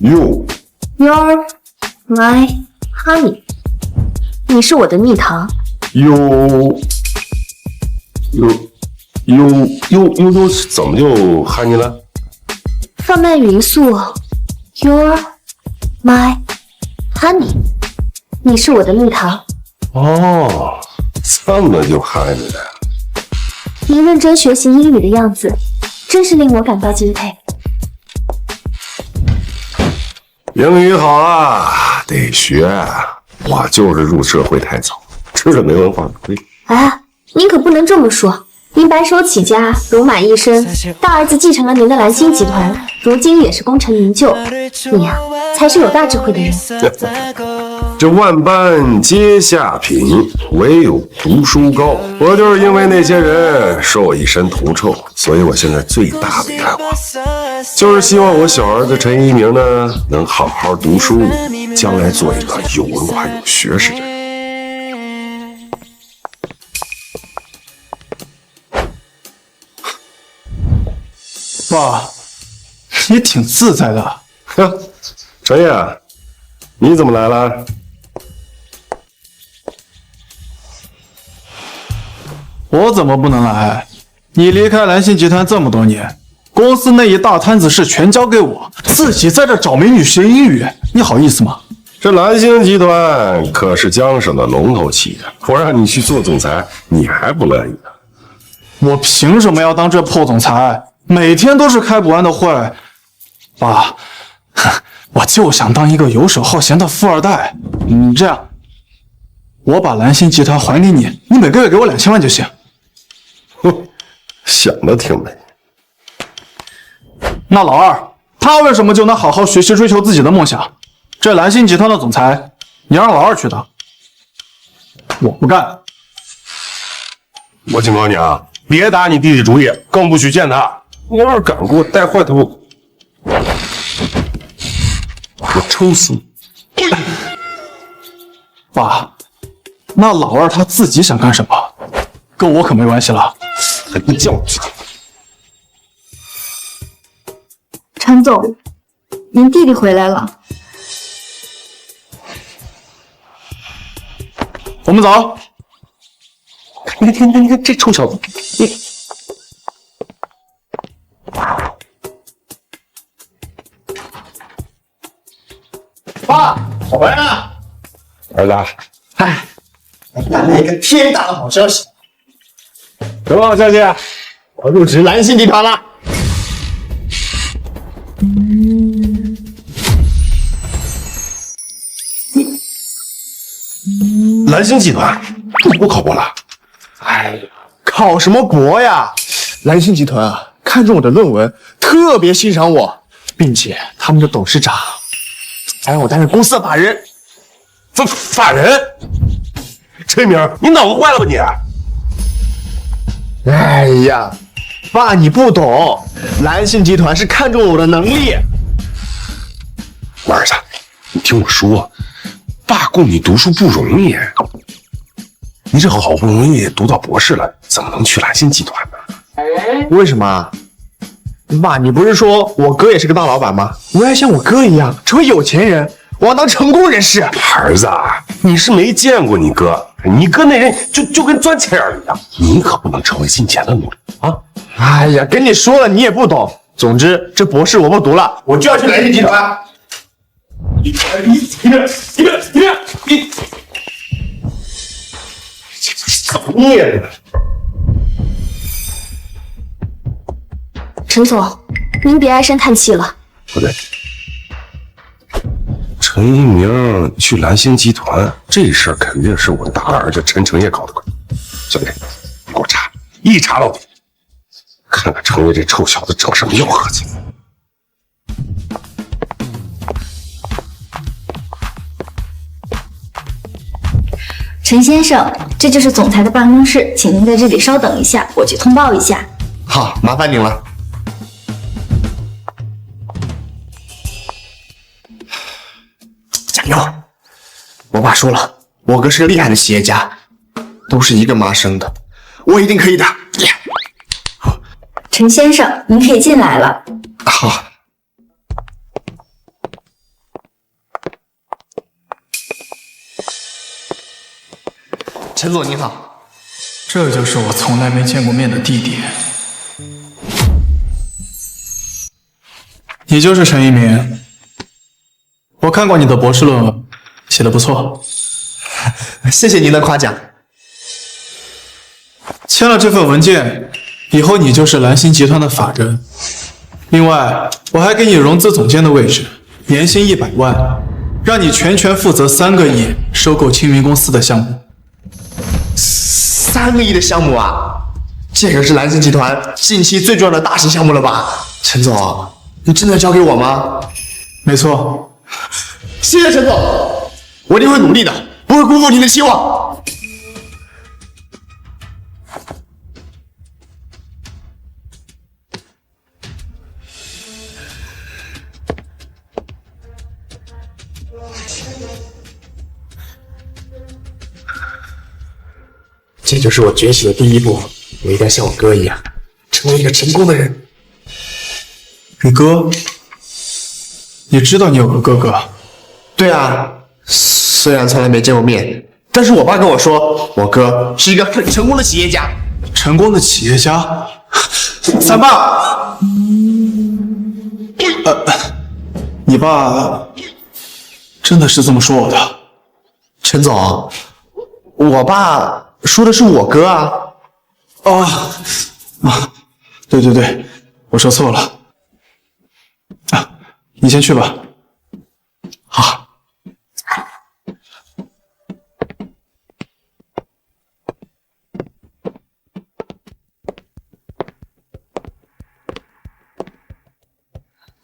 哟 ，You're my honey， 你是我的蜜糖。哟，怎么就喊你了？放慢语速 ，You're my honey， 你是我的蜜糖。哦，这么就喊你了。您认真学习英语的样子，真是令我感到敬佩。英语好啊，得学。我就是入社会太早，吃了没文化的亏。哎，您可不能这么说。您白手起家，戎马一生，大儿子继承了您的蓝星集团，如今也是功成名就。你呀，才是有大智慧的人。这万般皆下品，唯有读书高。我就是因为那些人说我一身铜臭，所以我现在最大的愿望就是希望我小儿子陈一鸣呢，能好好读书，将来做一个有文化有学识的人。爸，你挺自在的。呵，陈烨，你怎么来了？我怎么不能来？你离开蓝信集团这么多年，公司那一大摊子事全交给我，自己在这找美女学英语，你好意思吗？这蓝星集团可是江省的龙头企业，我让你去做总裁，你还不乐意呢？我凭什么要当这破总裁？每天都是开不完的会。爸，我就想当一个游手好闲的富二代。这样，我把蓝星集团还给你，你每个月给我2000万就行。哼，想得挺美。那老二，他为什么就能好好学习追求自己的梦想？这蓝星集团的总裁，你让老二去当，我不干。我警告你啊，别打你弟弟主意，更不许见他。你要是敢给我带坏头，我抽死你！爸，那老二他自己想干什么，跟我可没关系了。还不叫我去听？陈总，您弟弟回来了。我们走。你看这臭小子，你。爸，我回来了。儿子，哎，我带来一个天大的好消息。什么好消息？我入职蓝星集团了。蓝星集团出国考过了？哎呀，考什么国呀？蓝星集团啊，看中我的论文，特别欣赏我，并且他们的董事长还让我担任公司的法人。法人？陈明，你脑子坏了吧你？哎呀，爸，你不懂，蓝星集团是看中我的能力。我儿子，你听我说，爸供你读书不容易，你这好不容易读到博士了，怎么能去蓝星集团呢？为什么啊？爸，你不是说我哥也是个大老板吗？我要像我哥一样成为有钱人，我要当成功人士。儿子，你是没见过你哥，你哥那人就跟钻钱眼一样，你可不能成为金钱的奴隶啊！哎呀，跟你说了，你也不懂。总之，这博士我不读了，我就要去蓝星集团。你造孽的！陈总，您别唉声叹气了。不对，陈一鸣去蓝星集团这事儿肯定是我大儿子陈成业搞的鬼。小李，你给我查，一查到底，看看成业这臭小子整什么幺蛾子。陈先生，这就是总裁的办公室，请您在这里稍等一下，我去通报一下。好，麻烦您了。加油！我爸说了，我哥是个厉害的企业家，都是一个妈生的，我一定可以的。陈先生，您可以进来了。好。陈总您好。这就是我从来没见过面的弟弟。你就是陈一鸣。我看过你的博士论文，写的不错。谢谢您的夸奖。签了这份文件，以后你就是蓝星集团的法人。另外，我还给你融资总监的位置，年薪100万，让你全权负责3个亿收购青云公司的项目。3个亿的项目啊，这可是蓝星集团近期最重要的大型项目了吧？陈总，你真的交给我吗？没错。谢谢陈总，我一定会努力的，不会辜负您的期望。这就是我崛起的第一步，我应该像我哥一样，成为一个成功的人。你哥？你知道你有个哥哥？对啊，虽然从来没见过面，但是我爸跟我说，我哥是一个很成功的企业家。成功的企业家？三爸，你爸真的是这么说我的？陈总，我爸说的是我哥啊。对对对，我说错了。你先去吧。好。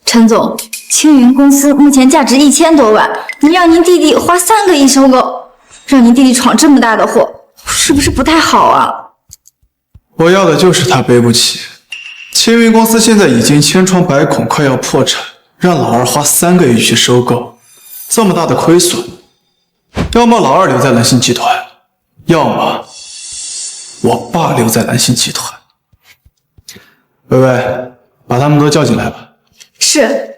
陈总，青云公司目前价值1000多万，你让您弟弟花3个亿收购，让您弟弟闯这么大的祸，是不是不太好啊？我要的就是他背不起。青云公司现在已经千疮百孔，快要破产，让老二花3个亿去收购，这么大的亏损，要么老二留在蓝星集团，要么我爸留在蓝星集团。薇薇，把他们都叫进来吧。是。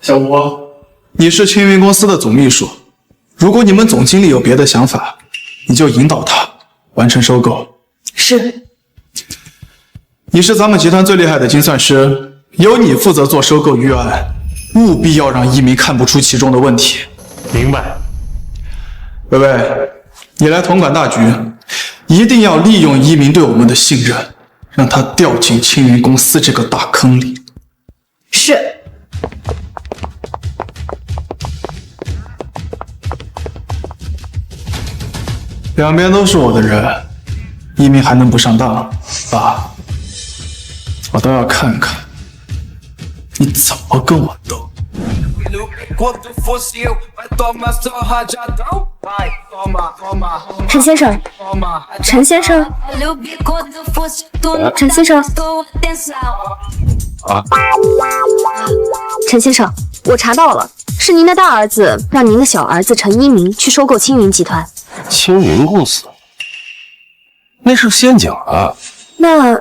小吴，你是青云公司的总秘书，如果你们总经理有别的想法，你就引导他完成收购。是。你是咱们集团最厉害的精算师，由你负责做收购预案，务必要让一鸣看不出其中的问题。明白。薇薇，你来统管大局，一定要利用一鸣对我们的信任，让他掉进青云公司这个大坑里。是。两边都是我的人，一鸣还能不上当？爸，我都要看看你怎么跟我斗。陈先生，陈先生，陈先生，陈先生，我查到了，是您的大儿子让您的小儿子陈一鸣去收购青云集团。青云公司，那是陷阱啊！那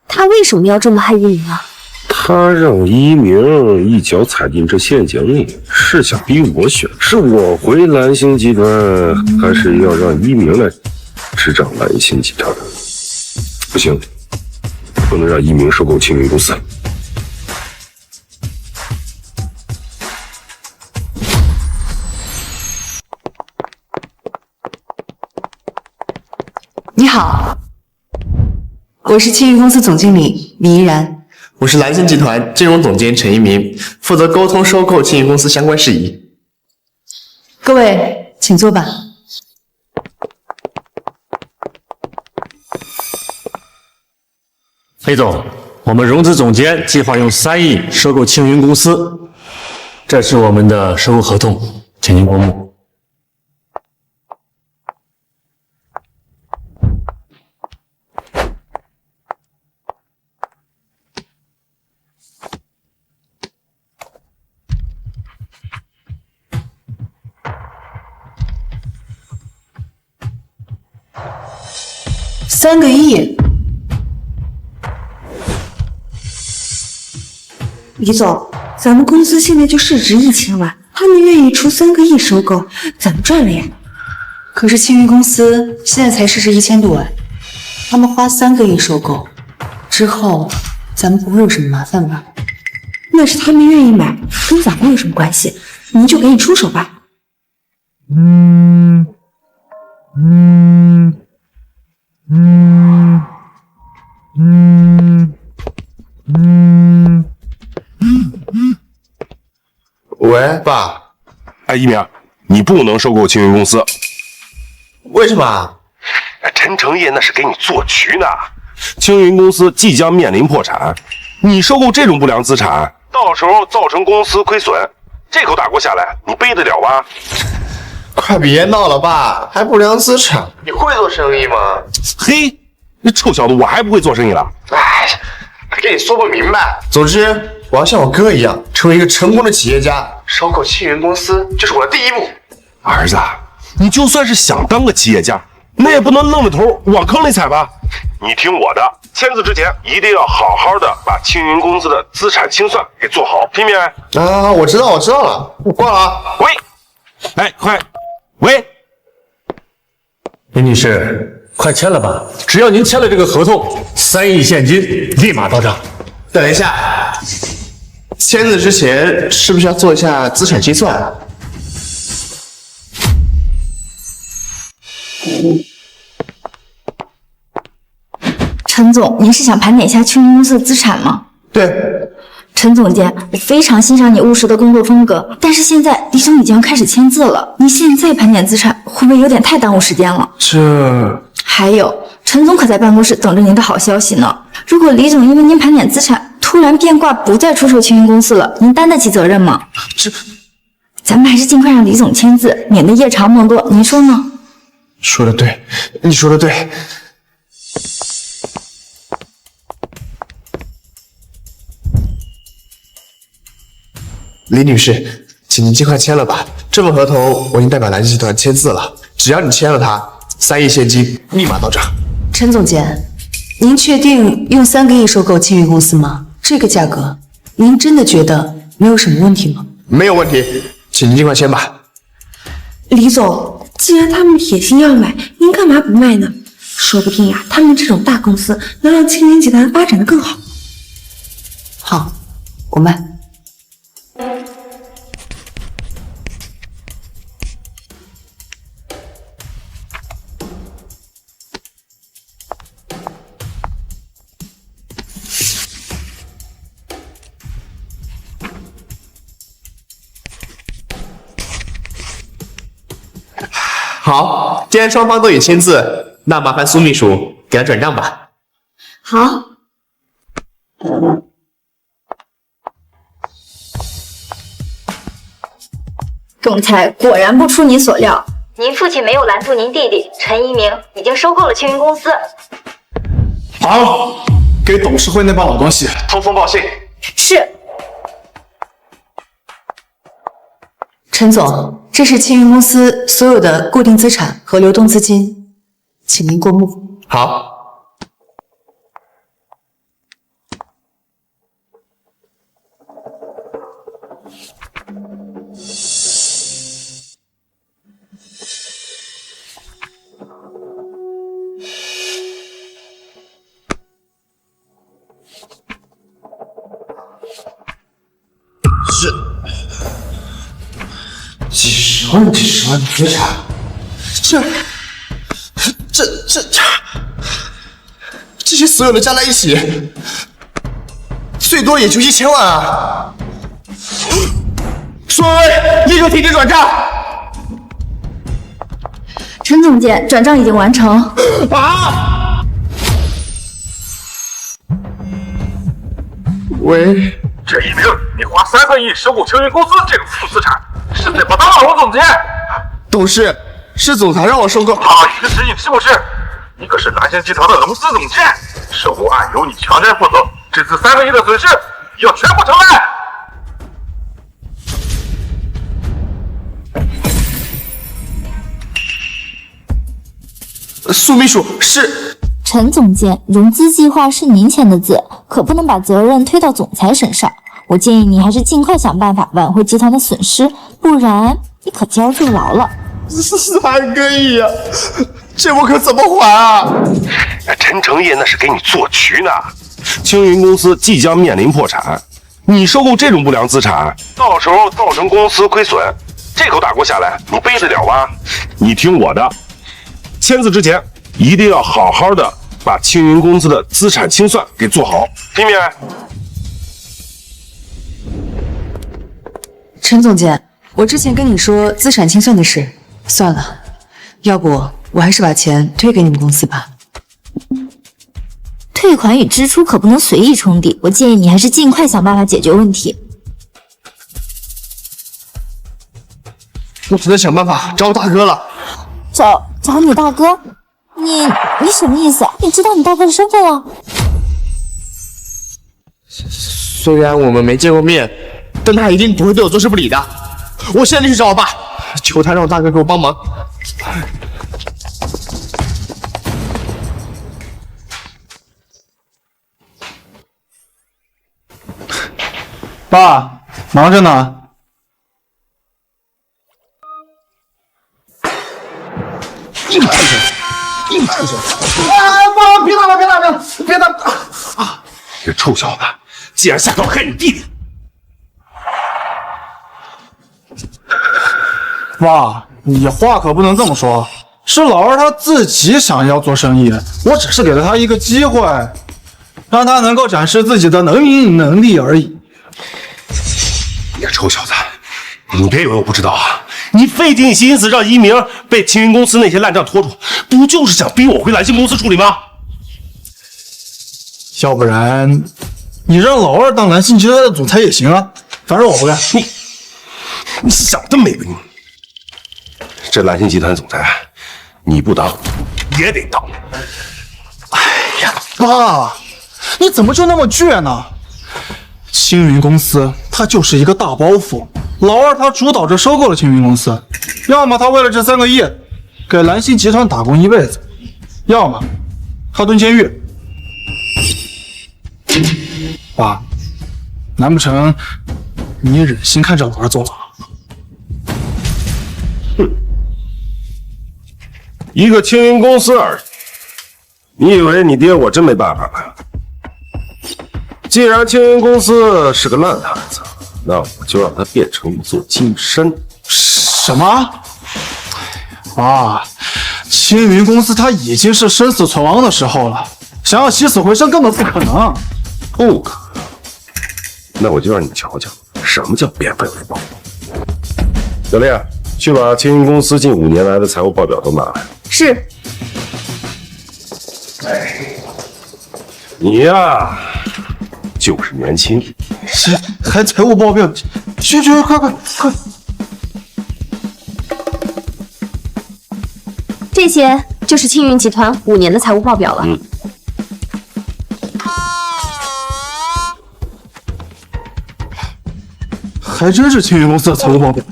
他为什么要这么害一鸣啊？他让一鸣一脚踩进这陷阱里，是想逼我选，是我回蓝星集团，还是要让一鸣来执掌蓝星集团？不行，不能让一鸣收购青云公司。你好，我是青云公司总经理李依然。我是蓝星集团金融总监陈一鸣，负责沟通收购青云公司相关事宜。各位，请坐吧。裴总，我们融资总监计划用3亿收购青云公司，这是我们的收购合同，请您过目。3个亿，李总，咱们公司现在就市值1000万，他们愿意出3个亿收购，咱们赚了呀。可是青云公司现在才市值1000多万，他们花3个亿收购之后，咱们不会有什么麻烦吧？那是他们愿意买，跟咱们有什么关系？您就赶紧出手吧。喂，爸，哎，一鸣，你不能收购青云公司。为什么？陈成业那是给你做局呢。青云公司即将面临破产，你收购这种不良资产，到时候造成公司亏损，这口大锅下来，你背得了吧？快别闹了，爸，还不良资产，你会做生意吗？嘿，那臭小子，我还不会做生意了。哎，跟你说不明白。总之，我要像我哥一样，成为一个成功的企业家。收购青云公司就是我的第一步。儿子，你就算是想当个企业家，那也不能愣着头往坑里踩吧？你听我的，签字之前一定要好好的把青云公司的资产清算给做好，听明白？啊，我知道了，我挂了啊。喂，哎，快，喂，林女士，快签了吧！只要您签了这个合同，3亿现金立马到账。等一下，签字之前是不是要做一下资产清算？陈总，您是想盘点一下青云公司的资产吗？对，陈总监，我非常欣赏你务实的工作风格，但是现在李总已经要开始签字了，你现在盘点资产会不会有点太耽误时间了？还有，陈总可在办公室等着您的好消息呢。如果李总因为您盘点资产突然变卦，不再出售青云公司了，您担得起责任吗？咱们还是尽快让李总签字，免得夜长梦多，您说呢？说的对，你说的对。李女士，请您尽快签了吧。这份合同我已经代表蓝集团签字了，只要你签了它，3亿现金立马到账。陈总监，您确定用3个亿收购青云公司吗？这个价格，您真的觉得没有什么问题吗？没有问题，请您尽快签吧。李总，既然他们铁心要买，您干嘛不卖呢？说不定呀，他们这种大公司能让青云集团发展得更好。好，我卖。好，既然双方都已签字，那麻烦苏秘书给他转账吧。好。总裁果然不出您所料，您父亲没有拦住您弟弟陈一鸣，已经收购了青云公司。好，给董事会那帮老东西通风报信。是。陈总，这是青云公司所有的固定资产和流动资金，请您过目。好。几十万的资产，这些所有的加在一起，最多也就1000万啊！苏威，立刻停止转账！陈总监，转账已经完成。啊！喂，这一鸣，你花3个亿收购青云公司这种负资产，是在不当我总监？董事，是总裁让我收购。好一个指引是不是？你可是蓝星集团的龙司总监，收购案由你全权负责，这次3个亿的损失要全部承担。苏秘书是。陈总监，融资计划是您签的字，可不能把责任推到总裁身上。我建议你还是尽快想办法挽回集团的损失，不然你可交坐牢了。3个亿呀，这我可怎么还啊？陈诚业那是给你做局呢。青云公司即将面临破产，你收购这种不良资产，到时候造成公司亏损，这口大锅下来，你背得了吗？你听我的，签字之前一定要好好的把青云公司的资产清算给做好，听明白？陈总监，我之前跟你说资产清算的事，算了，要不我还是把钱退给你们公司吧。退款与支出可不能随意冲抵，我建议你还是尽快想办法解决问题。我只能想办法找我大哥了。找你大哥？你什么意思？你知道你大哥的身份啊？虽然我们没见过面，但他一定不会对我坐视不理的。我现在就去找我爸，求他让我大哥给我帮忙。爸，忙着呢。硬畜生！爸，别打了！这臭小子竟然下刀害你弟弟！爸，你话可不能这么说，是老二他自己想要做生意，我只是给了他一个机会，让他能够展示自己的能力而已。你个臭小子，你别以为我不知道啊！你费尽心思让一鸣被青云公司那些烂账拖住，不就是想逼我回蓝星公司处理吗？要不然，你让老二当蓝信集团的总裁也行啊，反正我不干。你想得美吧你！这蓝星集团总裁，你不当也得当。哎呀，爸，你怎么就那么倔呢？青云公司它就是一个大包袱，老二他主导着收购了青云公司，要么他为了这3个亿给蓝星集团打工一辈子，要么他蹲监狱。爸，难不成你忍心看着老二坐牢？哼，一个青云公司而已，你以为你爹我真没办法吗？既然青云公司是个烂摊子，那我就让它变成一座金山。什么？爸，青云公司它已经是生死存亡的时候了，想要起死回生根本不可能。不可能。那我就让你瞧瞧什么叫变废为宝。小丽，去把青云公司近5年来的财务报表都拿来。是。你呀，就是年轻。还财务报表？去，快！这些就是青云集团5年的财务报表了。还真是青云公司的财务报表。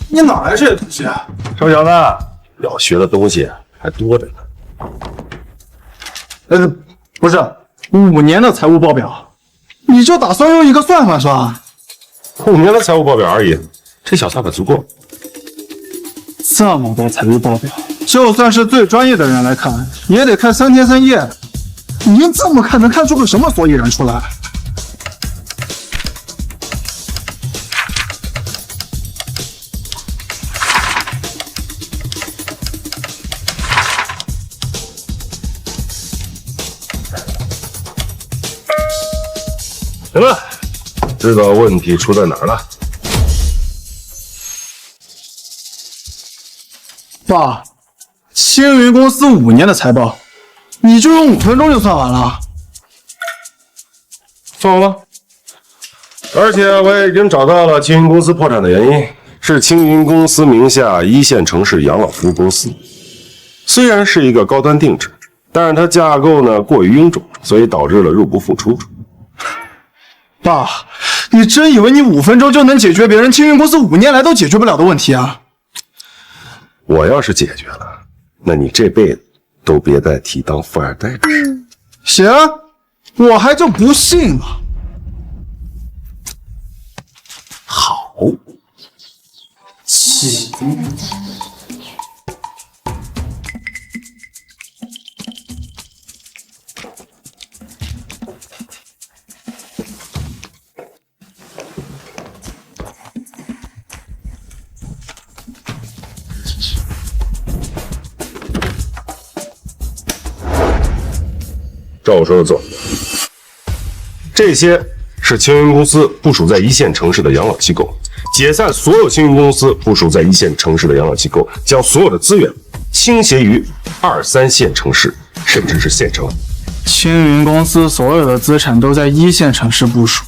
你哪来这些东西啊？臭小子，要学的东西还多着呢。不是5年的财务报表，你就打算用一个算法算？5年的财务报表而已，这小算法足够。这么多财务报表，就算是最专业的人来看，也得看3天3夜。您这么看，能看出个什么所以然出来？行了，知道问题出在哪儿了。爸，青云公司5年的财报，你就用5分钟就算完了？算了，而且我也已经找到了青云公司破产的原因，是青云公司名下1线城市养老服务公司。虽然是一个高端定制，但是它架构呢过于臃肿，所以导致了入不敷出。爸，你真以为你5分钟就能解决别人青云公司5年来都解决不了的问题啊？我要是解决了，那你这辈子都别再提当富二代的事。行，我还就不信了。西。照我说的做。这些是青云公司部署在一线城市的养老机构，解散所有青云公司部署在一线城市的养老机构，将所有的资源倾斜于2、3线城市，甚至是县城。青云公司所有的资产都在1线城市部署，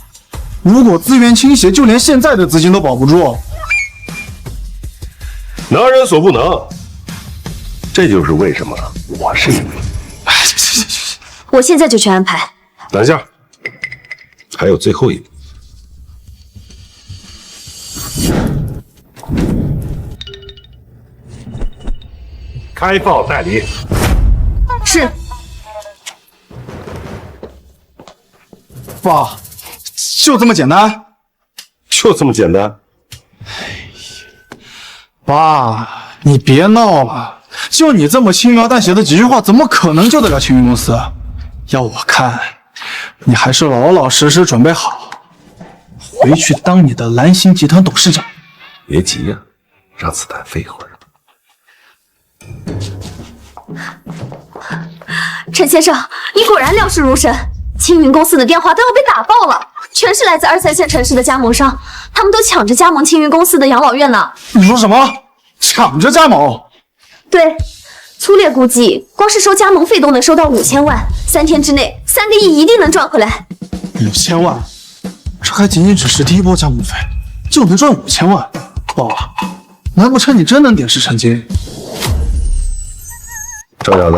如果资源倾斜，就连现在的资金都保不住。能人所不能，这就是为什么我是你。我现在就去安排。等一下，还有最后一步。开报代理。是。爸，就这么简单？就这么简单。爸，你别闹了，就你这么轻描淡写的几句话，怎么可能救得了青云公司？要我看，你还是老老实实准备好，回去当你的蓝星集团董事长。别急呀，让子弹飞一会儿。陈先生，你果然料事如神。青云公司的电话都要被打爆了，全是来自2、3线城市的加盟商，他们都抢着加盟青云公司的养老院呢。你说什么？抢着加盟？对，粗略估计，光是收加盟费都能收到5000万，3天之内3个亿一定能赚回来。5000万？这还仅仅只是第一波加盟费，就能赚5000万？爸，难不成你真能点石成金？赵小子，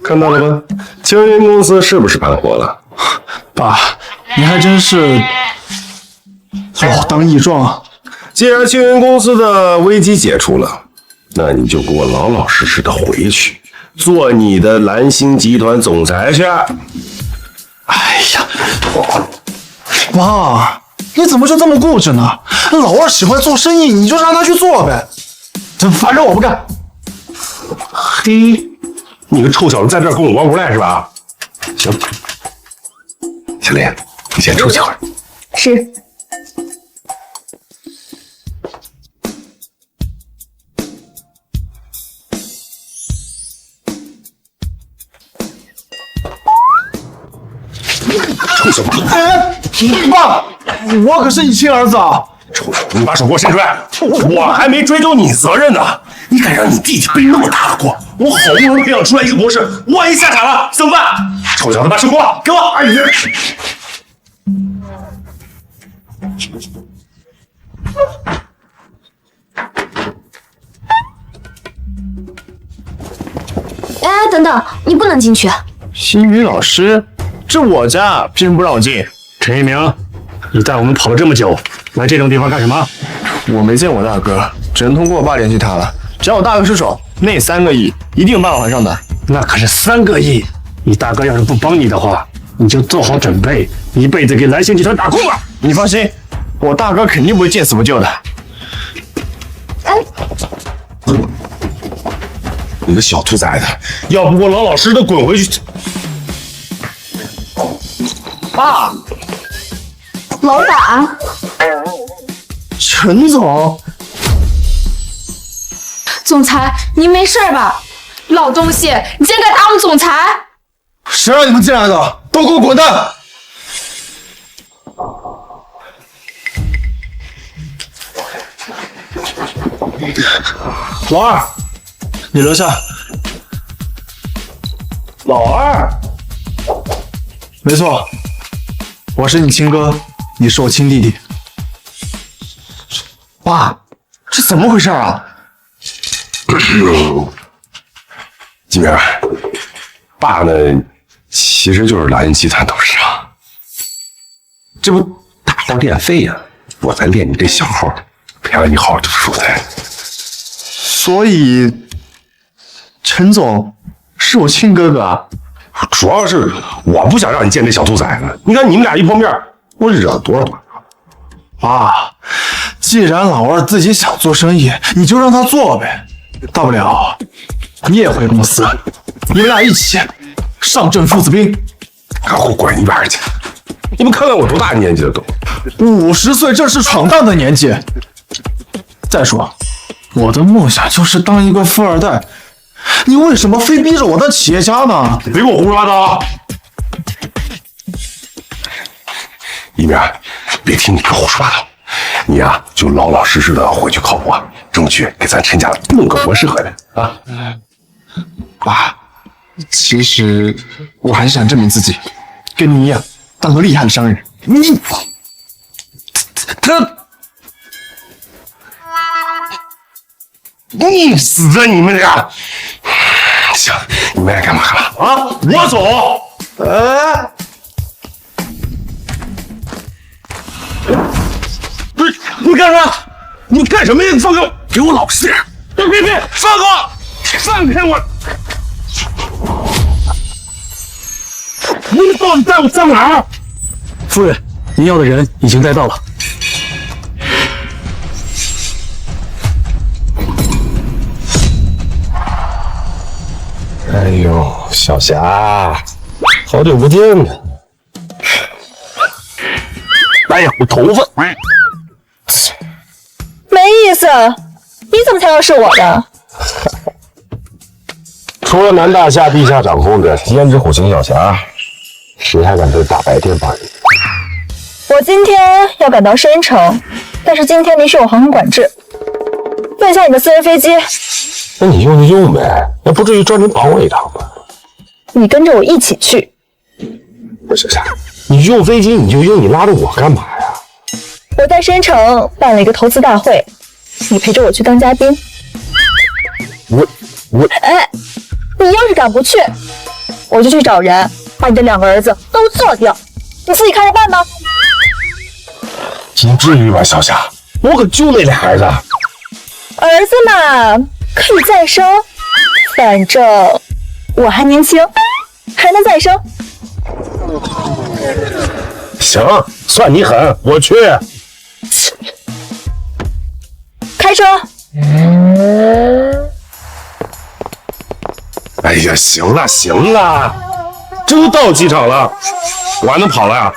看到了吧？青云公司是不是盘活了？爸，你还真是老当益壮。既然青云公司的危机解除了，那你就给我老老实实的回去，做你的蓝星集团总裁去。哎呀，爸，你怎么就这么固执呢？老二喜欢做生意，你就让他去做呗。反正我不干。嘿，你个臭小子在这儿跟我玩无赖是吧？行，小林，你先出去会儿。是。臭小子！哎，爸，我可是你亲儿子啊！臭小子，你把手给我伸出来！我还没追究你责任呢，你敢让你弟弟背那么大的锅？我好不容易培养出来一个博士，万一下场了怎么办？臭小子，把手给我，给我！哎呀！哎，等等，你不能进去。星宇老师，这我家，凭什么不让我进？陈一鸣，你带我们跑了这么久，来这种地方干什么？我没见我大哥，只能通过我爸联系他了。只要我大哥失手，那3个亿一定有办法还上的。那可是3个亿，你大哥要是不帮你的话，你就做好准备，一辈子给蓝星集团打工了。你放心，我大哥肯定不会见死不救的。哎，你个小兔崽子，要不给我老老实实的滚回去！爸，老板，陈总，总裁，您没事吧？老东西，你竟然敢打我们总裁！谁让你们进来的？都给我滚蛋！老二，你留下。老二，没错，我是你亲哥，你是我亲弟弟。爸，这怎么回事啊？金明，爸呢，其实就是蓝星集团董事长，这不大号练废呀，我在练你这小号，培养你好好读书才。所以，陈总是我亲哥哥啊。主要是我不想让你见这小兔崽子。你看你们俩一碰面，我惹多少麻烦。爸，既然老二自己想做生意，你就让他做呗，大不了你也回公司，你们俩一起上阵父子兵。我滚一边去！你们看看我多大年纪了都，50岁正是闯荡的年纪。再说，我的梦想就是当一个富二代，你为什么非逼着我当企业家呢？你别给我胡说八道！一鸣，别听你哥胡说八道，你呀就老老实实的回去考博，争取给咱陈家弄个博士回来啊！爸，其实我还是想证明自己，跟你一样当个厉害的商人。你死吧你们俩！行，你们俩干嘛啊？我走。不是你干啥？你干什么呀？你放开我！给我老实点！别！放开我！放开我！你到底带我上哪儿？夫人，您要的人已经带到了。哎呦，小霞，好久不见呢！哎呀，我头发！没意思，你怎么猜到是我的？除了南大厦地下掌控的胭脂虎形小霞，谁还敢在大白天发人？我今天要赶到深城，但是今天临时有航空管制，问一下你的私人飞机。那你用就用呗，那不至于专程跑我一趟吧？你跟着我一起去。不是，你用飞机你就用，你拉着我干嘛呀？我在深城办了一个投资大会，你陪着我去当嘉宾。哎，你要是敢不去，我就去找人把你的2个儿子都做掉，你自己看着办吧。你至于吧，小霞？我可就那俩儿子。儿子嘛，可以再生，反正我还年轻，还能再生。行，算你狠，我去。开车。哎呀，行了，这都到机场了，我还能跑了呀？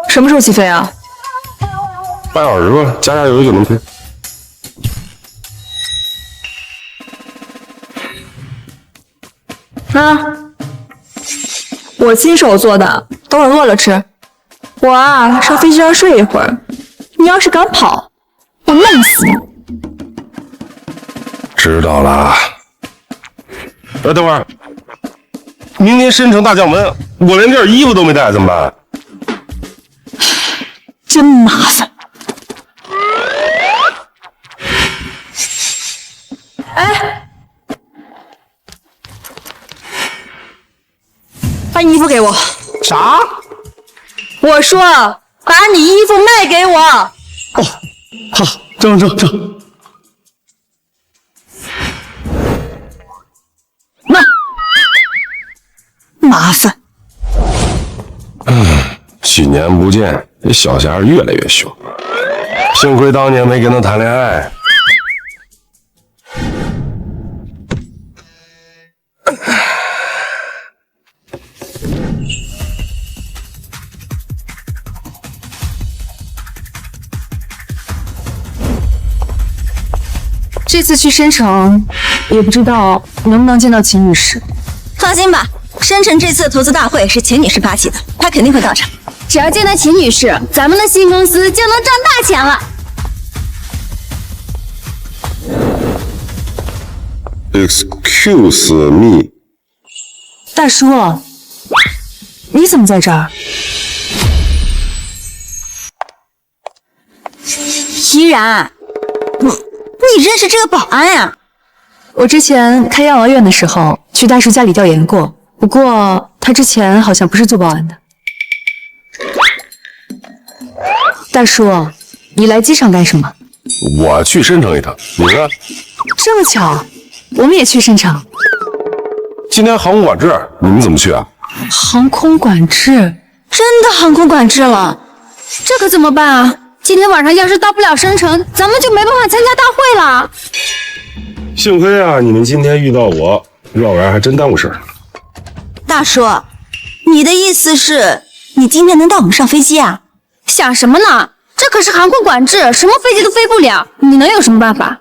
什么时候起飞啊半小时吧，加油就能飞。我亲手做的，等会儿饿了吃。我啊，上飞机上睡一会儿。你要是敢跑，我弄死你！知道了。等会儿，明天深城大将门，我连件衣服都没带，怎么办？真麻烦。哎，把你衣服给我。啥？我说把你衣服卖给我。哦，好，挣。那麻烦。几年不见，这小霞越来越凶。幸亏当年没跟她谈恋爱。这次去深城，也不知道能不能见到秦女士。放心吧，深城这次的投资大会是秦女士发起的，她肯定会到场。只要见到秦女士，咱们的新公司就能赚大钱了。Excuse me， 大叔，你怎么在这儿？依然，你认识这个保安呀？我之前开养老院的时候去大叔家里调研过，不过他之前好像不是做保安的。大叔，你来机场干什么？我去深城一趟，你呢？这么巧，我们也去深城。今天航空管制，你们怎么去啊？航空管制，真的航空管制了，这可怎么办啊？今天晚上要是到不了深城，咱们就没办法参加大会了。幸亏啊，你们今天遇到我，要不然还真耽误事儿。大叔，你的意思是，你今天能带我们上飞机啊？想什么呢？这可是航空管制，什么飞机都飞不了，你能有什么办法？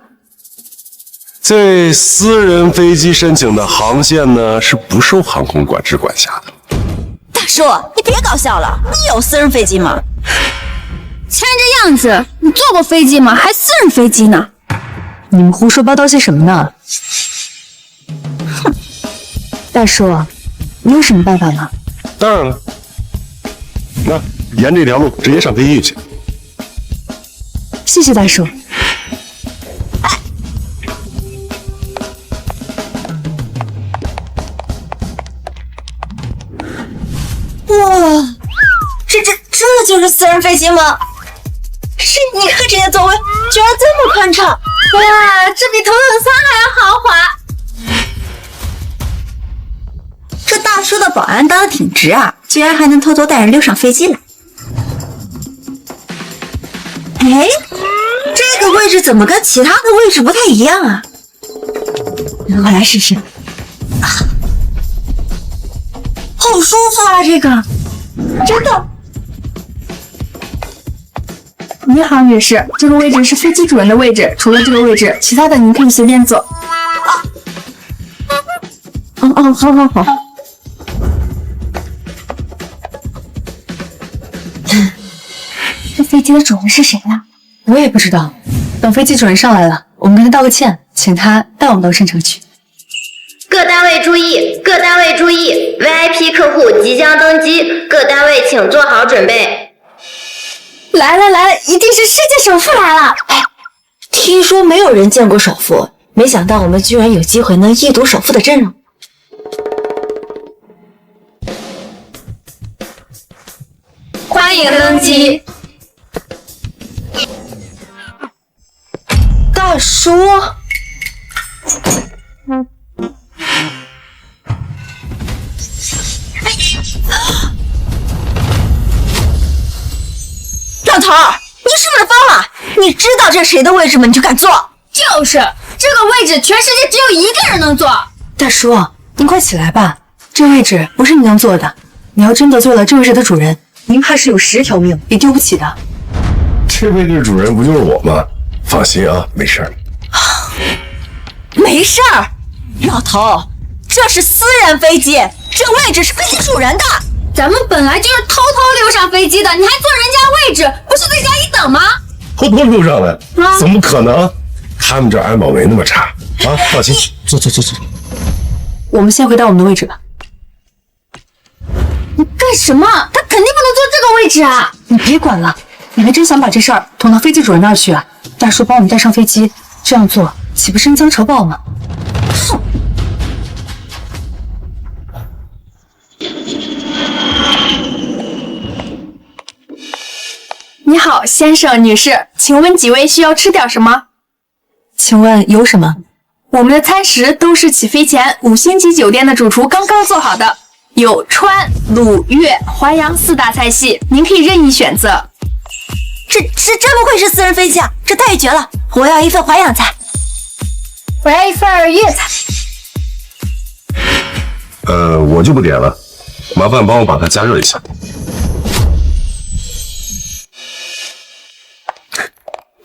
这私人飞机申请的航线呢，是不受航空管制管辖的。大叔，你别搞笑了，你有私人飞机吗？看这样子，你坐过飞机吗？还私人飞机呢？你们胡说八道些什么呢？哼，大叔，你有什么办法吗？当然了，那沿这条路直接上飞机去。谢谢大叔。哇，这就是私人飞机吗？你看这些座位居然这么宽敞！哇，这比头等舱还要豪华。这大叔的保安当的挺直啊，居然还能偷偷带人溜上飞机来。哎，这个位置怎么跟其他的位置不太一样啊？我来试试。好舒服啊，这个真的。你好，女士，这个位置是飞机主人的位置，除了这个位置，其他的您可以随便坐。好。这飞机的主人是谁呢？我也不知道。等飞机主人上来了，我们跟他道个歉，请他带我们到深城去。各单位注意，各单位注意 ，VIP 客户即将登机，各单位请做好准备。来了，一定是世界首富来了！哎，听说没有人见过首富，没想到我们居然有机会能一睹首富的真容。欢迎登机。大叔，老头儿，你是不是疯了？你知道这是谁的位置吗？你就敢坐？就是这个位置，全世界只有一个人能坐。大叔，您快起来吧，这位置不是你能坐的。你要真得罪了这位置的主人，您怕是有10条命也丢不起的。这位置主人不就是我吗？放心啊，没事儿。没事儿，老头，这是私人飞机，这位置是飞机主人的。咱们本来就是偷偷溜上飞机的，你还坐人家位置，不是罪加一等吗？偷偷溜上来？怎么可能？他们这安保没那么差啊！放心，坐。我们先回到我们的位置吧。你干什么？他肯定不能坐这个位置啊！你别管了，你还真想把这事儿捅到飞机主人那儿去啊？大叔把我们带上飞机，这样做岂不深藏仇报吗？哼！你好，先生、女士，请问几位需要吃点什么？请问有什么？我们的餐食都是起飞前5星级酒店的主厨刚刚做好的，有川、鲁、粤、淮扬4大菜系，您可以任意选择。这真不愧是私人飞机啊，这待遇绝了！我要一份淮扬菜，我要一份粤菜。我就不点了，麻烦帮我把它加热一下。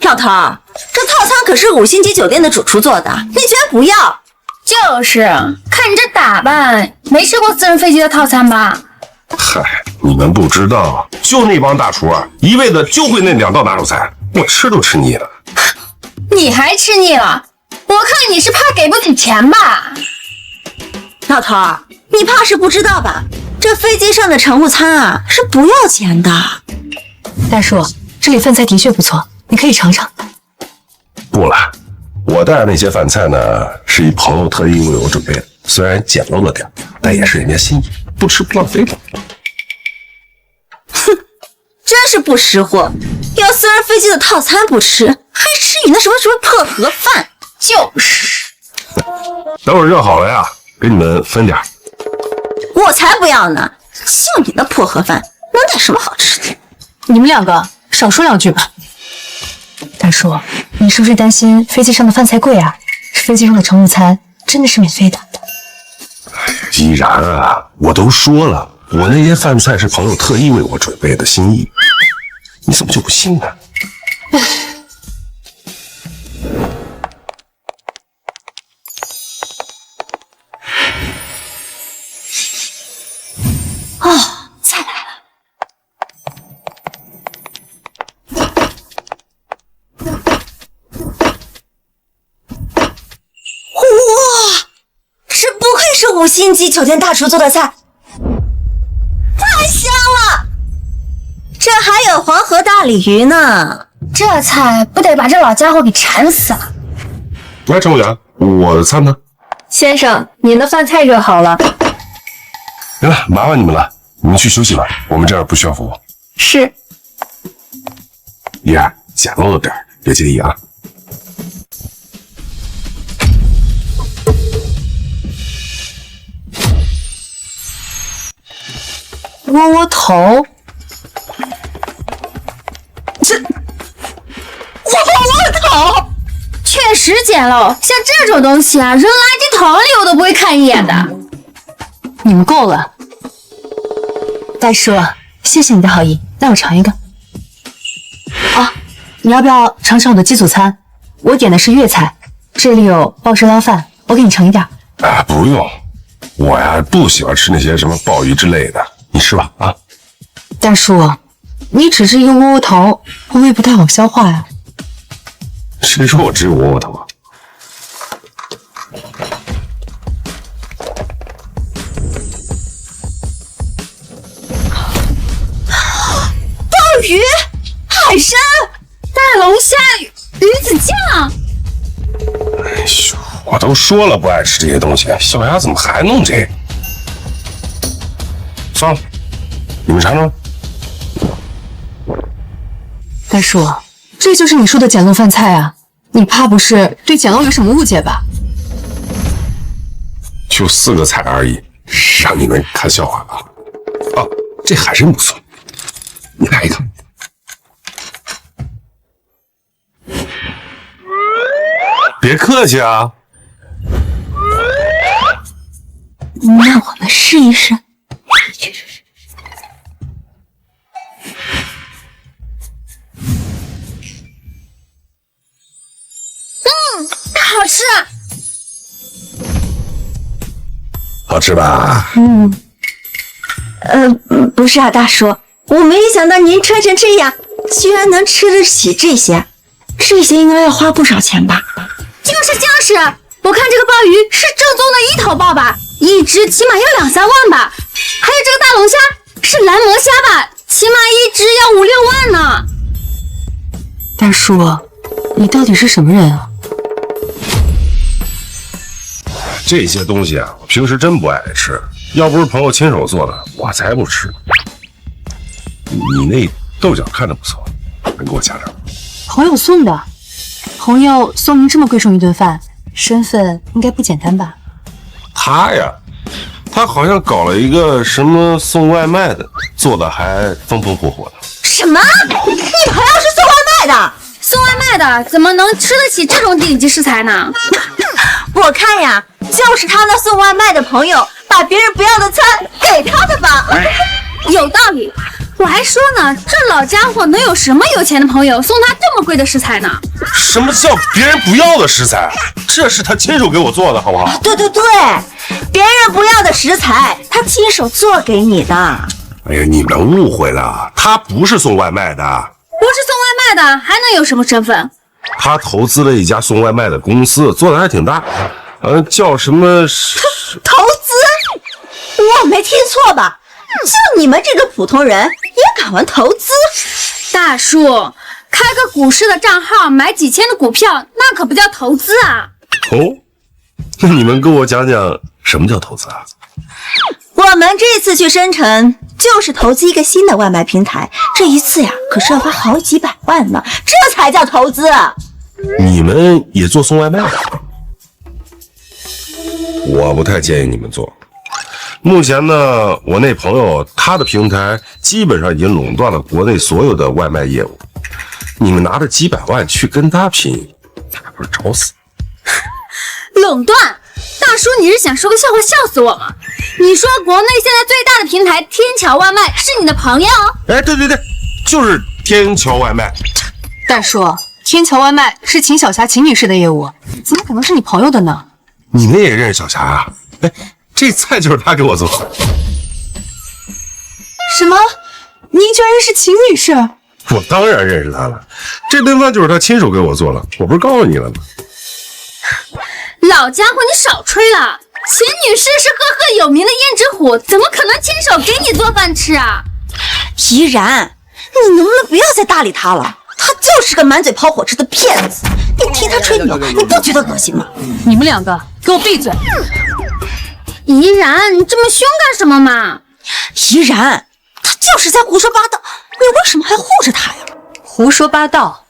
老头儿，这套餐可是5星级酒店的主厨做的，你居然不要？就是看你这打扮，没吃过私人飞机的套餐吧？嗨，你们不知道，就那帮大厨啊，一辈子就会那2道拿手菜，我吃都吃腻了。你还吃腻了？我看你是怕给不起钱吧？老头儿，你怕是不知道吧？这飞机上的乘务餐啊是不要钱的。大叔，这里饭菜的确不错，你可以尝尝。不了，我带的那些饭菜呢，是一朋友特意为我准备的，虽然简陋了点，但也是人家心意，不吃不浪费的。哼，真是不识货，要私人飞机的套餐不吃，还吃你那什么破盒饭。就是，等会儿热好了呀，给你们分点。我才不要呢！就你那破盒饭，能点什么好吃的。你们两个少说2句吧。大叔，你是不是担心飞机上的饭菜贵啊？飞机上的乘务餐真的是免费的。依然啊，我都说了，我那些饭菜是朋友特意为我准备的心意，你怎么就不信呢？哦，菜来了。哇，不愧是5星级酒店大厨做的菜，太香了！这还有黄河大鲤鱼呢，这菜不得把这老家伙给馋死了。来，乘务员，我的餐呢？先生，您的饭菜热好了。行了，麻烦你们了，你们去休息吧，我们这儿不需要服务。是。依然，简陋了点，别介意啊。窝头，窝头，确实简陋。像这种东西啊，扔垃圾桶里我都不会看一眼的。你们够了。大叔，谢谢你的好意，那我尝一个。啊，你要不要尝尝我的鸡祖餐？我点的是粤菜，这里有鲍汁捞饭，我给你盛一点。啊，不用，我呀不喜欢吃那些什么鲍鱼之类的，你吃吧啊。大叔，你只是一个窝头，会不会不太好消化呀？谁说我只有窝头啊？鲍鱼、海参、大龙虾、鱼子酱。哎呦，我都说了不爱吃这些东西，小丫怎么还弄这？算了，你们尝尝。大叔，这就是你说的简陋饭菜啊？你怕不是对简陋有什么误解吧？就4个菜而已，让你们看笑话啊！哦，这海参不错，你来一个。别客气啊。那我们试一试。好吃。好吃吧？不是啊，大叔，我没想到您穿成这样，居然能吃得起这些，这些应该要花不少钱吧？就是，我看这个鲍鱼是正宗的1头鲍吧，一只起码要2、3万吧。还有这个大龙虾是蓝魔虾吧，起码一只要5、6万呢。大叔，你到底是什么人啊？这些东西啊，我平时真不爱吃，要不是朋友亲手做的，我才不吃。你那豆角看着不错，能给我加点？朋友送的，朋友送您这么贵重一顿饭，身份应该不简单吧？他呀，他好像搞了一个什么送外卖的，做的还风风火火的。什么？你朋友是送外卖的？送外卖的怎么能吃得起这种顶级食材呢？我看呀，就是他那送外卖的朋友把别人不要的餐给他的吧。有道理。我还说呢，这老家伙能有什么有钱的朋友送他这么贵的食材呢？什么叫别人不要的食材？这是他亲手给我做的，好不好？对，别人不要的食材，他亲手做给你的。哎呀，你们误会了，他不是送外卖的。不是送外卖的，还能有什么身份？他投资了一家送外卖的公司，做的还挺大，叫什么？投资？我没听错吧？就你们这个普通人也敢玩投资？大叔，开个股市的账号买几千的股票，那可不叫投资啊！哦，那你们跟我讲讲什么叫投资啊？我们这次去深圳就是投资一个新的外卖平台，这一次呀可是要花好几百万呢，这才叫投资。你们也做送外卖的？我不太建议你们做，目前呢，我那朋友他的平台基本上已经垄断了国内所有的外卖业务。你们拿着几百万去跟他拼，这不是找死？垄断？大叔，你是想说个笑话笑死我吗？你说国内现在最大的平台天桥外卖是你的朋友？哎，对，就是天桥外卖。大叔，天桥外卖是秦小霞秦女士的业务，怎么可能是你朋友的呢？你们也认识小霞啊？哎，这菜就是他给我做的。什么？您居然认识秦女士？我当然认识她了，这顿饭就是她亲手给我做了，我不是告诉你了吗？老家伙，你少吹了！秦女士是赫赫有名的胭脂虎，怎么可能亲手给你做饭吃啊？怡然，你能不能不要再搭理他了？他就是个满嘴跑火车的骗子，你听他吹牛，你不觉得恶心吗？你们两个给我闭嘴！怡然，你这么凶干什么嘛？怡然，他就是在胡说八道，你为什么还护着他呀？胡说八道！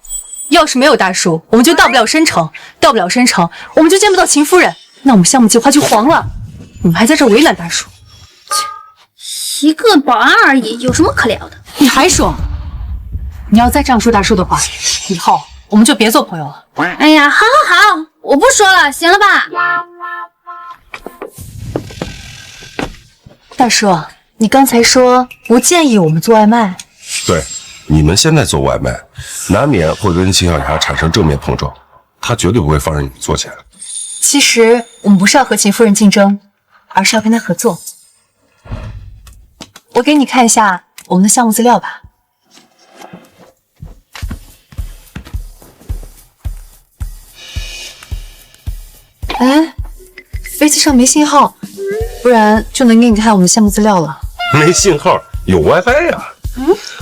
要是没有大叔，我们就到不了深城，到不了深城，我们就见不到秦夫人，那我们项目计划就黄了。你们还在这为难大叔？一个保安而已，有什么可聊的？你还说？你要再这样说大叔的话，以后我们就别做朋友了。哎呀，好，我不说了，行了吧？大叔，你刚才说不建议我们做外卖。对，你们现在做外卖，难免会跟秦小霞产生正面碰撞，她绝对不会放任你们做起来。其实我们不是要和秦夫人竞争，而是要跟她合作。我给你看一下我们的项目资料吧。哎，飞机上没信号，不然就能给你看我们的项目资料了。没信号，有 WiFi 呀。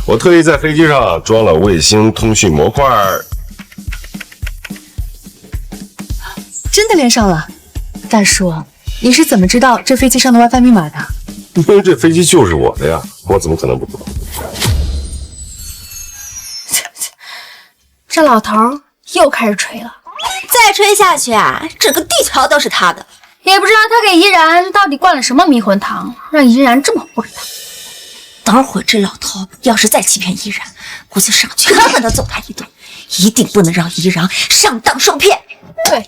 我特意在飞机上装了卫星通讯模块。真的连上了。大叔，你是怎么知道这飞机上的 WiFi 密码的？因为这飞机就是我的呀，我怎么可能不知道？这老头又开始吹了。再吹下去啊，整个地球都是他的。也不知道他给怡然到底灌了什么迷魂汤，让怡然这么护着他。等会这老头要是再欺骗怡然，我就上去狠狠地揍他一顿，一定不能让怡然上当受骗。对，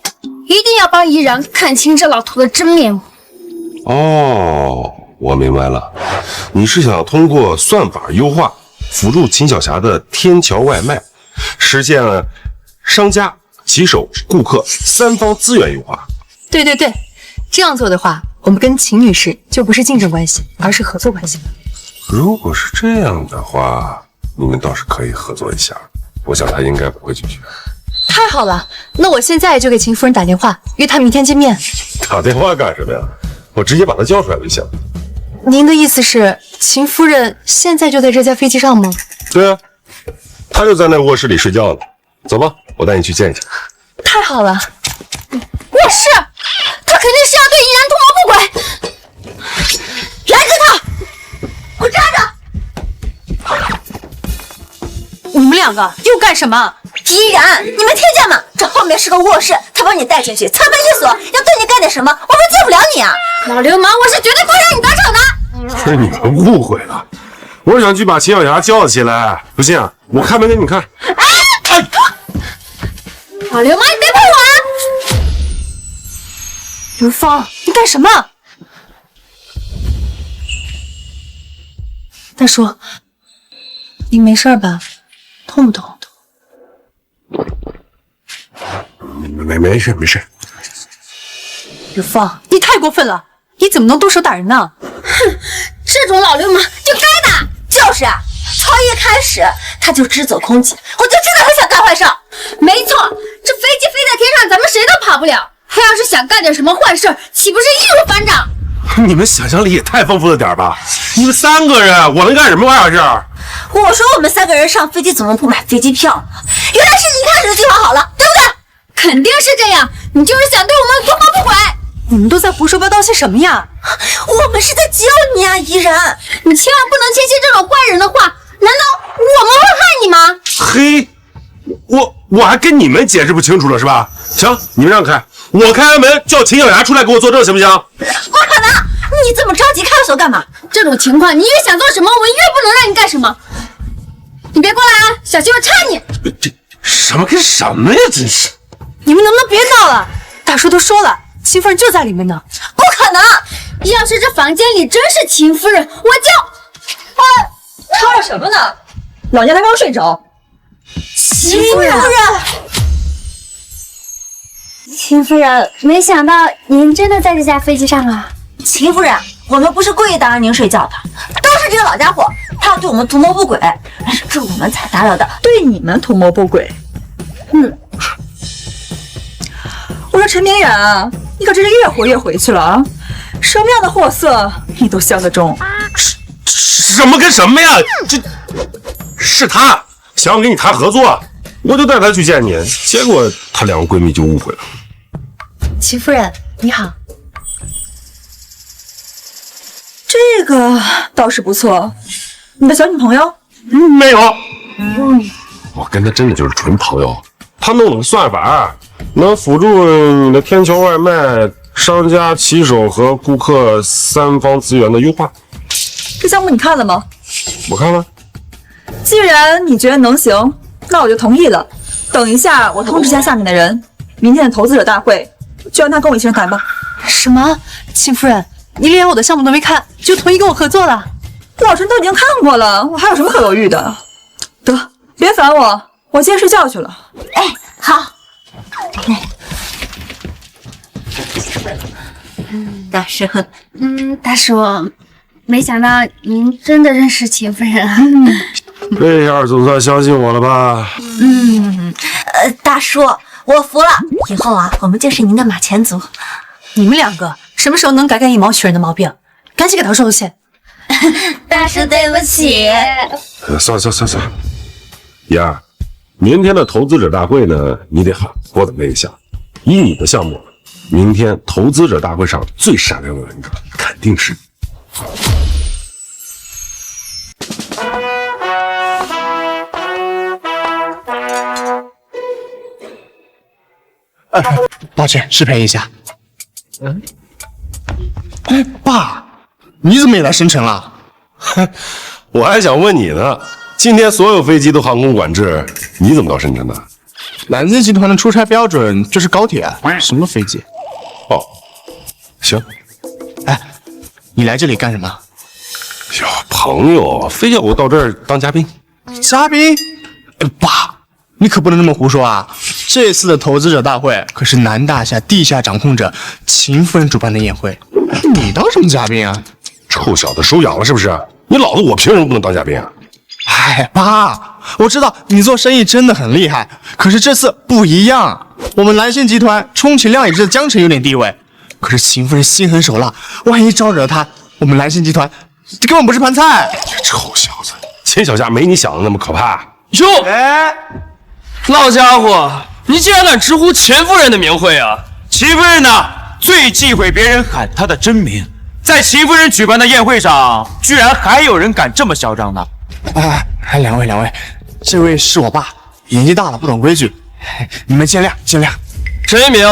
一定要帮怡然看清这老头的真面目。哦，我明白了，你是想通过算法优化辅助秦小霞的天桥外卖，实现商家、骑手、顾客三方资源优化。对，这样做的话，我们跟秦女士就不是竞争关系，而是合作关系了。如果是这样的话，你们倒是可以合作一下，我想她应该不会拒绝。太好了，那我现在就给秦夫人打电话，约她明天见面。打电话干什么呀？我直接把她叫出来就行。您的意思是，秦夫人现在就在这架飞机上吗？对啊，她就在那卧室里睡觉呢。走吧，我带你去见一见。太好了。卧室，他肯定是要对怡然图谋不轨。拦住他！给我站着！你们两个又干什么？怡然，你没听见吗？这后面是个卧室，他把你带进去，侧门一锁，要对你干点什么，我们救不了你啊！老流氓，我是绝对不会让你得逞的。是你们误会了，我是想去把秦小霞叫起来。不信啊，我开门给你们看。老流氓，你别碰我啊！刘芳，你干什么？大叔，您没事吧？痛不痛？没事。刘芳，你太过分了！你怎么能动手打人呢？哼，这种老流氓就该打。就是啊，从一开始他就只走空气，我就知道他想干坏事。没错，这飞机飞在天上，咱们谁都跑不了。他要是想干点什么坏事，岂不是易如反掌？你们想象力也太丰富了点吧！你们3个人，我能干什么坏事？我说我们3个人上飞机怎么不买飞机票呢？原来是你一开始就计划好了，对不对？肯定是这样，你就是想对我们图谋不轨。你们都在胡说八道些什么呀？我们是在救你啊，怡然！你千万不能轻信这种坏人的话，难道我们会害你吗？嘿，我还跟你们解释不清楚了是吧？行，你们让开，我开门叫秦小霞出来给我作证，行不行？不可能！你这么着急看守干嘛？这种情况，你越想做什么，我越不能让你干什么。你别过来啊，小心我插你！这什么跟什么呀？真是！你们能不能别闹了？大叔都说了，秦夫人就在里面呢。不可能！要是这房间里真是秦夫人，我就……吵吵什么呢？老娘才刚睡着。秦夫人，秦夫人，没想到您真的在这架飞机上啊！秦夫人，我们不是故意打扰您睡觉的，都是这个老家伙，他要对我们图谋不轨，是我们才打扰的，对你们图谋不轨。我说陈明远啊，你可真是越活越回去了啊！什么样的货色你都相得中。什么跟什么呀？这是她想要跟你谈合作，我就带她去见你，结果她两个闺蜜就误会了。秦夫人，你好。这个倒是不错，你的小女朋友？没有。我跟她真的就是纯朋友。她弄了个算法，能辅助你的天桥外卖、商家骑手和顾客三方资源的优化。这项目你看了吗？我看了。既然你觉得能行，那我就同意了。等一下，我通知一下下面的人，明天的投资者大会就让他跟我一起上台吧。什么？秦夫人，你连我的项目都没看，就同意跟我合作了？老陈都已经看过了，我还有什么可犹豫的？得，别烦我，我先睡觉去了。哎，好。大叔，大叔，没想到您真的认识秦夫人啊！这下总算相信我了吧？大叔，我服了。以后啊，我们就是您的马前卒。你们两个什么时候能改改以貌取人的毛病？赶紧给他收线。大叔，对不起。算了，燕儿，明天的投资者大会呢，你得好好的问一下。以你的项目，明天投资者大会上最闪亮的人格肯定是你。抱歉，失陪一下。哎，爸，你怎么也来深圳了？我还想问你呢，今天所有飞机都航空管制，你怎么到深圳的？蓝箭集团的出差标准就是高铁，什么飞机？哦，行。哎，你来这里干什么？哟，朋友，非要我到这儿当嘉宾？嘉宾？爸，你可不能这么胡说啊！这次的投资者大会可是南大厦地下掌控者秦夫人主办的宴会，你当什么嘉宾啊？臭小子，手痒了是不是？你老子我凭什么不能当嘉宾啊？哎，爸，我知道你做生意真的很厉害，可是这次不一样。我们蓝星集团充其量也是在江城有点地位，可是秦夫人心狠手辣，万一招惹她，我们蓝星集团根本不是盘菜。臭小子，秦小霞没你想的那么可怕。哟，哎，老家伙，你竟然敢直呼秦夫人的名讳啊！秦夫人呢，最忌讳别人喊她的真名，在秦夫人举办的宴会上，居然还有人敢这么嚣张呢！哎，两位，这位是我爸，年纪大了不懂规矩，你们见谅。陈一鸣，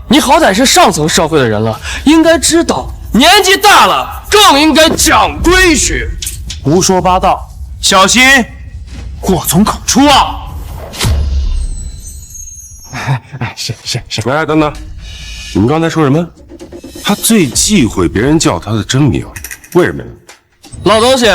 你好歹是上层社会的人了，应该知道年纪大了更应该讲规矩。胡说八道，小心祸从口出啊！是。哎，等等，你们刚才说什么？他最忌讳别人叫他的真名，为什么呀？老东西，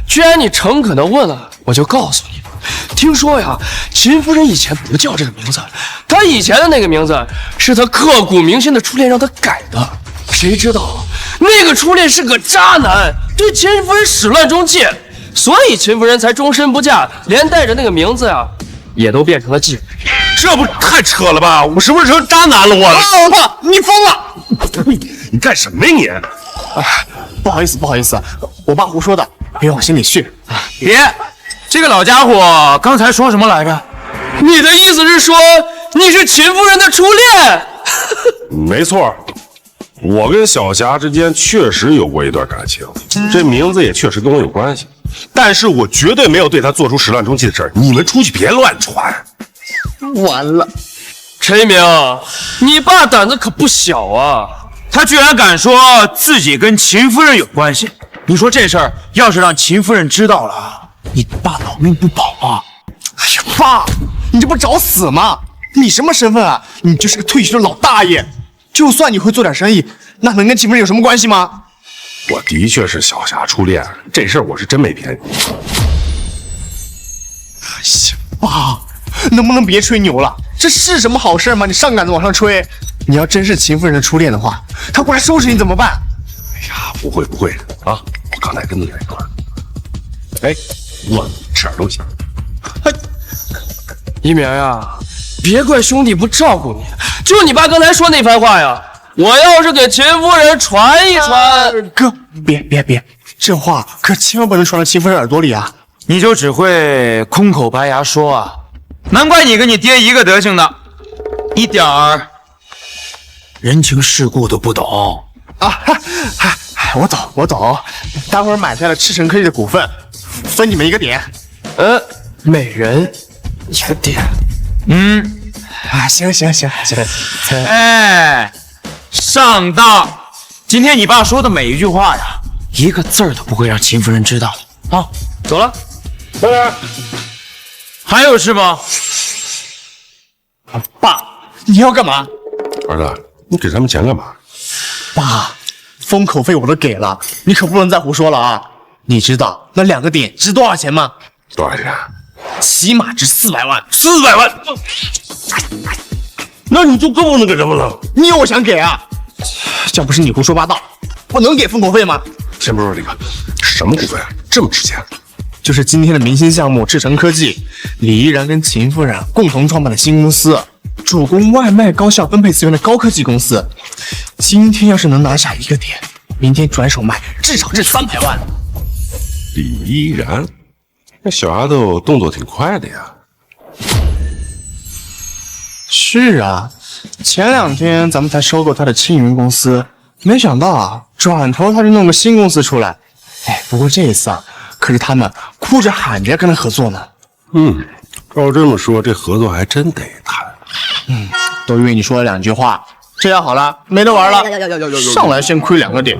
既然你诚恳的问了，我就告诉你吧。听说呀，秦夫人以前不叫这个名字，她以前的那个名字是她刻骨铭心的初恋让她改的。谁知道那个初恋是个渣男，对秦夫人始乱终弃，所以秦夫人才终身不嫁，连带着那个名字呀，也都变成了忌讳。这不太扯了吧？我是不是成渣男了？爸，你疯了！你干什么呀你？不好意思，我爸胡说的，别往心里去。别，这个老家伙刚才说什么来着？你的意思是说你是秦夫人的初恋？没错，我跟小霞之间确实有过一段感情，这名字也确实跟我有关系，但是我绝对没有对她做出始乱终弃的事儿。你们出去别乱传。完了，陈一鸣，你爸胆子可不小啊！他居然敢说自己跟秦夫人有关系，你说这事儿要是让秦夫人知道了，你爸老命不保啊！哎呀，爸，你这不找死吗？你什么身份啊？你就是个退休的老大爷。就算你会做点生意，那能跟秦夫人有什么关系吗？我的确是小霞初恋，这事儿我是真没骗你。哎呀，爸，能不能别吹牛了？这是什么好事吗？你上杆子往上吹。你要真是秦夫人的初恋的话，她过来收拾你怎么办？哎呀，不会的啊！我刚才跟你在一块儿。哎，我吃点东西。一鸣呀，别怪兄弟不照顾你，就你爸刚才说那番话呀，我要是给秦夫人传一传，哥，别，这话可千万不能传到秦夫人耳朵里啊！你就只会空口白牙说啊，难怪你跟你爹一个德行的，一点儿人情世故都不懂啊！我懂，待会儿买下了赤城科技的股份，分你们一个点。每人一个点。行。哎，上当！今天你爸说的每一句话呀，一个字儿都不会让秦夫人知道的啊！走了，拜拜。还有事吗？爸，你要干嘛？儿子，你给咱们钱干嘛？爸，封口费我都给了，你可不能再胡说了啊！你知道那2个点值多少钱吗？多少钱？起码值400万。400万？那你就更不能给咱们了。你有我想给啊！要不是你胡说八道，我能给封口费吗？先不说这个，什么股份这么值钱？就是今天的明星项目赤城科技，李依然跟秦夫人共同创办的新公司，主攻外卖高效分配资源的高科技公司。今天要是能拿下1个点，明天转手卖至少值300万。李依然，那小丫头动作挺快的呀。是啊，前2天咱们才收购她的青云公司，没想到啊，转头她就弄个新公司出来。不过这一次啊，可是他们哭着喊着要跟他合作呢。照这么说，这合作还真得谈。都因为你说了2句话，这下好了，没得玩了。上来先亏2个点，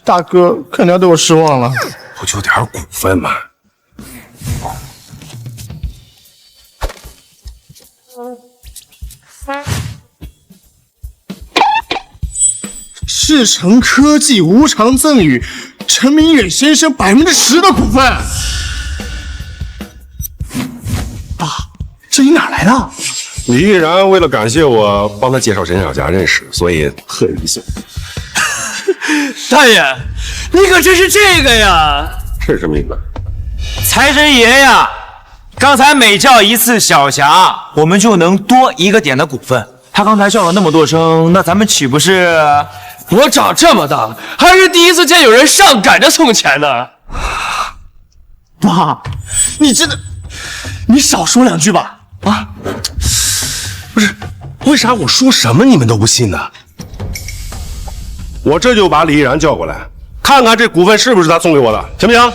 大哥肯定要对我失望了。不就点股份吗？赤城科技无偿赠与陈明远先生10%的股份。爸，这你哪来的？李依然为了感谢我帮他介绍沈小霞认识，所以特意送。大爷，你可真是这个呀！这是什么意思？财神爷呀！刚才每叫一次小霞，我们就能多1个点的股份。他刚才叫了那么多声，那咱们岂不是？我长这么大还是第一次见有人上赶着送钱呢。爸，你真的，你少说2句吧。不是，为啥我说什么你们都不信呢？我这就把李依然叫过来，看看这股份是不是他送给我的，行不行？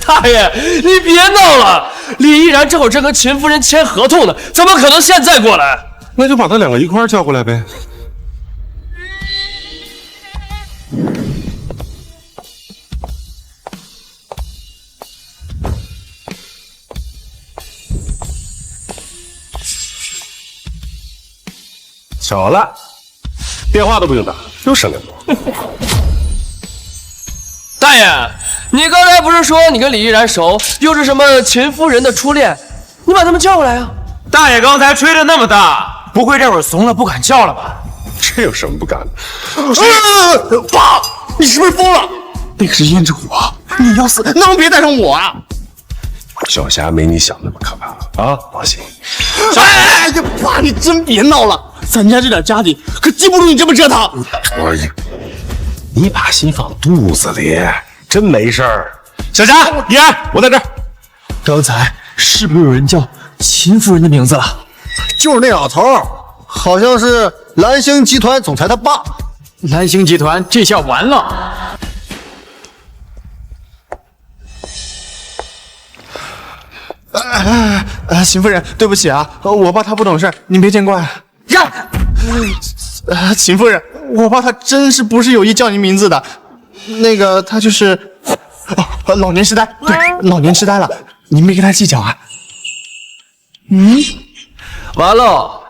大爷，你别闹了！李依然正好正跟秦夫人签合同呢，怎么可能现在过来？那就把他2个一块叫过来呗。巧了，电话都不用打，又省点多。大爷，你刚才不是说你跟李依然熟，又是什么秦夫人的初恋？你把他们叫过来啊！大爷刚才吹的那么大，不会这会儿怂了不敢叫了吧？这有什么不敢的？爸，你是不是疯了？那个是胭脂虎啊！你要死，那能别带上我啊！小霞没你想那么可怕啊！放心。哎呀，爸，你真别闹了，咱家这点家底可经不住你这么折腾。哎呀，你把心放肚子里，真没事儿。小霞，依然，我在这儿。刚才是不是有人叫秦夫人的名字了？就是那老头，好像是蓝星集团总裁他爸。蓝星集团这下完了。邢夫人，对不起啊，我爸他不懂事，您别见怪。让秦夫人，我爸他真是不是有意叫您名字的，那个他就是老年痴呆，对，老年痴呆了，您别跟他计较啊。完了，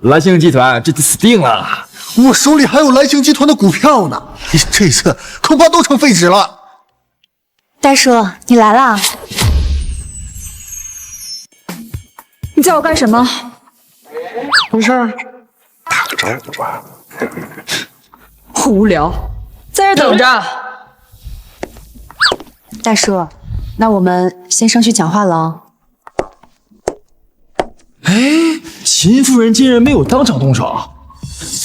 蓝星集团这就死定了。我手里还有蓝星集团的股票呢，这次恐怕都成废纸了。大叔，你来啦！你叫我干什么？没事儿，打个招呼吧。无聊，在这等着。大叔，那我们先上去讲话了哦。哎，秦夫人竟然没有当场动手。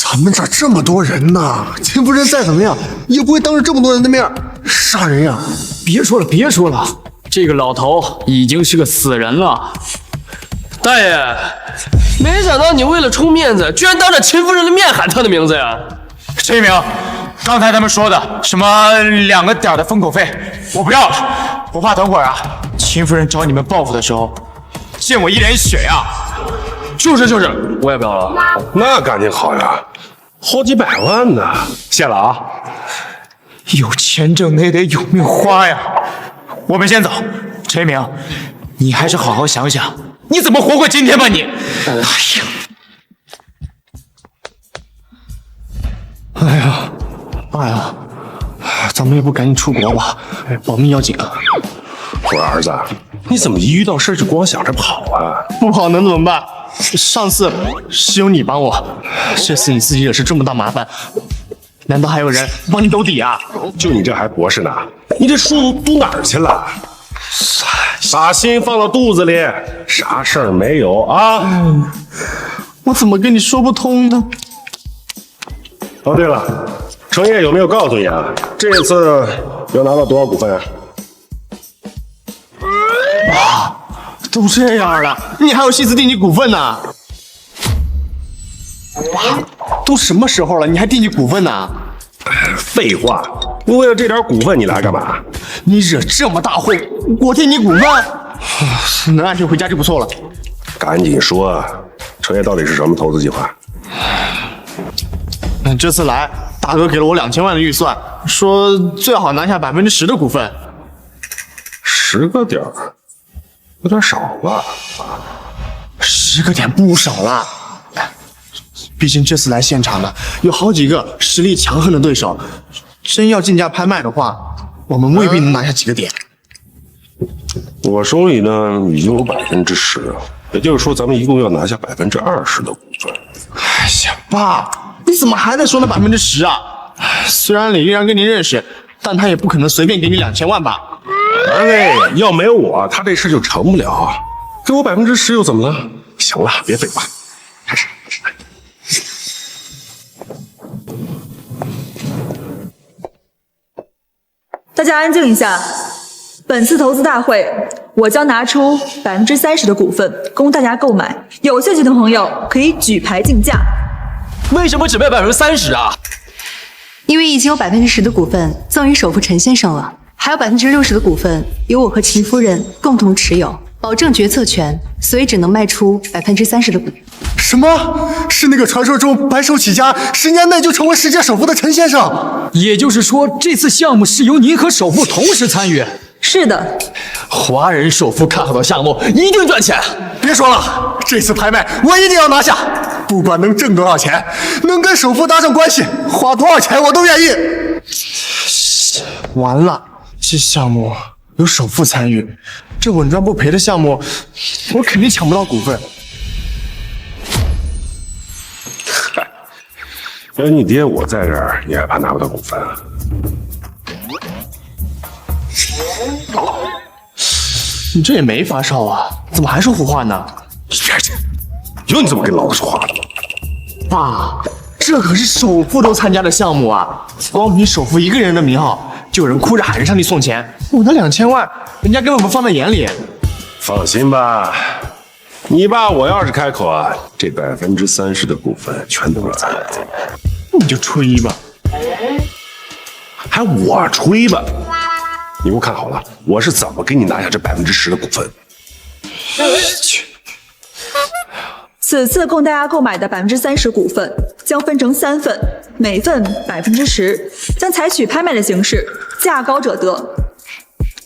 咱们这儿这么多人呢，秦夫人再怎么样也不会当着这么多人的面杀人呀。别说了，别说了，这个老头已经是个死人了。大爷，没想到你为了充面子，居然当着秦夫人的面喊她的名字呀！陈一鸣，刚才他们说的什么2个点的封口费，我不要了。我怕等会儿啊，秦夫人找你们报复的时候，溅我一脸血呀！就是，我也不要了。那感情好呀，好几百万呢。谢了啊，有钱挣的也得有命花呀。我们先走，陈一鸣，你还是好好想想，你怎么活过今天吧你。哎呀，咱们也不赶紧出国吧，保命要紧啊。我儿子，你怎么一遇到事就光想着跑啊？不跑能怎么办？上次是有你帮我，这次你自己惹是这么大麻烦，难道还有人帮你兜底啊？就你这还博士呢？你这书读哪儿去了？把心放到肚子里，啥事儿没有啊？我怎么跟你说不通呢？哦，对了，程烨有没有告诉你啊？这次要拿到多少股份啊？都这样了，你还有心思定你股份呢？都什么时候了，你还定你股份呢？废话，你为了这点股份你来干嘛？你惹这么大祸，我定你股份，能安全回家就不错了。赶紧说，程烨到底是什么投资计划？这次来，大哥给了我2000万的预算，说最好拿下10%的股份。10个点儿，有点少吧？10个点不少了，毕竟这次来现场的有好几个实力强横的对手，真要竞价拍卖的话，我们未必能拿下几个点。我手里呢已经有10%，也就是说咱们一共要拿下20%的股份。哎呀，爸，你怎么还在说那10%啊？虽然李玉然跟您认识，但他也不可能随便给你2000万吧？儿子，要没有我，他这事就成不了。给我10%又怎么了？行了，别废话，开始。大家安静一下。本次投资大会，我将拿出30%的股份供大家购买，有兴趣的朋友可以举牌竞价。为什么只卖30%啊？因为已经有10%的股份赠与首富陈先生了，还有60%的股份由我和秦夫人共同持有，保证决策权，所以只能卖出30%的股份。什么？是那个传说中白手起家10年内就成为世界首富的陈先生？也就是说，这次项目是由您和首富同时参与？是的。华人首富看好的项目一定赚钱。别说了，这次拍卖我一定要拿下，不管能挣多少钱，能跟首富搭上关系，花多少钱我都愿意。完了，这项目有首富参与，这稳赚不赔的项目，我肯定抢不到股份。有你爹我在这儿，你还怕拿不到股份啊？你这也没发烧啊，怎么还说胡话呢？有你这么跟老子说话的吗？爸，这可是首富都参加的项目啊！光凭首富一个人的名号，就有人哭着喊着上去送钱。我那2000万，人家根本不放在眼里。放心吧，你爸我要是开口啊，这30%的股份全都是咱的。你就吹吧，还我吹吧？你给我看好了，我是怎么给你拿下这10%的股份？此次供大家购买的30%股份将分成3份，每份10%，将采取拍卖的形式，价高者得。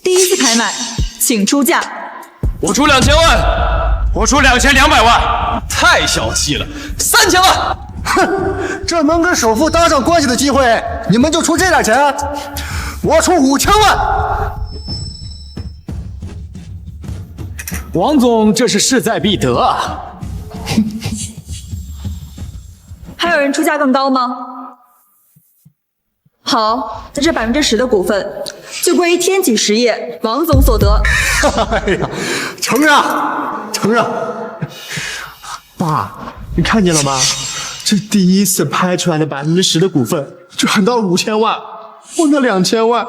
第一次拍卖，请出价。我出2000万，我出2200万，太小气了，3000万。哼，这能跟首富搭上关系的机会，你们就出这点钱？我出5000万。王总，这是势在必得啊！还有人出价更高吗？好，那这10%的股份就归天启实业王总所得。哎呀，承让！爸，你看见了吗？这第一次拍出来的10%的股份，转到5000万，我那2000万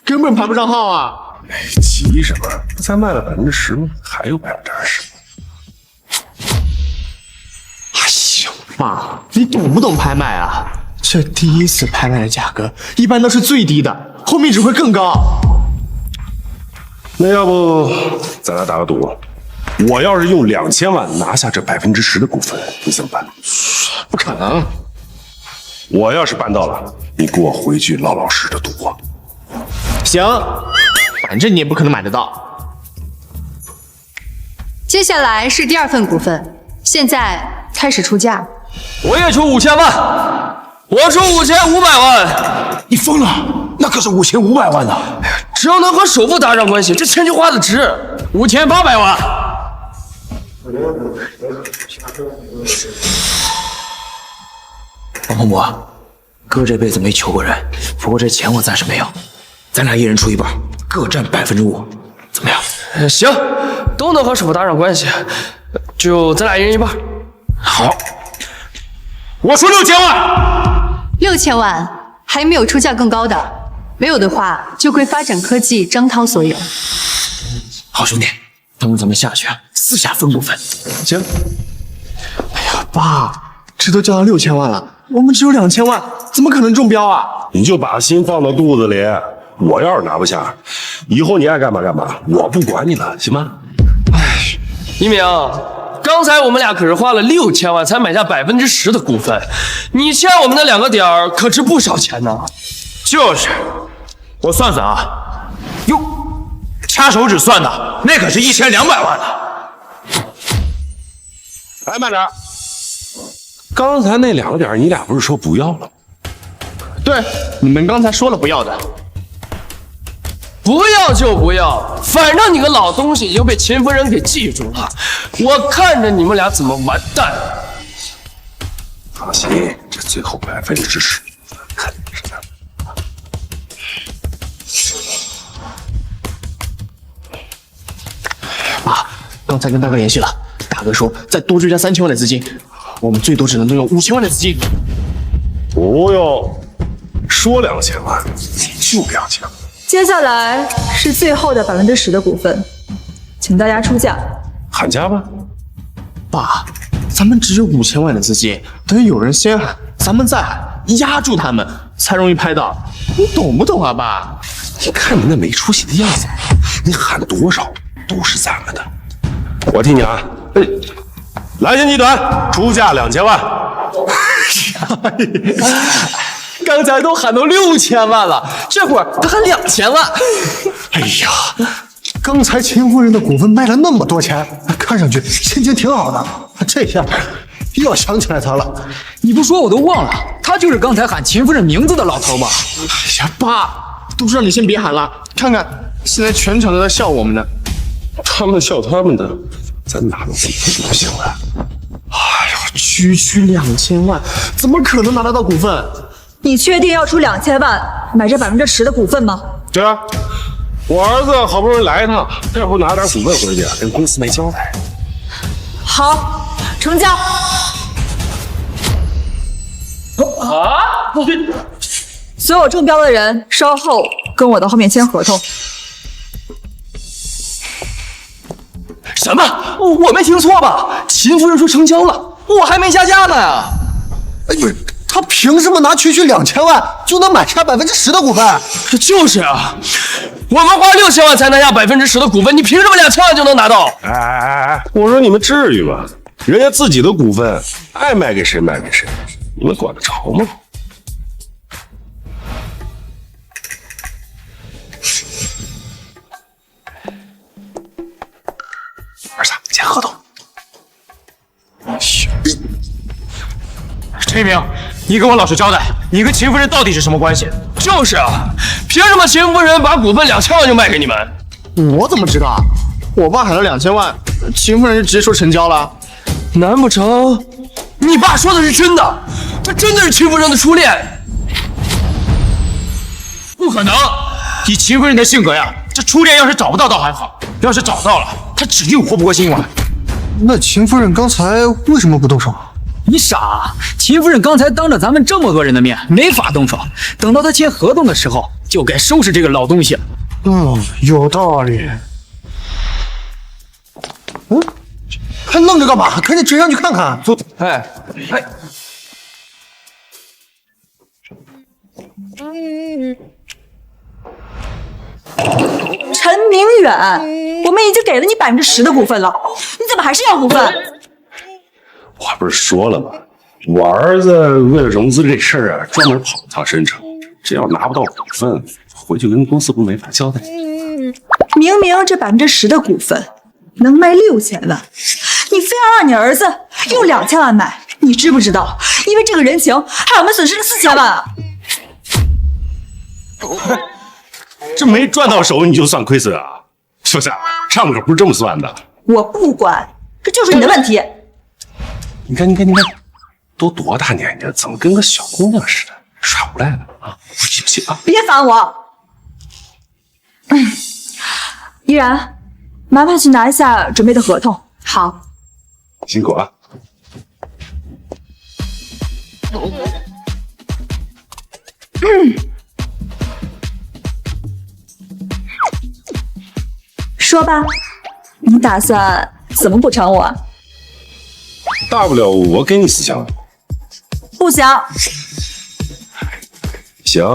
根本排不上号啊！急什么？才卖了10%吗？还有20%。哎呀，爸，你懂不懂拍卖啊？这第一次拍卖的价格一般都是最低的，后面只会更高。那要不咱俩打个赌？我要是用2000万拿下这10%的股份，你怎么办？不可能！我要是办到了，你给我回去老老实实的赌我。行，反正你也不可能买得到。接下来是第2份股份，现在开始出价。我也出5000万，我出5500万。你疯了？那可是5500万呢！只要能和首富搭上关系，这钱就花得值。5800万。王洪博，哥这辈子没求过人，不过这钱我暂时没有，咱俩一人出一半，各占5%，怎么样？行，都能和首富搭上关系，就咱俩一人一半。好，我出6000万。6000万，还没有出价更高的，没有的话就归发展科技张涛所有。好兄弟，等咱们下去啊，私下分股份。行。哎呀，爸，这都交了6000万了，我们只有2000万，怎么可能中标啊？你就把心放到肚子里，我要是拿不下，以后你爱干嘛干嘛，我不管你了，行吗？哎，一鸣，刚才我们俩可是花了6000万才买下10%的股份，你欠我们的2个点儿可值不少钱呢。就是，我算算啊，哟，掐手指算的，那可是1200万呢。哎，慢点，刚才那2个点你俩不是说不要了？对，你们刚才说了不要的。不要就不要，反正你个老东西已经被秦夫人给记住了，我看着你们俩怎么完蛋。放心，这最后10%肯定是咱们。爸，刚才跟大哥联系了，大哥说再多追加3000万的资金，我们最多只能动用5000万的资金。不用，说2000万就2000万。接下来是最后的10%的股份，请大家出价。喊价吧。爸，咱们只有5000万的资金，得有人先喊，咱们再喊，压住他们，才容易拍到。你懂不懂啊，爸？你看你那没出息的样子，你喊多少都是咱们的。我替你啊，蓝星集团出价2000万。刚才都喊到6000万了，这会儿他喊2000万。哎呀，刚才秦夫人的股份卖了那么多钱，看上去心情挺好的，这下又想起来他了。你不说我都忘了，他就是刚才喊秦夫人名字的老头吧？哎呀，爸，都说让你先别喊了，看看现在全场都在笑我们呢。他们笑他们的，咱哪能自己不行了？哎呀，区2000万，怎么可能拿得到股份？你确定要出2000万买这10%的股份吗？对啊，我儿子好不容易来一趟，这不拿点股份回去，跟公司没交代。好，成交。啊！所有中标的人稍后跟我到后面签合同。什么？我没听错吧？秦夫人说成交了，我还没下架呢。哎，不是，他凭什么拿区区2000万就能买下10%的股份？就是啊，我们花6000万才拿下10%的股份，你凭什么2000万就能拿到？哎，我说你们至于吗？人家自己的股份爱卖给谁卖给谁，你们管得着吗？儿子，签合同。陈一鸣，你跟我老实交代，你跟秦夫人到底是什么关系？就是啊，凭什么秦夫人把股份2000万就卖给你们？我怎么知道啊？我爸喊了2000万，秦夫人就直接说成交了。难不成你爸说的是真的？他真的是秦夫人的初恋？不可能！以秦夫人的性格呀，这初恋要是找不到倒还好，要是找到了，她指定活不过今晚。那秦夫人刚才为什么不动手？你傻！秦夫人刚才当着咱们这么多人的面没法动手，等到她签合同的时候，就该收拾这个老东西了。有道理。还愣着干嘛？赶紧追上去看看！哎，陈明远，我们已经给了你10%的股份了，你怎么还是要股份？我还不是说了吗？我儿子为了融资这事儿啊，专门跑一趟深圳，这要拿不到股份，回去跟公司部没法交代。明明这10%的股份能卖6000万，你非要让你儿子用2000万买，你知不知道？因为这个人情，害我们损失了4000万啊！这没赚到手你就算亏损啊？小夏，账可不是这么算的。我不管，这就是你的问题。你看，都多大年纪了，怎么跟个小姑娘似的，耍无赖呢？啊，不信啊！别烦我。依然，麻烦去拿一下准备的合同。好，辛苦了。说吧，你打算怎么补偿我？大不了我给你4千万。不行。行，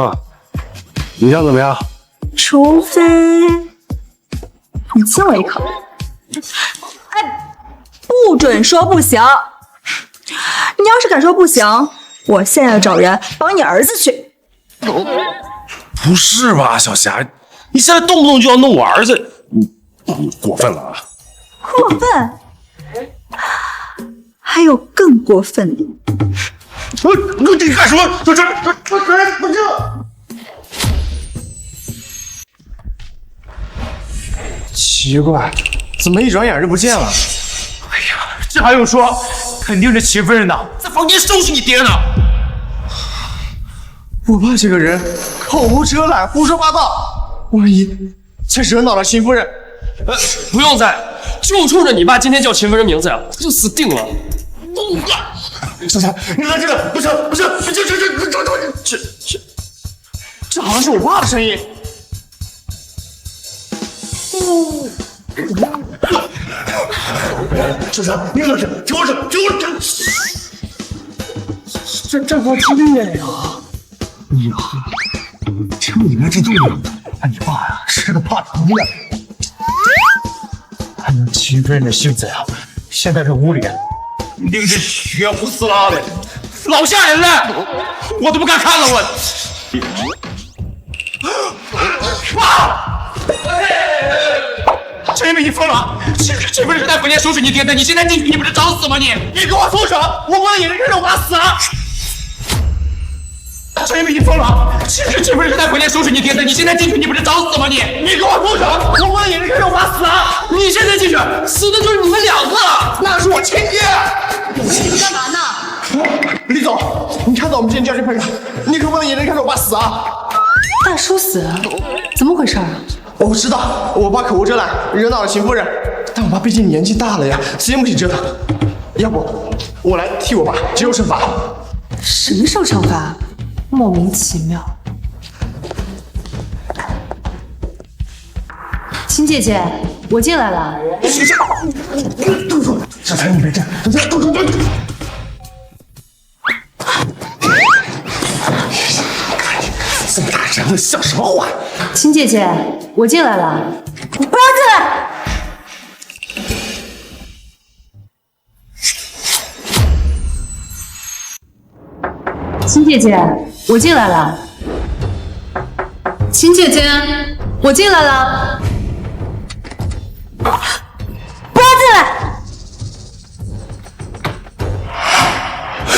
你想怎么样？除非你亲我一口。哎，不准说不行！你要是敢说不行，我现在找人帮你儿子去。不是吧，小霞，你现在动不动就要弄我儿子，你过分了啊！过分？还有更过分的。你干什么？不是。奇怪，怎么一转眼就不见了？哎呀，这还用说？肯定是秦夫人呢，在房间收拾你爹呢。我爸这个人口无遮拦，胡说八道，万一再惹恼了秦夫人，不用再，就冲着你爸今天叫秦夫人名字呀，他就死定了。小强，你来这个，不行，这好像是我爸的声音。小强，你冷静，听我说。这好听呀！听里面这动静，看你爸呀是个怕疼的。按照秦夫人的性子呀，现在这屋里一定是血呼撕拉的，老吓人了，我都不敢看了我。爸！陈一鸣，你疯了！这不是在房间收拾你爹的，你现在进去，你不是找死吗你？你给我松手！我不能眼睁睁看着我爸死了！陈一鸣，你疯了！这不是在房间收拾你爹的，你现在进去，你不是找死吗你？你给我松手！我不能眼睁睁看着我爸死了！你现在进去，死的就是你们2个！那是我亲爹！你干嘛呢？李总，你看到我们今天交接会上，你可不能眼睁睁看着我爸死啊！大叔死，怎么回事啊？我知道，我爸口无遮拦，惹恼了秦夫人，但我爸毕竟年纪大了呀，经不起折腾。要不我来替我爸接受惩罚？什么受惩罚？莫名其妙。秦姐姐，我进来了。小强，你别这样，小强，大人了，像什么话？秦姐姐，我进来了。不要进来！秦姐姐，我进来了。秦姐姐，我进来了。不要进来！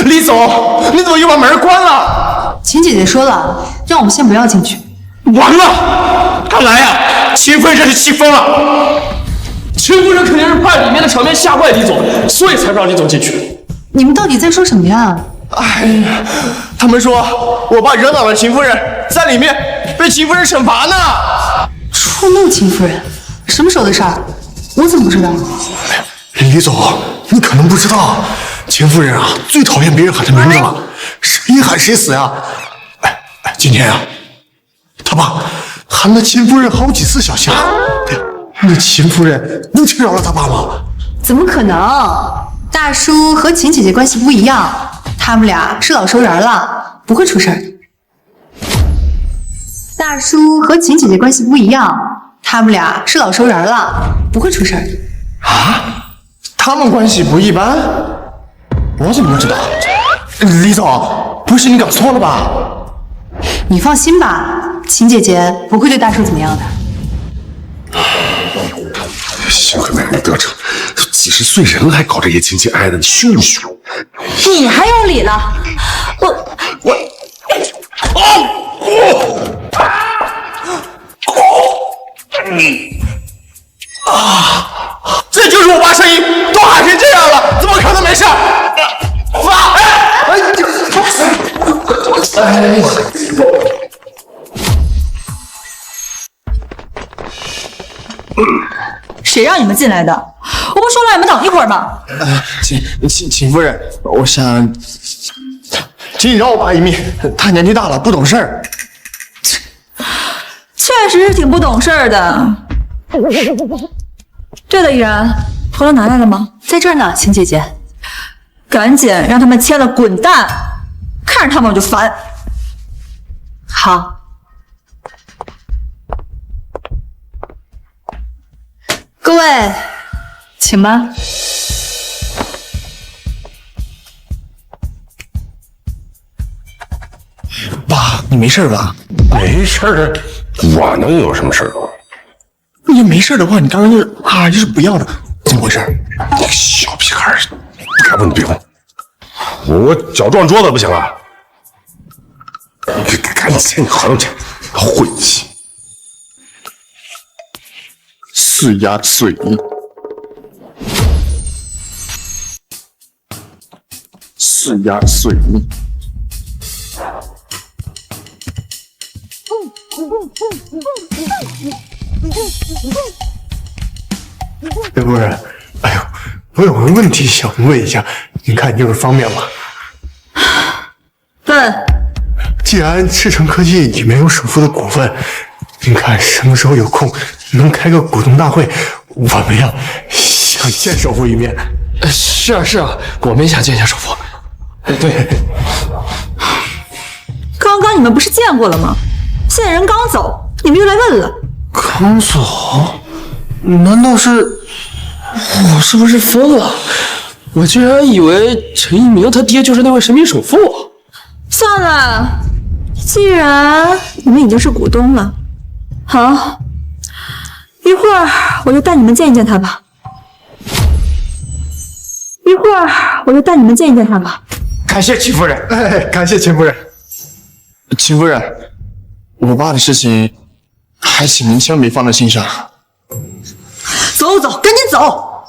李总，你怎么又把门关了？秦姐姐说了，让我们先不要进去。完了，看来呀，秦夫人这是气疯了。秦夫人肯定是怕里面的场面吓坏李总，所以才让李总进去。你们到底在说什么呀？哎呀，他们说我爸惹恼了秦夫人，在里面被秦夫人惩罚呢。触怒秦夫人？什么时候的事儿？我怎么不知道？李总，你可能不知道，秦夫人啊最讨厌别人喊她名字了，谁喊谁死呀！今天啊，他爸喊了秦夫人好几次小夏，那秦夫人能去饶了他爸吗？怎么可能？大叔和秦姐姐关系不一样，他们俩是老熟人了，不会出事儿。大叔和秦姐姐关系不一样，他们俩是老熟人了，不会出事儿。啊？他们关系不一般？我怎么不知道？李总，不是你搞错了吧？你放心吧，秦姐姐不会对大叔怎么样的。幸亏没人得逞，都几十岁人了还搞这些情情爱爱的，凶不凶？你还有理了？这就是我爸声音，都喊成这样了，怎么可能没事？爸，谁让你们进来的？我不说让你们等一会儿吗？秦夫人，我想请你饶我爸一命，他年纪大了，不懂事儿。确实是挺不懂事儿的。这个依然，头拿来了吗？在这儿呢，秦姐姐。赶紧让他们签了滚蛋，看着他们我就烦。好。各位，请吧。爸，你没事吧？没事，我能有什么事啊？你没事的话，你刚刚就是就是不要的，怎么回事？小屁孩，不该问别问。我脚撞桌子不行啊！你赶紧签你合同去，晦气。是呀，水。是呀，水。夫人，哎呦，我有个问题想问一下，您看就是方便吗？问。既然赤诚科技里面有首富的股份，您看什么时候有空能开个股东大会？我们呀想见首富一面。是啊，我们也想见见首富。对。刚刚你们不是见过了吗？现在人刚走，你们又来问了。刚走？难道是我是不是疯了？我居然以为陈一鸣他爹就是那位神秘首富。算了，既然你们已经是股东了，好，一会儿我就带你们见一见他吧。感谢秦夫人，感谢秦夫人。秦夫人，我爸的事情还请您千万别放在心上。走，赶紧走。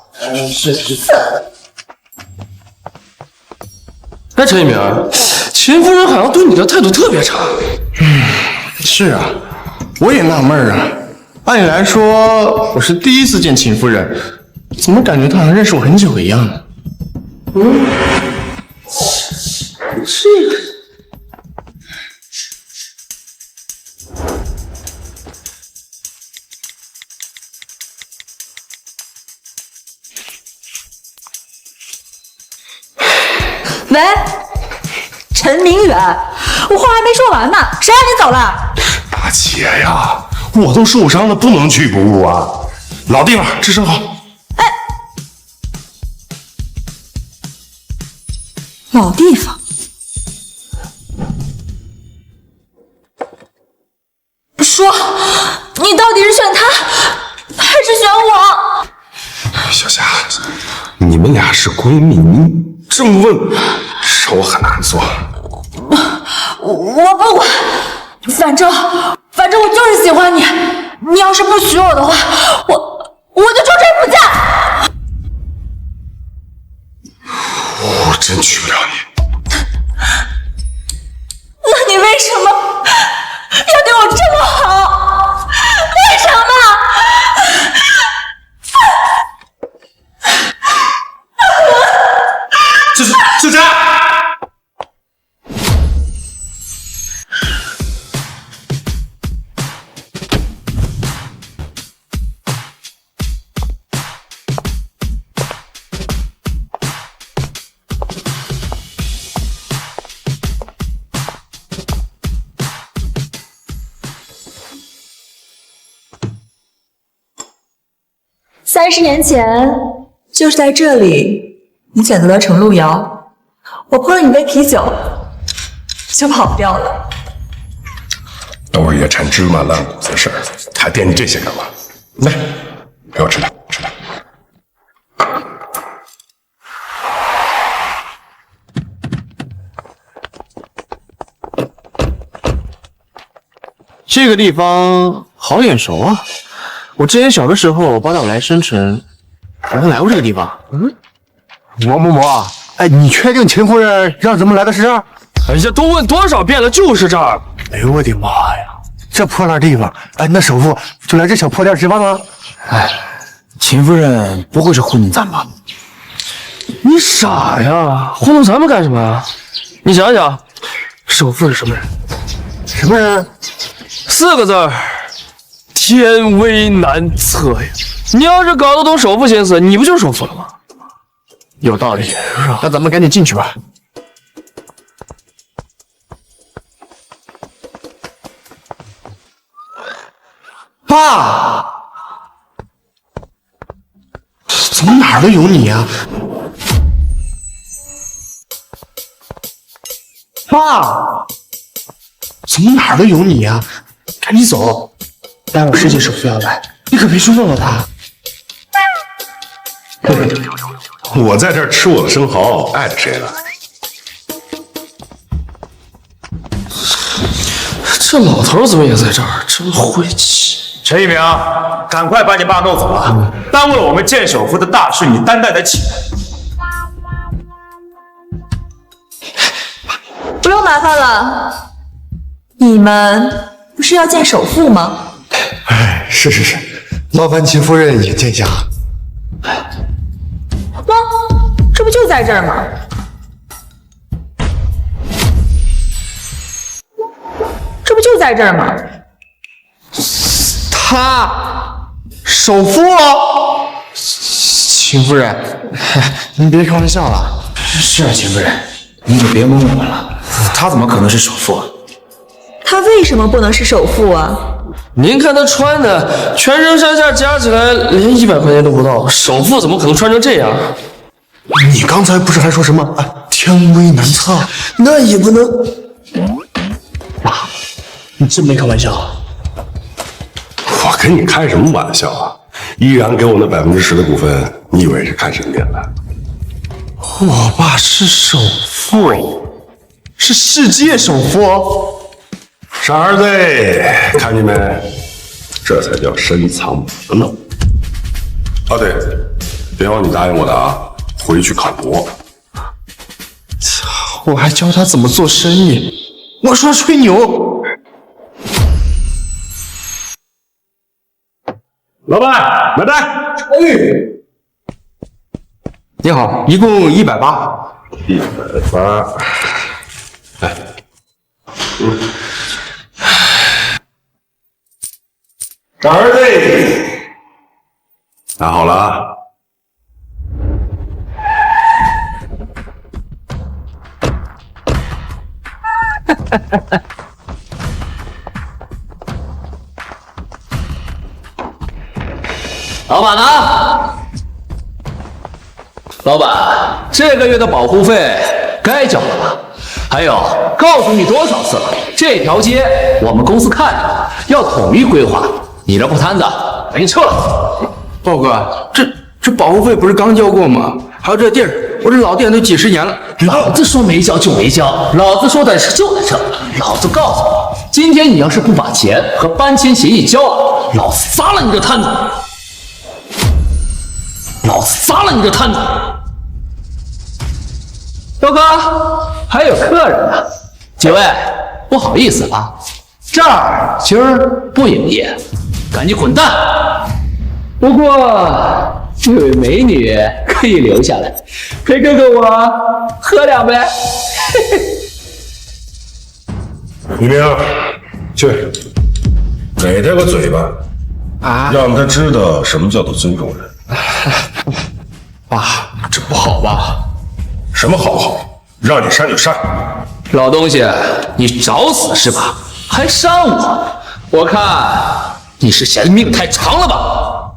是。哎，陈一鸣，秦夫人好像对你的态度特别差。是啊，我也纳闷啊。按理来说，我是第一次见秦夫人，怎么感觉她好像认识我很久一样呢？喂，陈明远，我话还没说完呢，谁让你走了？大姐呀，我都受伤了，不能去不顾啊！老地方，吃生蚝。老地方。说，你到底是选他，还是选我？小夏，你们俩是闺蜜，你这么问，让我很难做。我不管，反正我就是喜欢你。你要是不娶我的话，我就终身不嫁。我真娶不了你。那你为什么要对我这么好？为什么？小佳。30年前，就是在这里，你选择了程路遥，我泼了你杯啤酒，就跑不掉了。都是些陈芝麻烂谷子的事儿，还惦记这些干嘛？来，陪我吃点，吃点。这个地方好眼熟啊！我之前小的时候八大来生辰，好像来过这个地方。王嬷嬷，哎，你确定秦夫人让咱们来的是这儿？哎呀，都问多少遍了，就是这儿。哎呦我的妈呀，这破烂地方，哎，那首富就来这小破店吃饭吗？哎，秦夫人不会是糊弄咱吧？你傻呀，糊弄咱们干什么呀？你想想，首富是什么人？什么人？4个字儿。天威难测呀！你要是搞得懂首富心思，你不就是首富了吗？有道理，那咱们赶紧进去吧。爸，怎么哪儿都有你呀？爸，怎么哪儿都有你呀？赶紧走。待会儿世界首富要来，你可别去问了他。我在这儿吃我的生蚝，碍着谁了？这老头怎么也在这儿？真晦气！陈一鸣，赶快把你爸弄走了，耽误了我们见首富的大事，你担待得起？不用麻烦了，你们不是要见首富吗？哎，是，劳烦秦夫人也见下。喏，这不就在这儿吗？这不就在这儿吗？他首富，秦夫人，您别开玩笑了。是啊，秦夫人，您就别蒙我们了。他怎么可能是首富？他为什么不能是首富啊？您看他穿的，全身上下加起来连100块钱都不到，首富怎么可能穿成这样？你刚才不是还说什么天威难测？那也不能。爸，你真没开玩笑？我跟你开什么玩笑啊！依然给我那10%的股份，你以为是看什么脸的？我爸是首富，是世界首富。傻儿子，看见没？这才叫深藏不露。哦对，别忘你答应我的啊，回去考博。我还教他怎么做生意，我说吹牛。老板，买单。你好，一共180。180。来。傻儿子，拿好了啊！老板呢？老板，这个月的保护费该交了吧？还有，告诉你多少次了，这条街我们公司看着，要统一规划。你这破摊子，赶紧撤了。豹哥，这保护费不是刚交过吗？还有这地儿，我这老店都几10年了。老子说没交就没交，老子说的是就得撤。老子告诉你，今天你要是不把钱和搬迁协议交了，老子砸了你这摊子！老子砸了你这摊子！周哥，还有客人呢。几位，不好意思啊，这儿今儿不营业，赶紧滚蛋。不过这位美女可以留下来，陪哥哥我喝2杯。李明，去给他个嘴巴啊，让他知道什么叫做尊重人。爸，这不好吧？什么好不好？让你删就删。老东西，你找死是吧？还删我？我看你是嫌命太长了吧？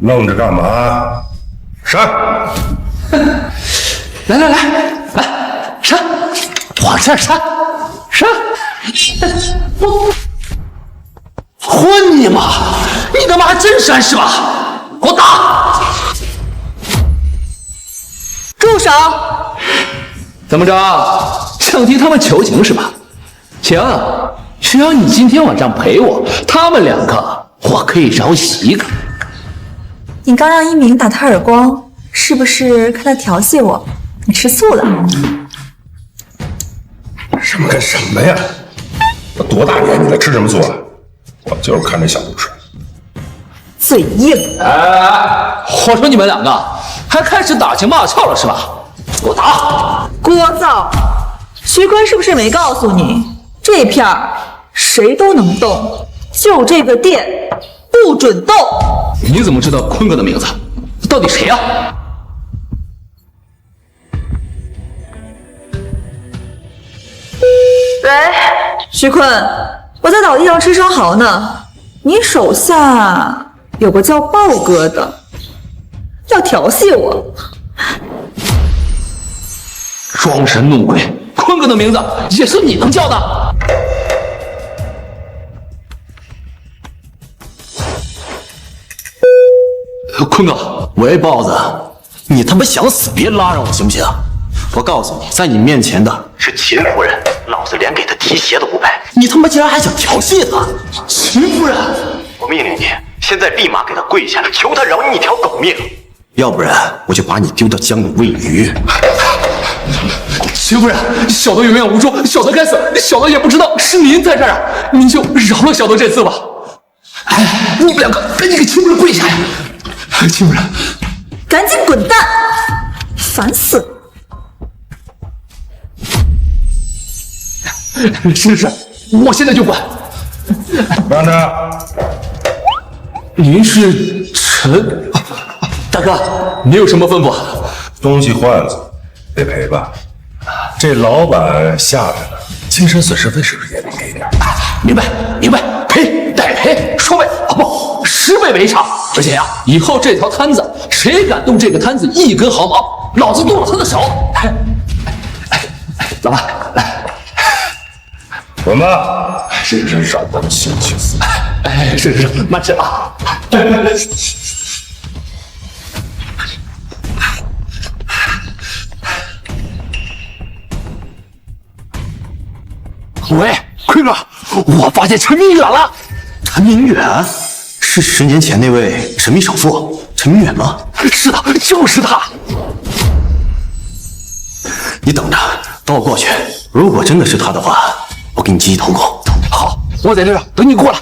愣着干嘛？删！来，删！往这删！我混你妈！你他妈还真删是吧？给我打！住手！怎么着？想替他们求情是吧？行，只要你今天晚上陪我，他们2个我可以饶一个。你刚让一鸣打他耳光，是不是看他调戏我？你吃素了？什么跟什么呀？我多大年纪了，吃什么素啊？我就是看这小子帅。嘴硬！哎，我说你们2个还开始打情骂俏了是吧？给我打！聒噪！徐坤是不是没告诉你，这片儿谁都能动，就这个店不准动？你怎么知道坤哥的名字？到底谁呀？喂，徐坤，我在岛地上吃生蚝呢。你手下有个叫豹哥的，要调戏我。装神弄鬼，坤哥的名字也是你能叫的？坤哥，喂，豹子，你他妈想死别拉上我行不行？我告诉你，在你面前的是秦夫人，老子连给她提鞋都不配，你他妈竟然还想调戏她！秦夫人，我命令你，现在立马给她跪下，求她饶你一条狗命，要不然我就把你丢到江里喂鱼。秦夫人，小的有眼无珠，小的该死，小的也不知道是您在这儿啊，您就饶了小的这次吧。哎，你们2个赶紧给秦夫人跪下呀！秦夫人，赶紧滚蛋！烦死了！是，我现在就滚。让着。您是陈大哥，您有什么吩咐？东西坏了，得赔吧。这老板下来了，精神损失费是不是也得给点？明白，赔得赔，双倍啊不，10倍为常。而且呀，以后这条摊子谁敢动这个摊子1根毫毛，老子剁了他的手。老板，来，滚吧！是让他们心去死。是，慢吃啊。喂，坤哥，我发现陈明远了。陈明远是10年前那位神秘首富陈明远吗？是的，就是他。你等着，等我过去。如果真的是他的话，我给你积极投稿。好，我在这儿等你过来。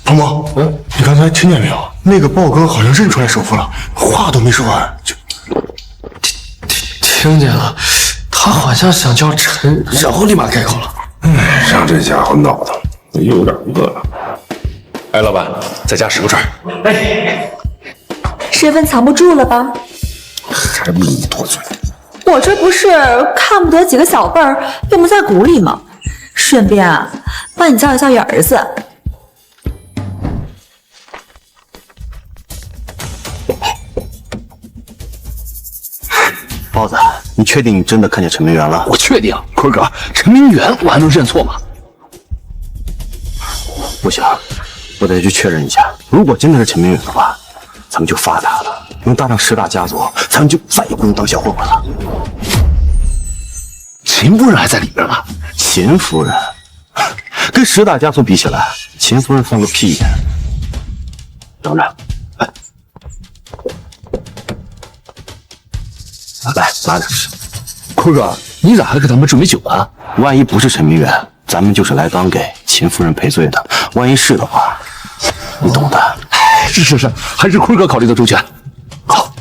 鹏鹏，你刚才听见没有？那个豹哥好像认出来首富了，话都没说完就听见了。他好像想叫陈，然后立马开口了。让这家伙闹腾，我有点饿了。哎，老板，再加10个串。身份藏不住了吧？还不你多嘴。我这不是看不得几个小辈儿用不在鼓里吗？顺便啊，帮你教育教育儿子。包子，你确定你真的看见陈明远了？我确定，坤哥，陈明远我还能认错吗？不行，我得去确认一下。如果真的是陈明远的话，咱们就发达了，能搭上10大家族，咱们就再也不用当小混混了。秦夫人还在里边呢。秦夫人跟10大家族比起来，秦夫人算个屁呀！等着，来拿着。坤哥，你咋还给他们准备酒啊？万一不是陈明远，咱们就是来当给秦夫人赔罪的。万一是的话，你懂的。是，还是坤哥考虑的周全。好。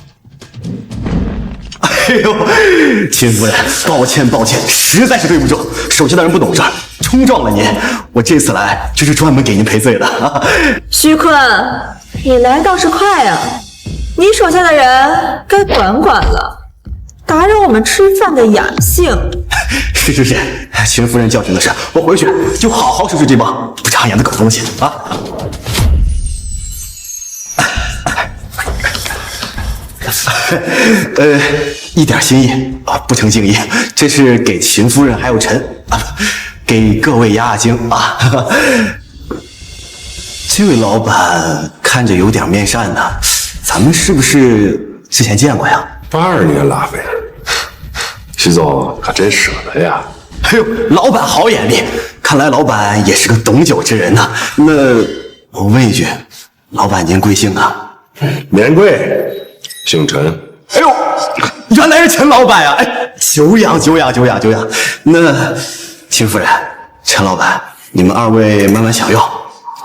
哎呦，秦夫人，抱歉，实在是对不住，手下的人不懂事，冲撞了您。我这次来就是专门给您赔罪的。徐坤，你来倒是快啊！你手下的人该管管了。打扰我们吃饭的雅兴。是，秦夫人教训的是，我回去就好好收拾这帮不长眼的狗东西啊！一点心意啊，不成敬意，这是给秦夫人还有陈啊，给各位压压惊啊。这位老板看着有点面善呢，咱们是不是之前见过呀？82年拉菲，徐总可真舍得呀！哎呦，老板好眼力，看来老板也是个懂酒之人呐。那我问一句，老板您贵姓啊？免贵，姓陈。哎呦，原来是陈老板呀！哎，久仰。那秦夫人、陈老板，你们2位慢慢享用，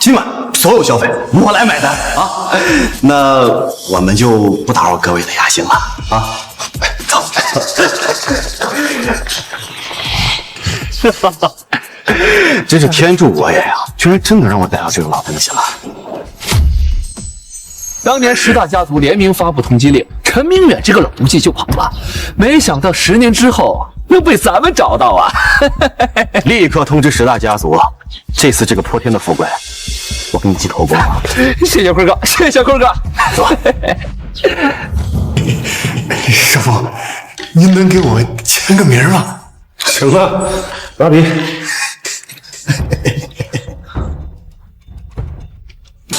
今晚所有消费我来买单啊！那我们就不打扰各位的雅兴了啊！走。真是天助我也呀！居然真的让我逮到这个老东西了。当年10大家族联名发布通缉令，陈明远这个老东西就跑了，没想到10年之后又被咱们找到啊！立刻通知10大家族，这次这个泼天的富贵，我给你记头功。谢谢坤哥，谢谢坤哥。走。师傅，您能给我签个名吗？行啊，拿笔。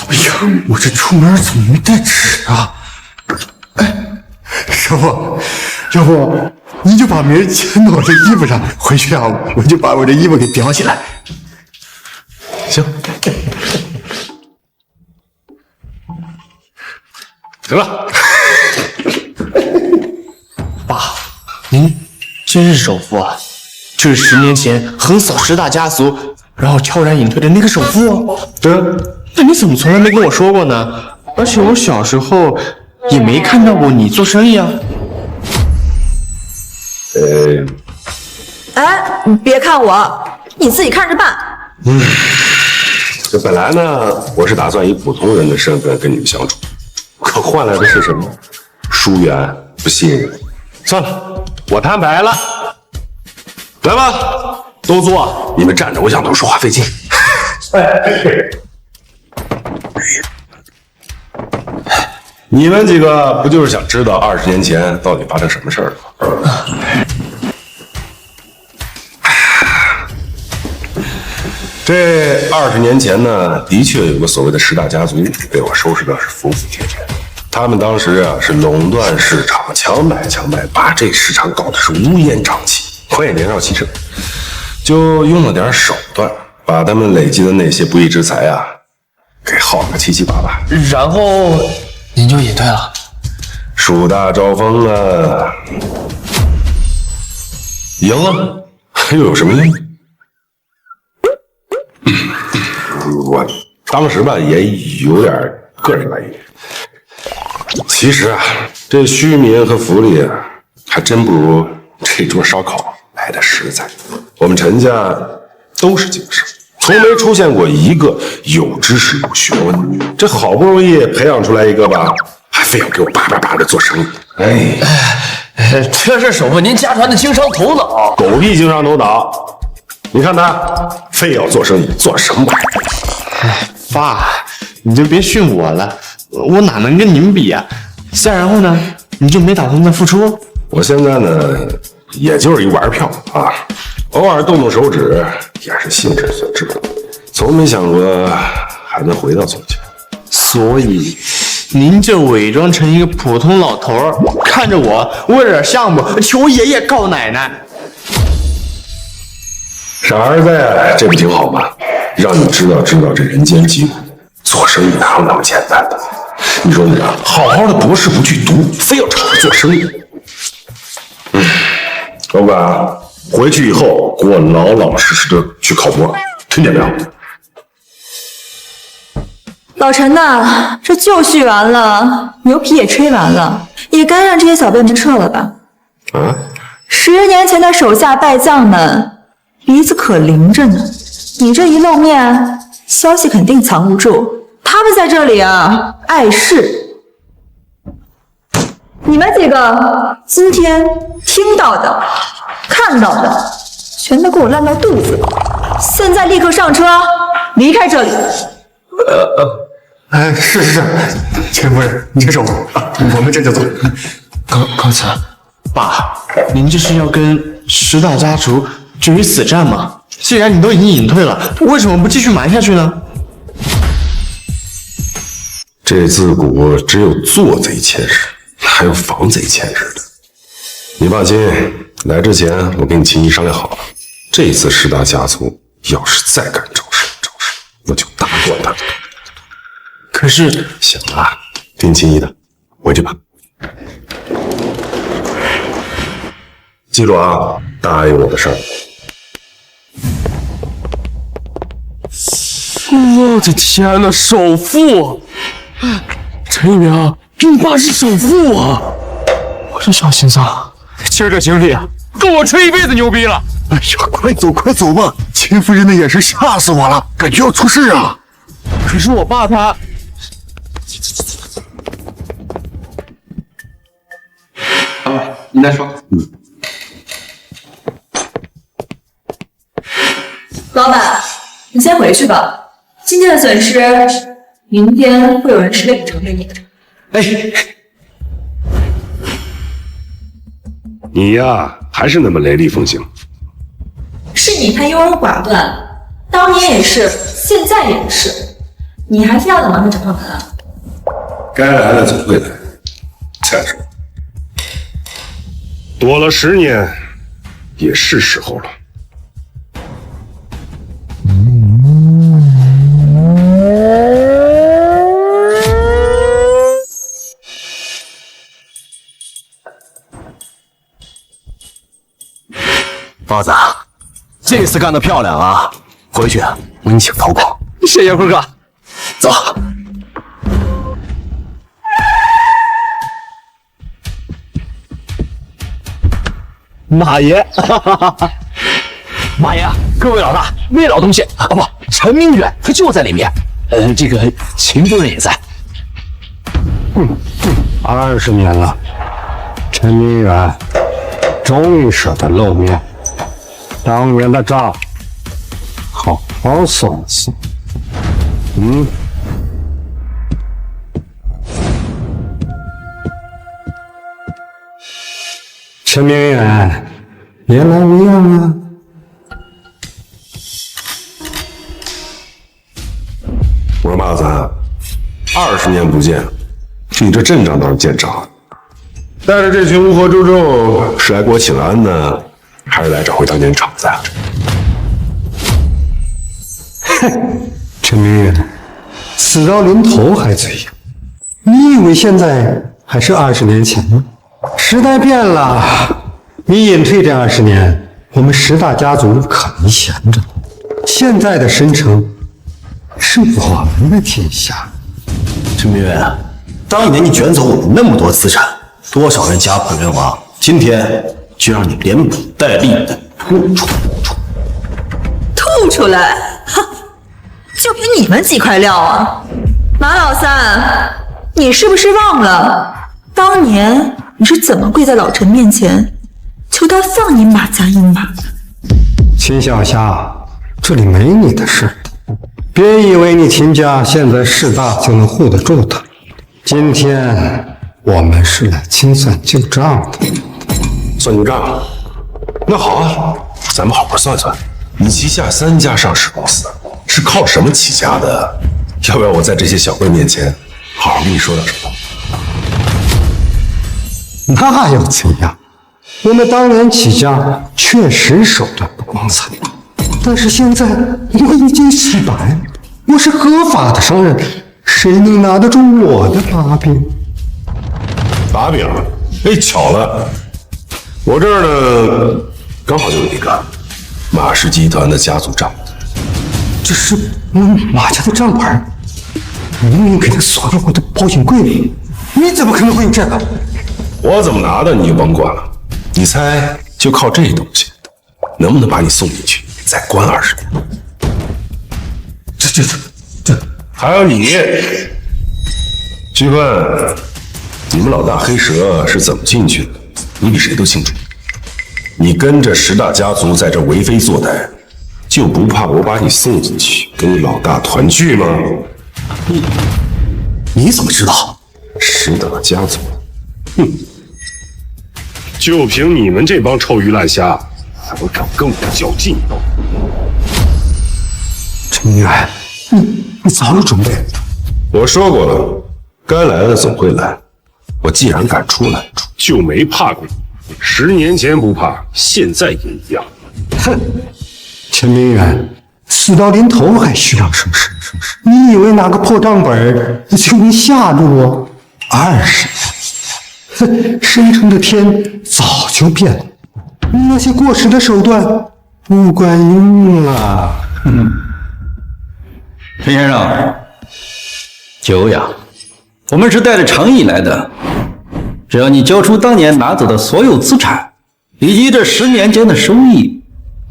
哎呀，我这出门怎么没带纸啊？哎，师傅，要不您就把名签到我这衣服上，回去啊，我就把我这衣服给裱起来。行，行了。爸，您真是首富啊！就是10年前横扫10大家族，然后悄然隐退的那个首富。那你怎么从来没跟我说过呢？而且我小时候也没看到过你做生意啊。哎，你别看我，你自己看着办。这本来呢，我是打算以普通人的身份跟你们相处，可换来的是什么？疏远、不信任。算了，我摊牌了。来吧，都坐。你们站着，我想多说话费劲。你们几个不就是想知道20年前到底发生什么事儿了吗？这20年前呢，的确有个所谓的10大家族被我收拾的是服服帖帖。他们当时啊是垄断市场，强买，把这市场搞得是乌烟瘴气。我也年少气盛，就用了点手段，把他们累积的那些不义之财啊，给耗个七七八八。然后您就隐退了。树大招风啊，赢了又有什么用？我当时吧也有点个人原因。其实啊，这虚名和福利啊，还真不如这桌烧烤来的实在。我们陈家都是经商，从没出现过一个有知识有学问的。这好不容易培养出来一个吧，还非要给我叭的做生意。这是首富您家传的经商头脑。狗屁经商头脑！你看他非要做生意，做什么玩意儿？爸，你就别训我了，我哪能跟你们比啊？再然后呢，你就没打算再复出？我现在呢，也就是一玩票啊，偶尔动动手指也是兴致所致，从没想过还能回到从前。所以，您就伪装成一个普通老头儿，看着我为了点项目求爷爷告奶奶。傻儿子，这不挺好吗？让你知道这人间疾苦，做生意哪有那么简单的？你说你啊，好好的博士不去读，非要吵着做生意。老板，回去以后给我老老实实的去考博，听见没有？老陈呐，这旧戏完了，牛皮也吹完了，也该让这些小辈们撤了吧。啊10年前的手下败将们鼻子可灵着呢，你这一露面，消息肯定藏不住。他们在这里啊，碍事。你们几个今天听到的、看到的，全都给我烂到肚子了！现在立刻上车，离开这里。是，钱夫人，您手，我们这就走。高层，爸，您这是要跟10大家族决一死战吗？既然你都已经隐退了，为什么不继续瞒下去呢？这自古只有做贼欠事，还有防贼欠事的。你放心，来之前我跟你秦姨商量好了，这一次10大家族要是再敢找事，我就打断他们。可是，行了，听秦姨的，回去吧。记住啊，答应我的事儿。我的天哪，首富！陈一鸣，你爸是首富啊！我这小心脏，今儿这经历啊，够我吹一辈子牛逼了！哎呀，快走吧！秦夫人的眼神吓死我了，感觉要出事啊！可是我爸他……你再说。老板，你先回去吧。今天的损失，明天会有人10倍补偿给你的。你呀，还是那么雷厉风行。是你太优柔寡断，当年也是，现在也是。你还非要等到他找上门啊？该来的总会来，再说，躲了10年，也是时候了。包子，这次干得漂亮啊！回去我给你请头功。谢谢辉哥。走。马爷，马爷，各位老大，魏老东西啊不，陈明远他就在里面。这个秦夫人也在。20年了，陈明远终于舍得露面，当年的账好好算算。陈明远，别来无恙啊！我说马子，20年不见，你这阵仗倒是见长了。带着这群乌合之众是来给我请安呢，还是来找回当年厂子啊？哼，陈明远，死到临头还嘴硬，你以为现在还是20年前吗？时代变了，你隐退这20年，我们10大家族可没闲着。现在的申城是我们的天下。陈明远，当年你卷走我们那么多资产，多少人家破人亡，今天就让你连本带利的吐出来！哼，就凭你们几块料啊！马老三，你是不是忘了当年你是怎么跪在老陈面前求他放你马家一马的？秦小霞，这里没你的事，别以为你秦家现在势大就能护得住他。今天我们是来清算旧账的。算旧账。那好啊，咱们好好算算，你旗下3家上市公司是靠什么起家的？要不要我在这些小辈面前好好跟你说点什么？那又怎样？我们当年起家确实手段不光彩，但是现在我已经洗白，我是合法的商人，谁能拿得住我的把柄？把柄？哎，巧了，我这儿呢刚好就有一个马氏集团的家族账。这是我马家的账本，明明给他锁到我的保险柜里，你怎么可能会有这个？我怎么拿的你就甭管了。你猜，就靠这东西，能不能把你送进去，再关20年？这，还有你，徐坤，你们老大黑蛇是怎么进去的？你比谁都清楚。你跟着10大家族在这为非作歹，就不怕我把你送进去，跟你老大团聚吗？你怎么知道10大家族？哼！就凭你们这帮臭鱼烂虾，还敢跟我较劲？陈明远，你早有准备。我说过了，该来的总会来。我既然敢出来，就没怕过。10年前不怕，现在也一样。哼，陈明远，死到临头还虚张声势，你以为拿个破账本就能吓住我？20年，生成的天早就变了，那些过时的手段不管用了。陈先生，久仰，我们是带着诚意来的。只要你交出当年拿走的所有资产，以及这10年间的收益，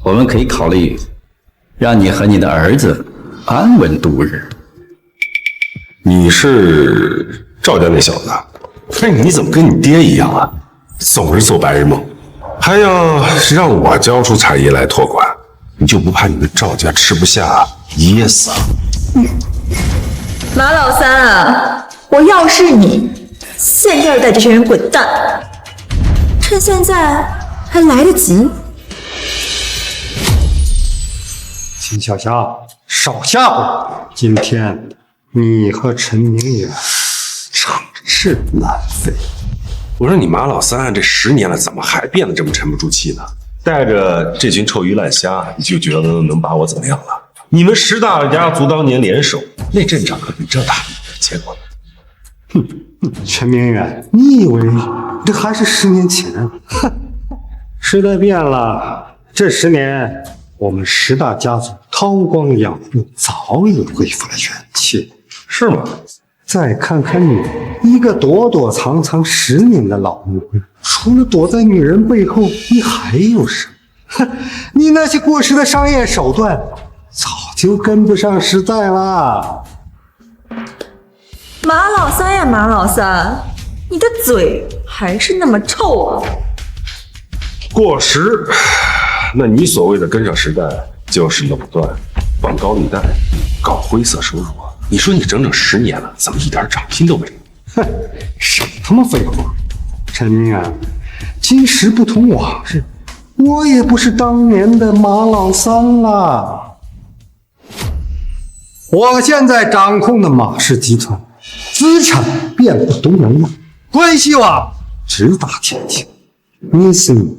我们可以考虑让你和你的儿子安稳度日。你是赵家那小子？哎，你怎么跟你爹一样啊？总是做白日梦，还要让我交出产业来托管，你就不怕你们赵家吃不下噎死啊？马老三啊，我要是你，现在就带这些人滚蛋，趁现在还来得及。秦小霞，少吓唬！今天你和陈明远诚是难废。我说你马老三这10年了，怎么还变得这么沉不住气呢？带着这群臭鱼烂虾，你就觉得能把我怎么样了？你们10大家族当年联手，那阵仗可比这大，结果呢？陈明远，你以为这还是10年前？哼，时代变了，这10年我们10大家族韬光养晦，早已恢复了元气，是吗？再看看你，一个躲躲藏藏10年的老乌龟，除了躲在女人背后，你还有什么？哼，你那些过时的商业手段，早就跟不上时代了。马老三呀，马老三，你的嘴还是那么臭啊！过时，那你所谓的跟上时代，就是垄断、放高利贷、搞灰色收入啊！你说你整整10年了，怎么一点长心都没有？哼，什么他妈废话！陈明远，今时不同往日，我也不是当年的马老三了。我现在掌控的马氏集团，资产遍布东南亚，关系网直达天津。你死你，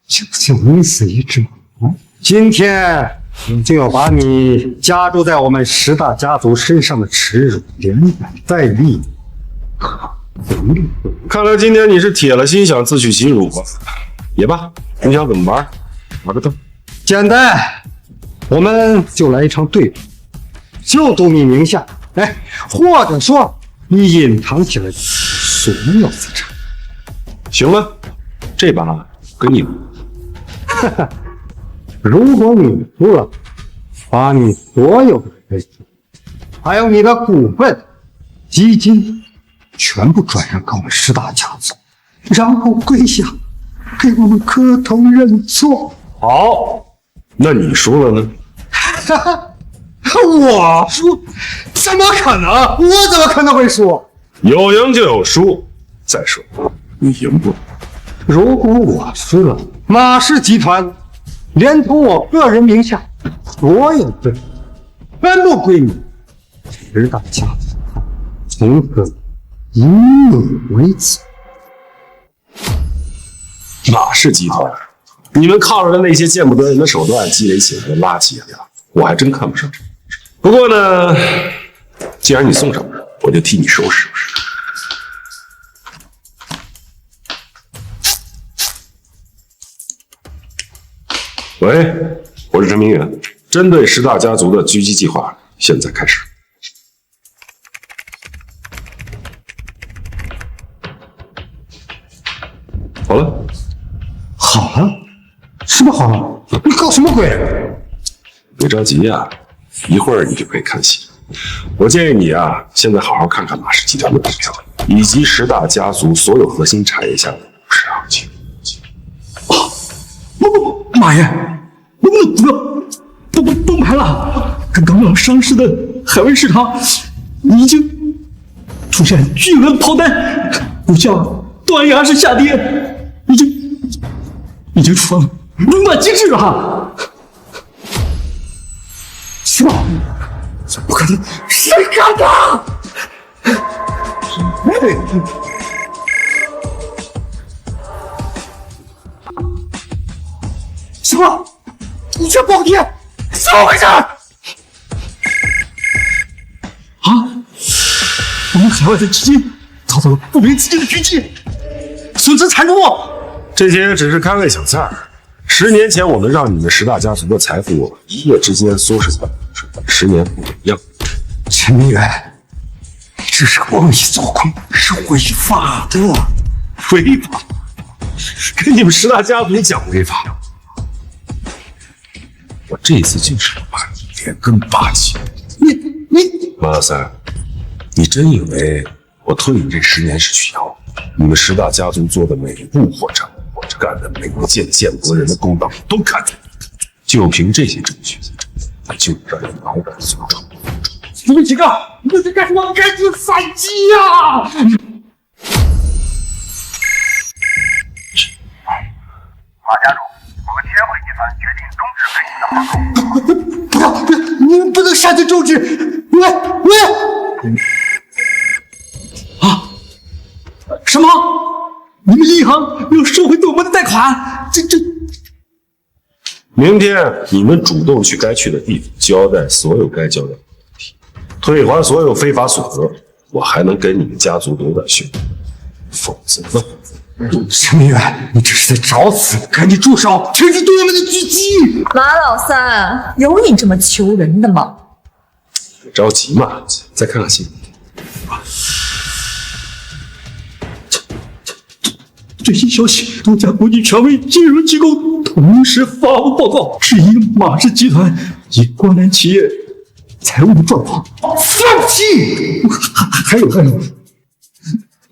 就像你死一只马。今天我就要把你加注在我们10大家族身上的耻辱连本带利。看来今天你是铁了心想自取其辱吧？也罢，你想怎么玩？玩个灯。简单，我们就来一场对赌，就赌你名下，哎，或者说你隐藏起来的所有资产。行了，这把跟你赌。哈哈，如果你输了，把你所有的资产，还有你的股份、基金，全部转让给我们10大家族，然后跪下给我们磕头认错。好，那你输了呢？哈哈，我输？怎么可能？我怎么可能会输？有赢就有输。再说，你赢不？如果我输了，马氏集团连同我个人名下所有的全部归你，石大家族从此以你为子。马氏集团，你们靠着的那些见不得人的手段积累起来的垃圾呀，我还真看不上。不过呢，既然你送上门，我就替你收拾收拾。喂，我是陈明远，针对石大家族的狙击计划，现在开始。好了，好了，什么好了？你搞什么鬼？别着急呀，一会儿你就可以看戏。我建议你啊，现在好好看看马氏集团的股票，以及石大家族所有核心产业下的股市行情。不，马爷，我们的股票都崩盘了。刚刚上市的海威市场已经出现巨额抛单，股价断崖式下跌，已经触发熔断机制了。什么？不可能！谁干的？什么？你这暴跌，怎么回事？我们海外的基金遭到了不明资金的狙击，损失惨重。这些只是开胃小菜儿。10年前，我们让你们石大家族的财富一夜之间缩水，10年不一样。陈明远，这是恶意做空，是违法的。违法？跟你们石大家族讲违法？我这次就是要把你脸更霸气。你，马老三，你真以为我退你这10年是需要你们石大家族做的每一步或者干的每一件见不得人的勾当都看在眼里，就凭这些证据，就让人脑袋松动。你们几个，你们在干什么？赶紧反击呀！马家主，我们天汇集团决定终止跟你的合作。不要，你们不能擅自终止！喂！什么？你们银行要收回对我们的贷款？这……明天你们主动去该去的地方，交代所有该交代的问题，退还所有非法所得，我还能给你们家族留点血。否则，陈明远，你这是在找死！赶紧住手，停止对我们的狙击！马老三，有你这么求人的吗？别着急嘛，再看看戏。最新消息，多家国际权威金融机构同时发布报告，质疑马氏集团及关联企业财务状况。放弃！还有，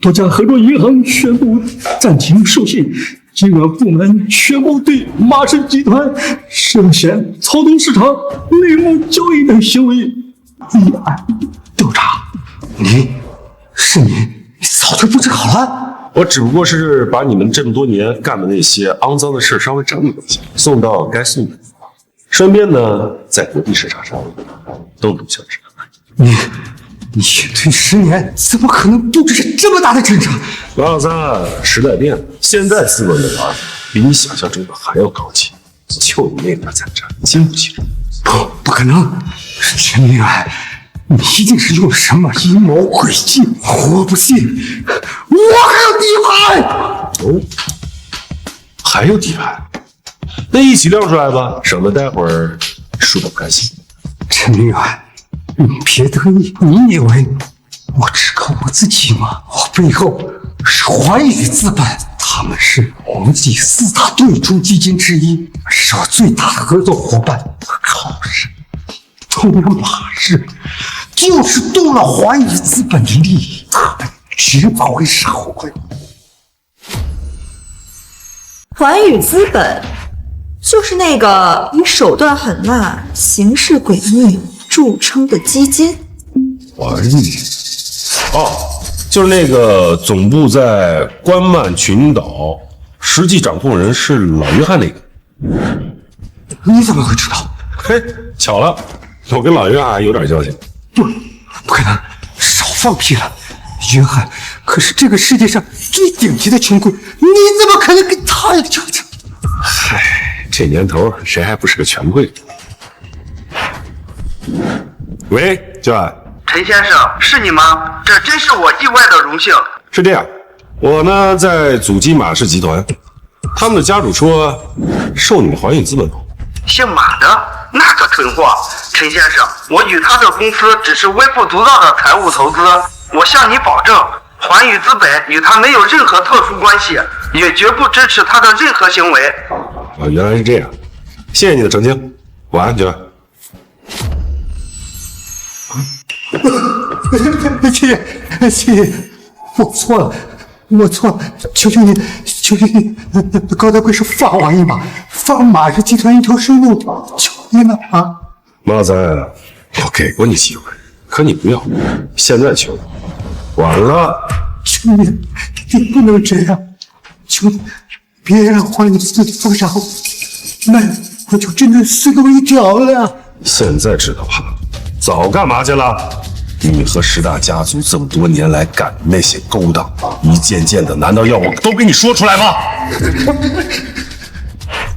多家合作银行宣布暂停授信，金管部门宣布对马氏集团涉嫌操纵市场、内幕交易等行为立案调查。你早就布置好了。我只不过是把你们这么多年干的那些肮脏的事稍微整理一下，送到该送的地方，顺便呢，在国际市场上都留下这个。你隐退10年，怎么可能布置这么大的阵仗？马老三，时代变了，现在资本的玩法比你想象中的还要高级，就你那点残渣，经不起这。不可能，陈明远。你一定是用什么阴谋诡计？我不信，我还有底牌。哦，还有底牌？那一起亮出来吧，省得待会儿输得不甘心。陈明远，你别得意，你以为我只靠我自己吗？我背后是环宇资本，他们是国际4大对冲基金之一，是我最大的合作伙伴和靠山。中央马氏就是动了环宇资本的利益，他们只保卫杀后会。环宇资本就是那个以手段狠辣、行事诡秘著称的基金。环宇，就是那个总部在关曼群岛，实际掌控人是老约翰那个。你怎么会知道？嘿，巧了，我跟老约翰有点交情。不可能，少放屁了！约翰可是这个世界上最顶级的穷鬼，你怎么可能跟他有交情？嗨，这年头谁还不是个权贵？喂，娟，陈先生，是你吗？这真是我意外的荣幸。是这样，我呢在阻击马氏集团，他们的家主说受你们环宇资本投。姓马的那个蠢货，陈先生，我与他的公司只是微不足道的财务投资，我向你保证，环宇资本与他没有任何特殊关系，也绝不支持他的任何行为。啊，原来是这样，谢谢你的澄清，晚安，娟。谢谢，我错了，求求你，高大贵是放我一马，放马氏集团一条生路，求你了啊！马老三，我给过你机会，可你不要，现在求你，晚了。求你，你不能这样，求你别让环宇资本封杀我，那我就真的死路一条了。现在知道吧？早干嘛去了？你和十大家族这么多年来干的那些勾当，一件件的，难道要我都给你说出来吗？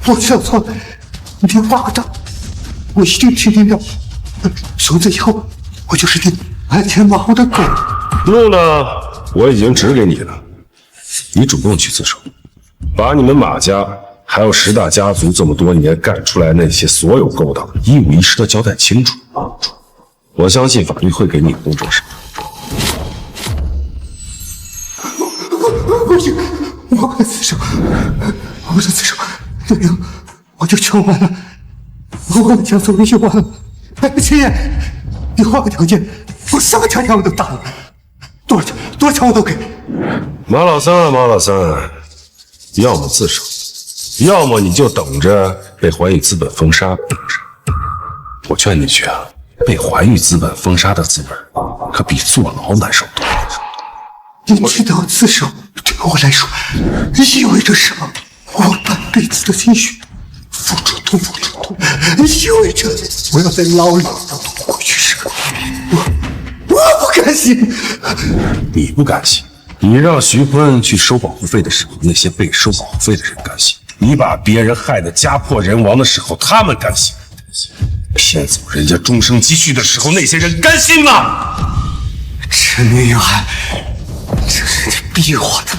我知道错了，你别夸大，我一定听听的。从此以后，我就是你安全保护的狗。路呢，我已经指给你了，你主动去自首，把你们马家还有十大家族这么多年干出来那些所有勾当，一五一十的交代清楚。我相信法律会给你公正审判。我自首，我的自首，这样我就求完了，我将走一就完了。秦爷，你换个条件，我什么条件我都答应，多少钱我都给。马老三，要么自首，要么你就等着被环宇资本封杀。我劝你去啊！被环宇资本封杀的滋味，可比坐牢难受多了。你知道自首对我来说意味着什么？我半辈子的心血，付出痛，意味着我要在牢里痛回去时。我不甘心。你不甘心？你让徐坤去收保护费的时候，那些被收保护费的人甘心；你把别人害得家破人亡的时候，他们甘心。骗走人家终生积蓄的时候，那些人甘心吗？陈明远，这是你逼我的，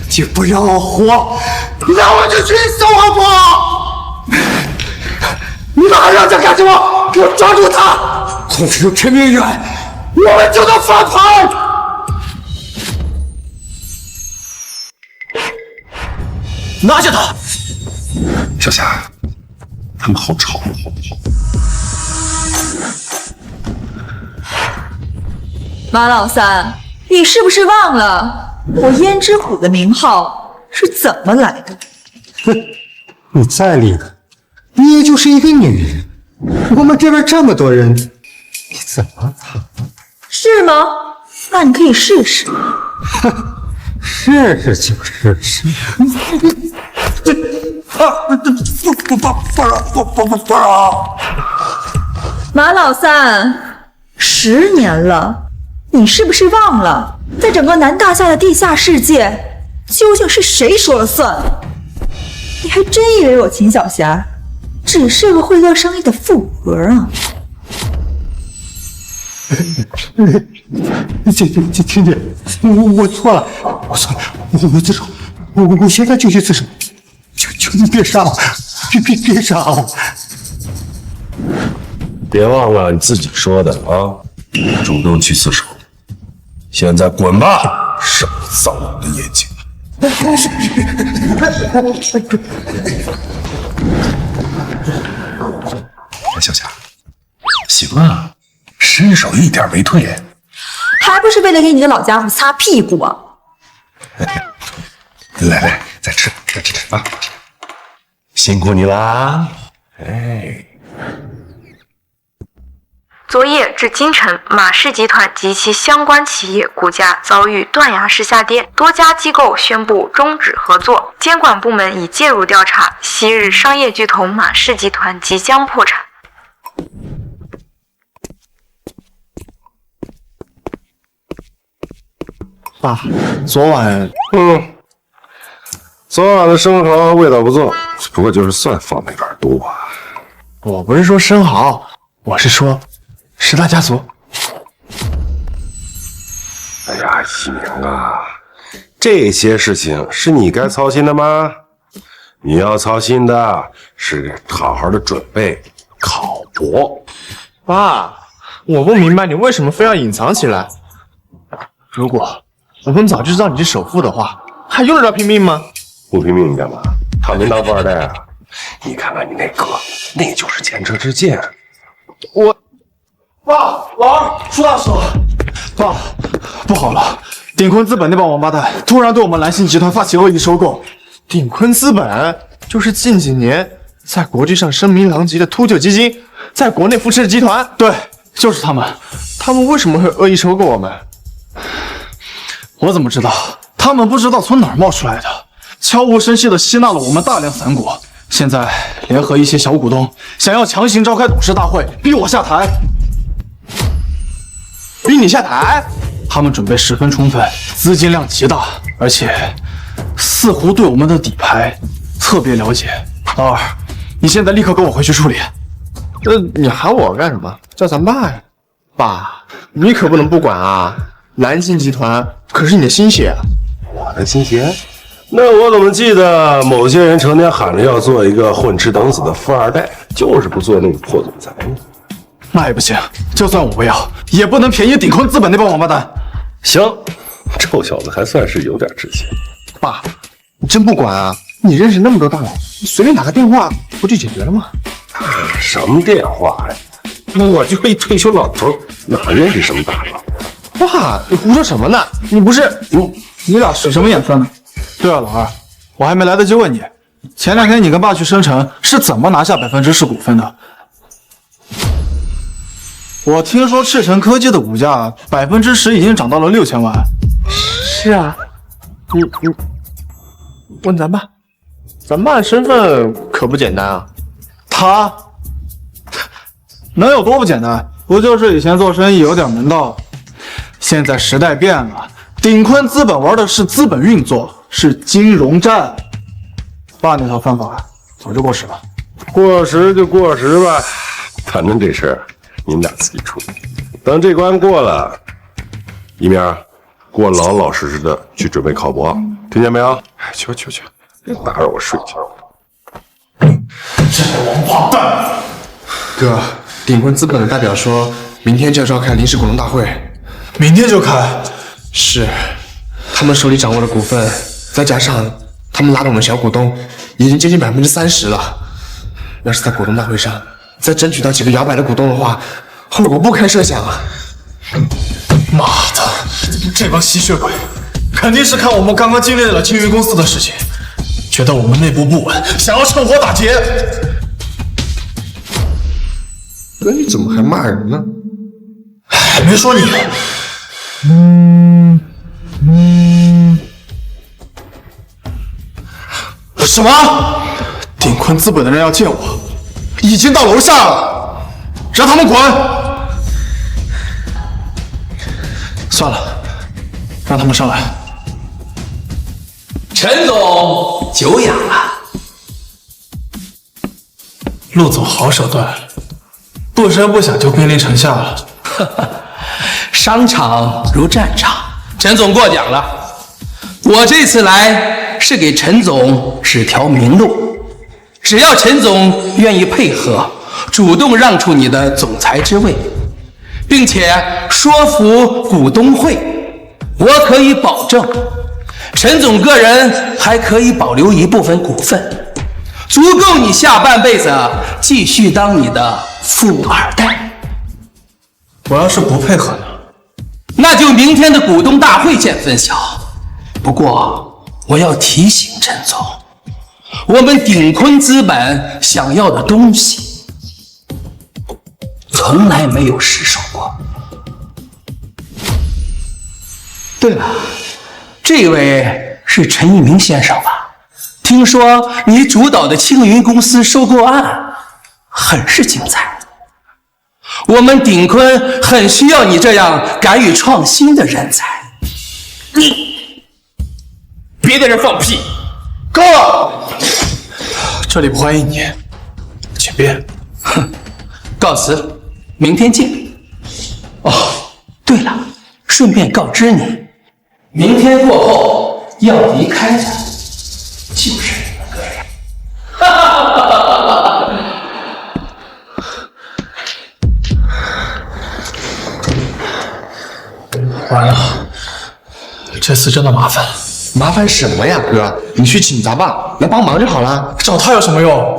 你不让我活，那我就去死好不好？你们还让他干什么？给我抓住他！控制住陈明远，我们就能翻盘。拿下他！小霞，他们好吵，好不好？马老三，你是不是忘了我胭脂虎的名号是怎么来的？哼，你再厉害，你也就是一个女人。我们这边这么多人，你怎么打？是吗？那你可以试试。哼，试试就试试。不！马老三，10年了，你是不是忘了，在整个南大夏的地下世界，究竟是谁说了算？你还真以为我秦小霞只是个会做生意的富婆啊？婷姐，我错了，我自首，我现在就去自首，求你别杀我，别杀我！别忘了你自己说的啊，主动去自首。现在滚吧，少脏我的眼睛！小霞，行啊，身手一点没退，还不是为了给你个老家伙擦屁股啊！来，再吃啊！辛苦你啦！哎，昨夜至今晨，马氏集团及其相关企业股价遭遇断崖式下跌，多家机构宣布终止合作，监管部门已介入调查。昔日商业巨头马氏集团即将破产。爸，昨晚的生蚝味道不错，不过就是蒜放的有点多。我不是说生蚝，我是说十大家族。哎呀，一鸣啊，这些事情是你该操心的吗？你要操心的是好好的准备考博。爸，我不明白你为什么非要隐藏起来。如果我们早就知道你是首富的话，还用得着拼命吗？不拼命你干嘛？躺平当富二代啊？你看看你那哥，那就是前车之鉴。爸，老二出大事了！爸，不好了！鼎坤资本那帮王八蛋突然对我们蓝信集团发起恶意收购。鼎坤资本就是近几年在国际上声名狼藉的秃鹫基金，在国内扶持的集团。对，就是他们。他们为什么会恶意收购我们？我怎么知道？他们不知道从哪儿冒出来的，悄无声息地吸纳了我们大量散股，现在联合一些小股东，想要强行召开董事大会，逼我下台。逼你下台？他们准备十分充分，资金量极大，而且似乎对我们的底牌特别了解。老二，你现在立刻跟我回去处理。你喊我干什么？叫咱爸呀！爸，你可不能不管啊！蓝信集团可是你的心血。我的心血？那我怎么记得某些人成天喊着要做一个混吃等死的富二代，就是不做那个破总裁呢？那也不行，就算我不要，也不能便宜鼎坤资本那帮王八蛋。行，臭小子还算是有点志气。爸，你真不管啊？你认识那么多大佬，你随便打个电话不就解决了吗？什么电话呀？我就一退休老头，哪认识什么大佬？爸，你胡说什么呢？你不是你俩使什么眼色呢？对了，老二，我还没来得及问你，前2天你跟爸去生城是怎么拿下10%股份的？我听说赤城科技的股价10%已经涨到了6000万。是啊，你问咱爸，咱爸的身份可不简单啊。他能有多不简单？不就是以前做生意有点门道，现在时代变了，鼎坤资本玩的是资本运作，是金融战。爸那套方法早就过时了。过时就过时吧，反正这事儿你们俩自己处理。等这关过了，一鸣，给我老老实实的去准备考博，听见没有？去，别打扰我睡觉。这个王八蛋！哥，鼎坤资本的代表说，明天就要召开临时股东大会。明天就开？是，他们手里掌握的股份，再加上他们拉动的小股东，已经接近30%了。要是在股东大会上再争取到几个摇摆的股东的话，后果不堪设想啊！妈的，这帮吸血鬼，肯定是看我们刚刚经历了青云公司的事情，觉得我们内部不稳，想要趁火打劫。哥，你怎么还骂人呢？没说你。什么？鼎坤资本的人要见我，已经到楼下了，让他们滚！算了，让他们上来。陈总久仰了。陆总好手段，不声不响就兵临城下了。商场如战场，陈总过奖了。我这次来是给陈总指条明路，只要陈总愿意配合，主动让出你的总裁之位，并且说服股东会，我可以保证，陈总个人还可以保留一部分股份，足够你下半辈子继续当你的富二代。我要是不配合呢？那就明天的股东大会见分晓。不过我要提醒陈总，我们鼎坤资本想要的东西从来没有失手过。对了，这位是陈一鸣先生吧？听说你主导的青云公司收购案很是精彩，我们鼎坤很需要你这样敢于创新的人才。你别在这放屁！够了！这里不欢迎你，请便。哼，告辞，明天见。哦，对了，顺便告知你，明天过后要离开的就是你们个人。哈哈哈哈哈！完了，这次真的麻烦了。麻烦什么呀，哥？你去请咱爸来帮忙就好了。找他有什么用？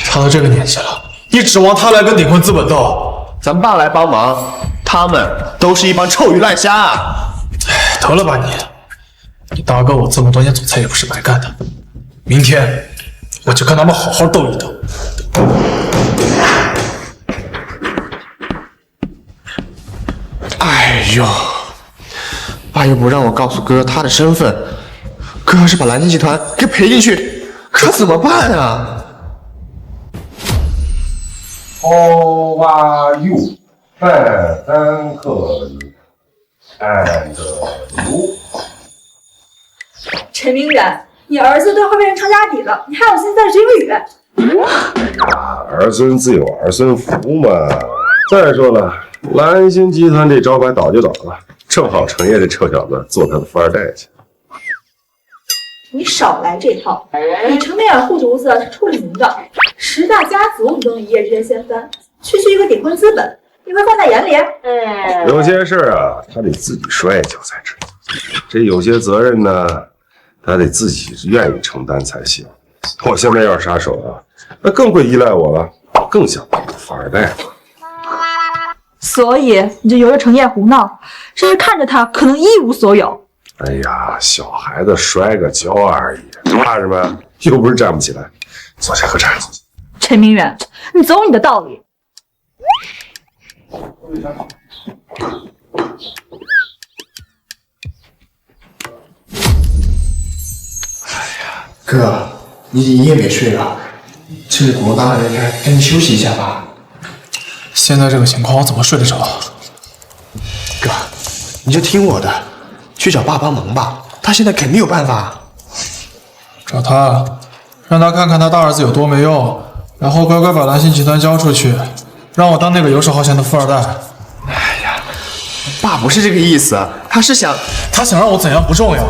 他都这个年纪了，你指望他来跟鼎坤资本斗？咱爸来帮忙，他们都是一帮臭鱼烂虾。哎，得了吧你大哥我这么多年总裁也不是白干的。明天我就跟他们好好斗一斗。哎呦！爸又不让我告诉哥他的身份，哥要是把蓝星集团给赔进去，可怎么办啊 ？How are you, thank you, and you？ 陈明远，你儿子都快变成成家底了，你还有心思在学英语？儿孙自有儿孙福嘛。再说了，蓝星集团这招牌倒就倒了。正好程烨这臭小子做他的富二代去。你少来这套！你程明远护犊子是出了名的，10大家族你都能一夜之间掀翻，区区一个鼎坤资本，你会放在眼里？有些事啊，他得自己摔跤才知道。这有些责任呢，他得自己愿意承担才行。我现在要是杀手啊，那更会依赖我了，更想当富二代了。所以你就由着程烨胡闹，甚至看着他可能一无所有。哎呀，小孩子摔个跤而已，怕什么？又不是站不起来。坐下喝茶。陈明远，你总有你的道理。哥，你一夜没睡了，趁着股东大会那天，赶紧休息一下吧。现在这个情况，我怎么睡得着？哥，你就听我的，去找爸帮忙吧，他现在肯定有办法。找他，让他看看他大儿子有多没用，然后乖乖把蓝星集团交出去，让我当那个游手好闲的富二代。哎呀，爸不是这个意思，他想让我怎样不重要，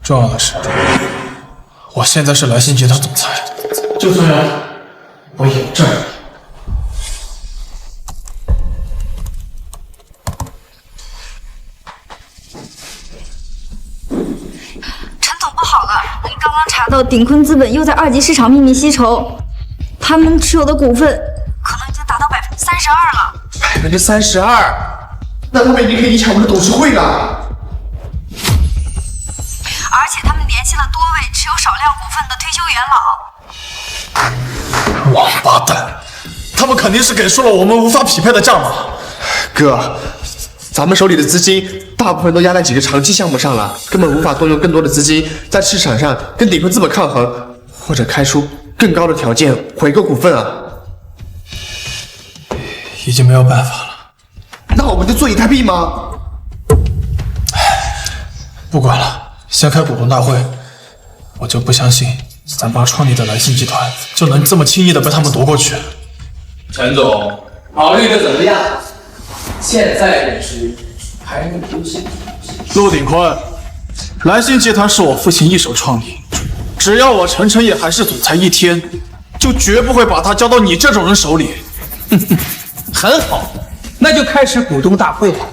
重要的是，我现在是蓝星集团总裁，就算我有证。刚刚查到鼎坤资本又在2级市场秘密吸筹，他们持有的股份可能已经达到32%了。32%，那他们已经可以影响我们的董事会了。而且他们联系了多位持有少量股份的退休元老。王八蛋，他们肯定是给出了我们无法匹配的价码。哥，咱们手里的资金大部分都压在几个长期项目上了，根本无法动用更多的资金在市场上跟鼎坤资本抗衡，或者开出更高的条件回购股份啊！已经没有办法了。那我们就坐以待毙吗？不管了，先开股东大会。我就不相信咱爸创立的蓝星集团就能这么轻易的被他们夺过去。陈总，考虑的怎么样？现在认输还能丢心？陆鼎坤，蓝星集团是我父亲一手创立，只要我陈晨也还是总裁一天，就绝不会把它交到你这种人手里。很好，那就开始股东大会吧。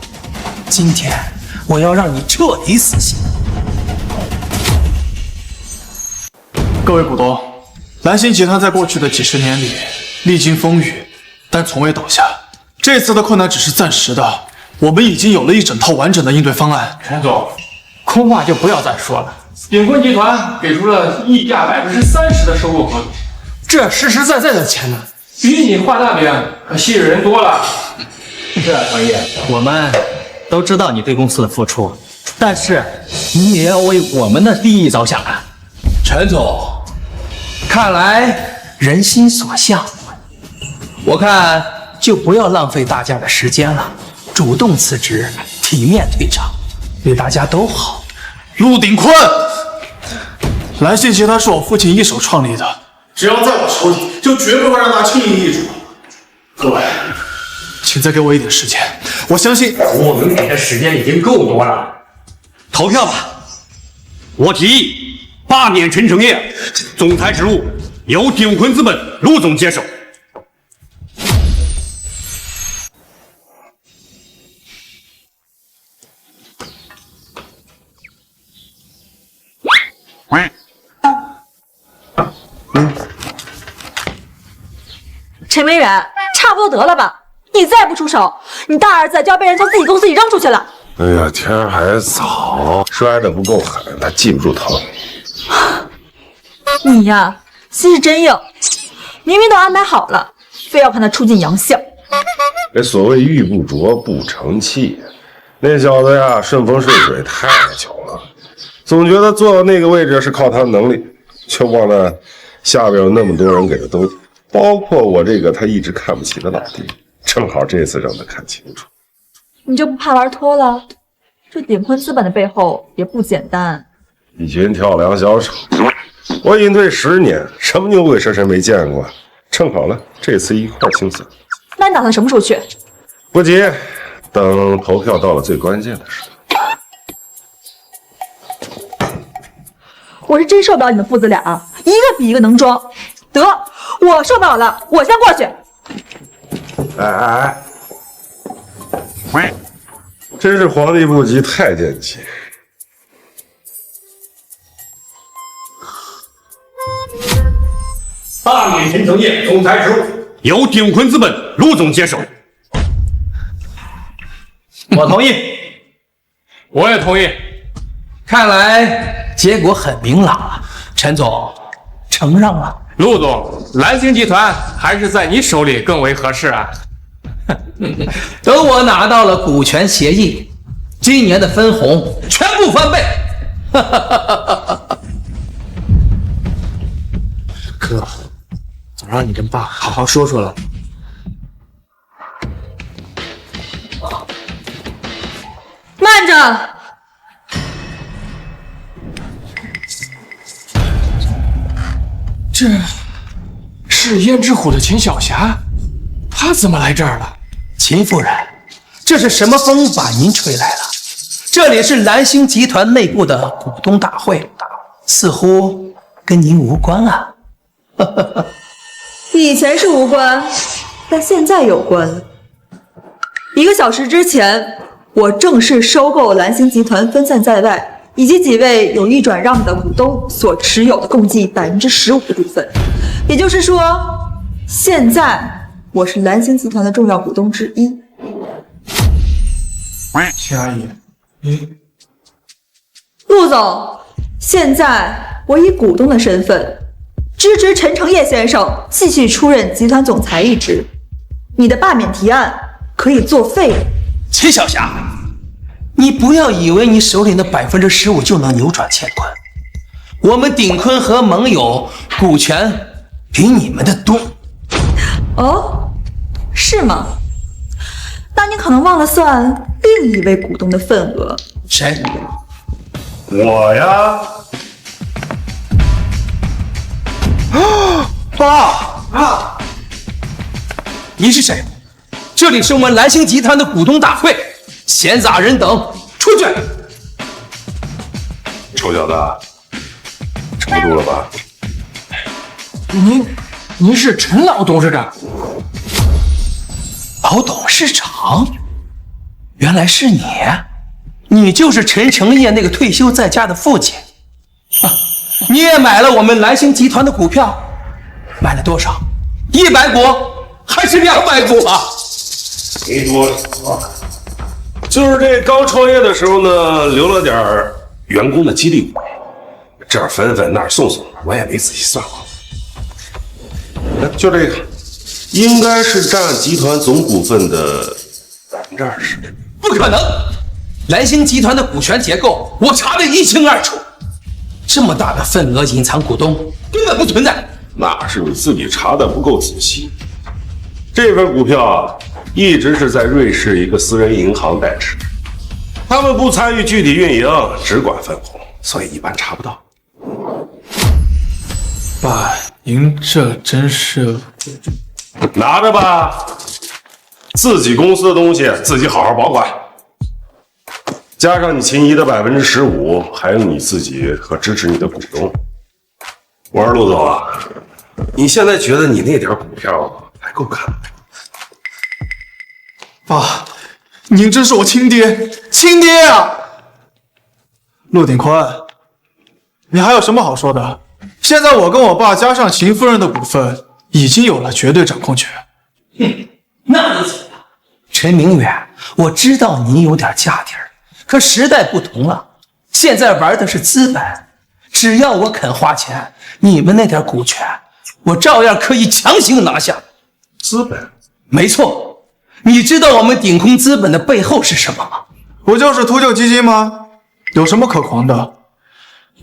今天我要让你彻底死心。各位股东，蓝星集团在过去的几10年里历经风雨，但从未倒下。这次的困难只是暂时的，我们已经有了一整套完整的应对方案。陈总，空话就不要再说了。鼎坤集团给出了溢价30%的收购合同，这实实在在的钱呢，比你画大饼可吸引人多了。是啊，程毅，我们都知道你对公司的付出，但是你也要为我们的利益着想啊。陈总，看来人心所向，我看就不要浪费大家的时间了，主动辞职，体面退场，对大家都好。陆鼎坤，蓝信集团是我父亲一手创立的，只要在我手里，就绝不会让他轻易易主。各位，请再给我一点时间，我相信我们给的时间已经够多了。投票吧！我提议罢免陈成业，总裁职务由鼎坤资本陆总接手。陈微然，差不多得了吧？你再不出手，你大儿子就要被人从自己公司里扔出去了。哎呀，天还早，摔得不够狠，他记不住疼。你呀，心是真硬，明明都安排好了，非要看他出尽洋相。这所谓玉不琢不成器，那小子呀，顺风顺水太久了，总觉得坐到那个位置是靠他的能力，却忘了下边有那么多人给他兜，包括我这个他一直看不起的老弟，正好这次让他看清楚。你就不怕玩脱了？这鼎坤资本的背后也不简单。一群跳梁小丑，我隐退10年，什么牛鬼蛇神没见过，正好了，这次一块清算。那你打算什么时候去？不急，等投票到了最关键的时候。我是真受不了你们父子俩，一个比一个能装。得，我受不了了，我先过去。哎，真是皇帝不急太监急。罢免陈成业总裁职务由鼎坤资本陆总接手。我同意，我也同意。看来结果很明朗了，陈总承让了。陆总，蓝星集团还是在你手里更为合适啊。等我拿到了股权协议，今年的分红全部翻倍。哥，早让你跟爸好好说说了。慢着！这是胭脂虎的秦小霞，她怎么来这儿了？秦夫人，这是什么风把您吹来了？这里是蓝星集团内部的股东大会，似乎跟您无关啊。以前是无关，但现在有关了。1个小时之前，我正式收购蓝星集团分散在外以及几位有意转让的股东所持有的共计15%的股份，也就是说，现在我是蓝星集团的重要股东之一。秦阿姨，陆总，现在我以股东的身份支持陈成业先生继续出任集团总裁一职，你的罢免提案可以作废。秦小霞，你不要以为你手里的15%就能扭转乾坤，我们鼎坤和盟友股权比你们的多。哦，是吗？那你可能忘了算另一位股东的份额。谁？我呀。爸，你是谁？这里是我们蓝星集团的股东大会，闲杂人等出去！臭小子，撑不住了吧？您是陈老董事长？老董事长？原来是你，你就是陈成业那个退休在家的父亲啊！你也买了我们蓝星集团的股票，买了多少？100股还是200股啊？没多少，就是这刚创业的时候呢，留了点员工的激励股，这儿分分那儿送送，我也没仔细算过。就这个应该是占集团总股份的20%。不可能！蓝星集团的股权结构我查得一清二楚，这么大的份额隐藏股东根本不存在。那是你自己查的不够仔细。这份股票一直是在瑞士一个私人银行代持，他们不参与具体运营，只管分红，所以一般查不到。爸，您这真是……拿着吧，自己公司的东西自己好好保管，加上你秦怡的15%，还有你自己和支持你的股东。我说陆总啊，你现在觉得你那点股票还够看？爸，您真是我亲爹，亲爹啊！陆鼎坤，你还有什么好说的？现在我跟我爸加上秦夫人的股份，已经有了绝对掌控权。那你怎么了？陈明远，我知道你有点家底儿，可时代不同了，现在玩的是资本，只要我肯花钱，你们那点股权，我照样可以强行拿下。资本？没错，你知道我们鼎空资本的背后是什么吗？不就是秃鹫基金吗？有什么可狂的？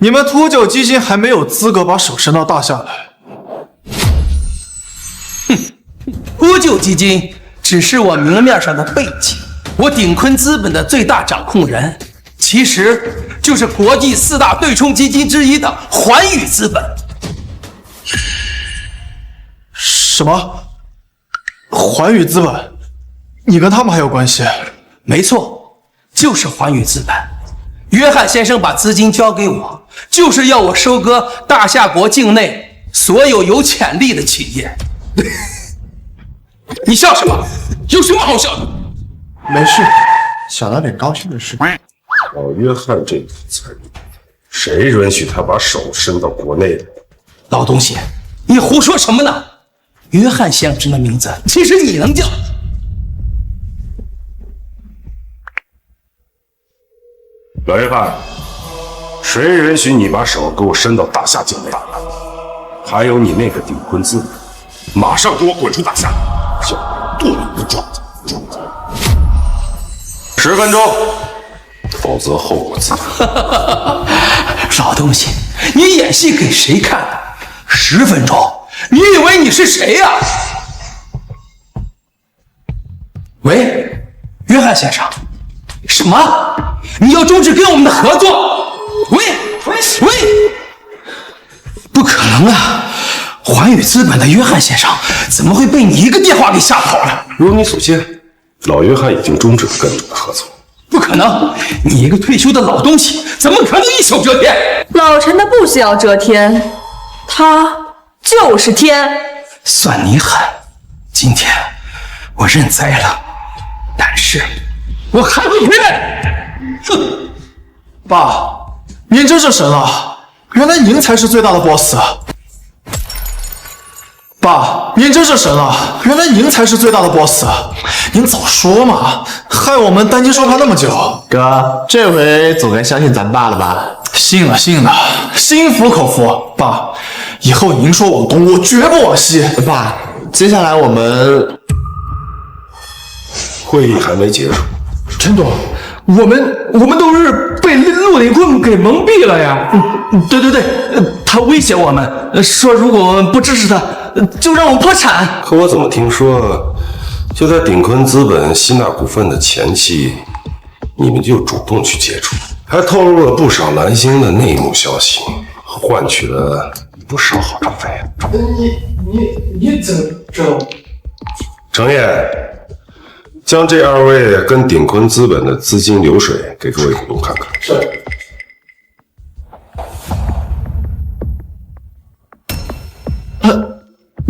你们秃鹫基金还没有资格把手伸到大厦来。秃鹫基金只是我明面上的背景，我鼎坤资本的最大掌控人，其实就是国际4大对冲基金之一的环宇资本。什么？环宇资本？你跟他们还有关系？没错，就是环宇资本。约翰先生把资金交给我，就是要我收割大夏国境内所有有潜力的企业。你笑什么？有什么好笑的？没事，想到点高兴的事。老约翰这笔财力，谁允许他把手伸到国内的？老东西，你胡说什么呢？约翰先生的名字，其实你能叫。老约翰，谁允许你把手给我伸到大夏境内？还有你那个鼎坤资本，马上给我滚出大夏！要剁你的爪子！10分钟，否则后果自负。老东西，你演戏给谁看？10分钟，你以为你是谁呀？喂，约翰先生，什么？你要终止跟我们的合作？喂，不可能啊！环宇资本的约翰先生怎么会被你一个电话给吓跑了？如你所见，老约翰已经终止了跟你的合作。不可能！你一个退休的老东西，怎么可能一手遮天？老陈他不需要遮天，他就是天。算你狠！今天我认栽了，但是我还会回来。哼！爸，您真是神了！原来您才是最大的 boss。爸，您真是神了！原来您才是最大的 boss。您早说嘛，害我们担惊受怕那么久。哥，这回总该相信咱爸了吧？信了，心服口服。爸，以后您说往东，我绝不往西。爸，接下来我们会议还没结束。陈总，我们都是被陆鼎坤给蒙蔽了呀！对，他威胁我们，说如果我们不支持他，就让我们破产。可我怎么听说，就在鼎坤资本吸纳股份的前期，你们就主动去接触，还透露了不少蓝星的内幕消息，换取了不少好处费。你怎么知道？程烨，将这2位跟鼎坤资本的资金流水给各位股东看看。是。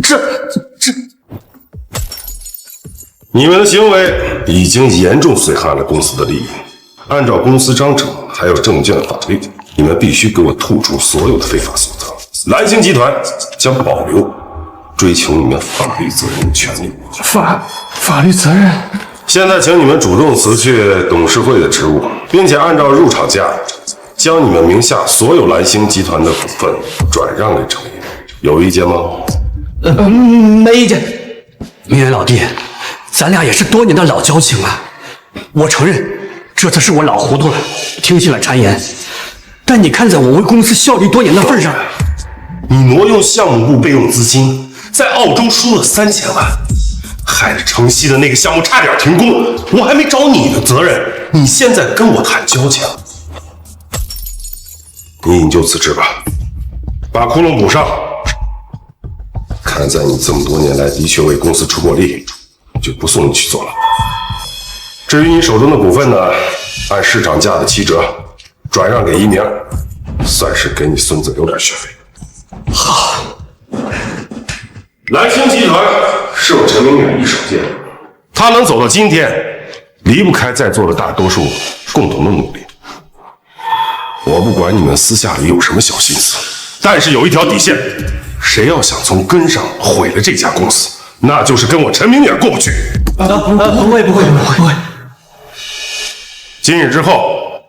这，你们的行为已经严重损害了公司的利益。按照公司章程还有证券法律，你们必须给我吐出所有的非法所得。蓝星集团将保留追求你们法律责任的权利。法律责任？现在请你们主动辞去董事会的职务，并且按照入场价将你们名下所有蓝星集团的股份转让给程烨，有意见吗？没意见。明远老弟，咱俩也是多年的老交情了。我承认，这次是我老糊涂了，听信了谗言。但你看在我为公司效力多年的份上，你挪用项目部备用资金，在澳洲输了3000万，害得城西的那个项目差点停工，我还没找你的责任，你现在跟我谈交情，你引咎辞职吧，把窟窿补上。看在你这么多年来的确为公司出过力，就不送你去坐牢。至于你手中的股份呢，按市场价的7折转让给一鸣，算是给你孙子留点学费。好。蓝星集团是我陈明远一手建的，他能走到今天，离不开在座的大多数共同的努力。我不管你们私下里有什么小心思，但是有一条底线，谁要想从根上毁了这家公司，那就是跟我陈明远过不去。不会。今日之后，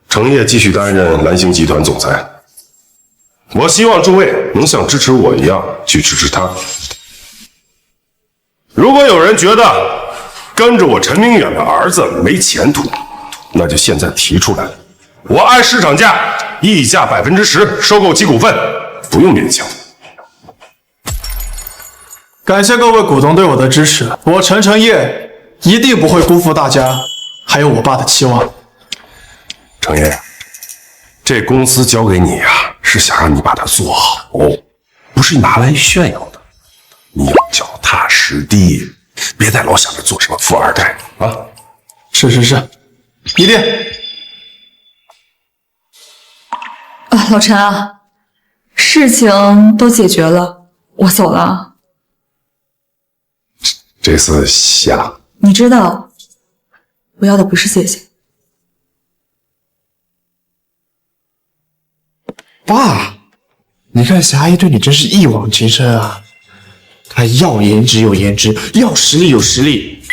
程烨继续担任蓝星集团总裁。我希望诸位能像支持我一样去支持他。如果有人觉得跟着我陈明远的儿子没前途，那就现在提出来，我按市场价溢价10%收购其股份，不用勉强。感谢各位股东对我的支持，我陈烨一定不会辜负大家还有我爸的期望。程烨，这公司交给你呀，是想让你把它做好，不是拿来炫耀的。你要脚踏实地，别再老想着做什么富二代啊！是，一定。老陈啊，事情都解决了，我走了。这次下，你知道，我要的不是谢谢。爸，你看霞姨对你真是一往情深啊！她要颜值有颜值，要实力有实力，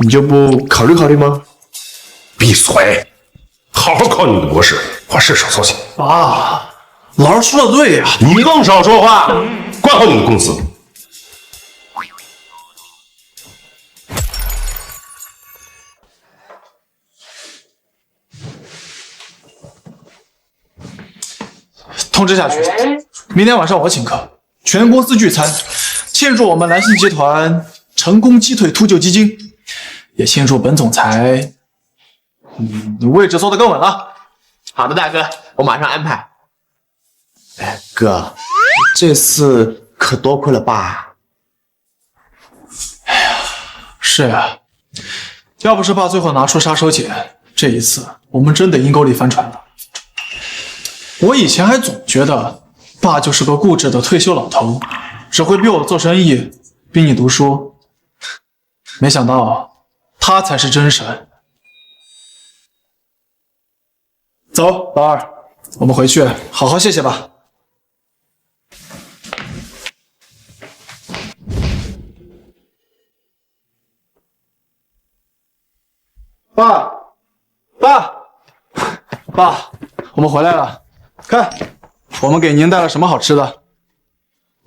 你就不考虑考虑吗？闭嘴！好好考你的博士，话事少操心。爸，老师说的对呀，你更少说话，管好你的公司。通知下去，明天晚上我请客，全公司聚餐，庆祝我们蓝星集团成功击退秃鹫基金，也庆祝本总裁，你位置坐得更稳了。好的，大哥，我马上安排。哎，哥，这次可多亏了爸。哎呀，是呀，要不是爸最后拿出杀手锏，这一次我们真得阴沟里翻船了。我以前还总觉得爸就是个固执的退休老头，只会逼我做生意，逼你读书。没想到他才是真神。走，老二，我们回去好好谢谢吧。爸，我们回来了。看，我们给您带了什么好吃的？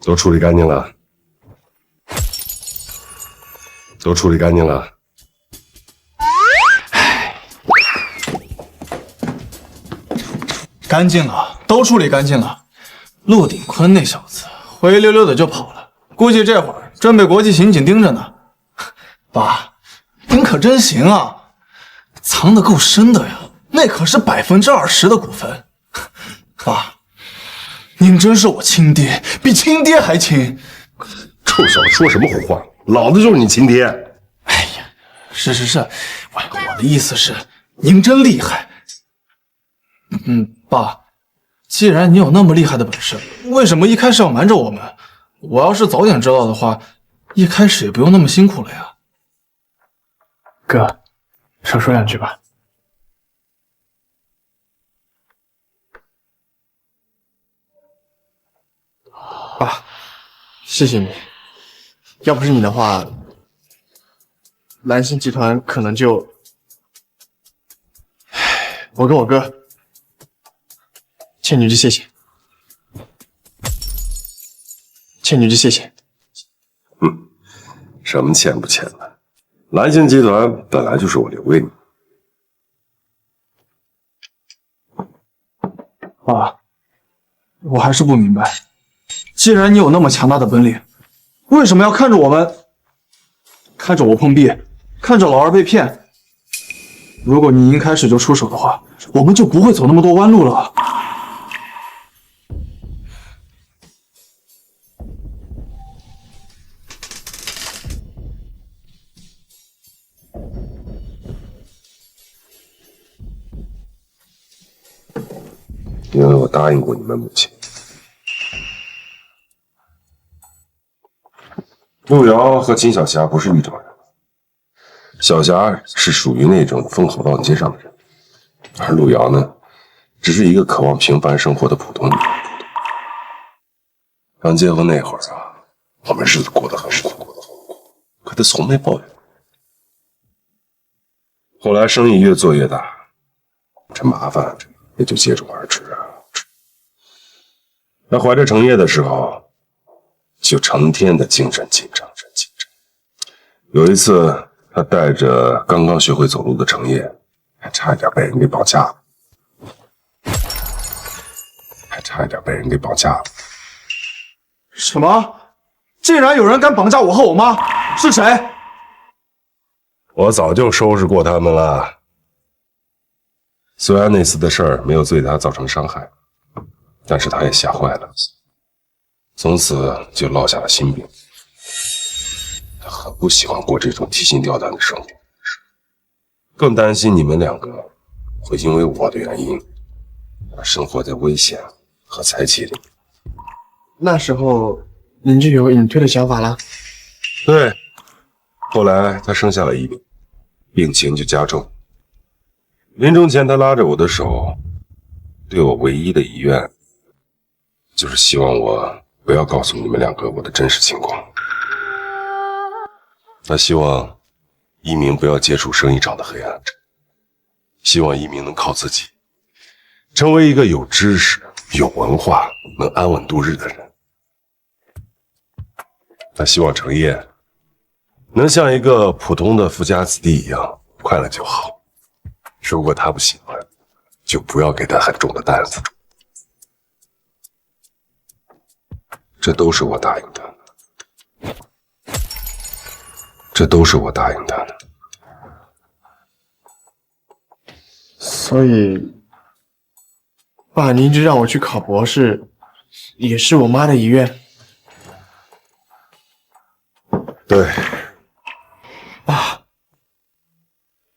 都处理干净了，都处理干净了。干净了，都处理干净了。陆鼎坤那小子灰溜溜的就跑了，估计这会儿正被国际刑警盯着呢。爸，您可真行啊，藏得够深的呀，那可是20%的股份。爸，您真是我亲爹，比亲爹还亲。臭小子说什么胡话，老子就是你亲爹。哎呀，是，我的意思是，您真厉害。爸，既然你有那么厉害的本事，为什么一开始要瞒着我们？我要是早点知道的话，一开始也不用那么辛苦了呀。哥，少说两句吧。爸，谢谢你，要不是你的话，蓝星集团可能就……我跟我哥欠你句谢谢，欠你句谢谢。什么欠不欠的？蓝星集团本来就是我留给你。爸，我还是不明白，既然你有那么强大的本领，为什么要看着我碰壁，看着老二被骗？如果你一开始就出手的话，我们就不会走那么多弯路了。因为我答应过你们母亲。陆瑶和秦小霞不是一种人，小霞是属于那种风口浪尖上的人，而陆瑶呢，只是一个渴望平凡生活的普通女人。刚结婚那会儿啊，我们日子过得很苦，可她从没抱怨。后来生意越做越大，这麻烦也就接踵而至啊。她怀着程烨的时候，就成天的精神紧张。有一次，她带着刚刚学会走路的程烨，还差一点被人给绑架了。什么？竟然有人敢绑架我和我妈？是谁？我早就收拾过他们了。虽然那次的事儿没有对他造成伤害，但是他也吓坏了，从此就落下了心病。他很不喜欢过这种提心吊胆的生活，更担心你们两个会因为我的原因而生活在危险和猜忌里。那时候您就有隐退的想法了？对，后来他生下了一病，病情就加重。临终前，他拉着我的手，对我唯一的遗愿，就是希望我不要告诉你们两个我的真实情况。他希望一鸣不要接触生意场的黑暗，希望一鸣能靠自己，成为一个有知识、有文化、能安稳度日的人。他希望程烨能像一个普通的富家子弟一样快乐就好。如果他不喜欢，就不要给他很重的担子。这都是我答应他的。所以，爸，您一直让我去考博士，也是我妈的遗愿。对。爸，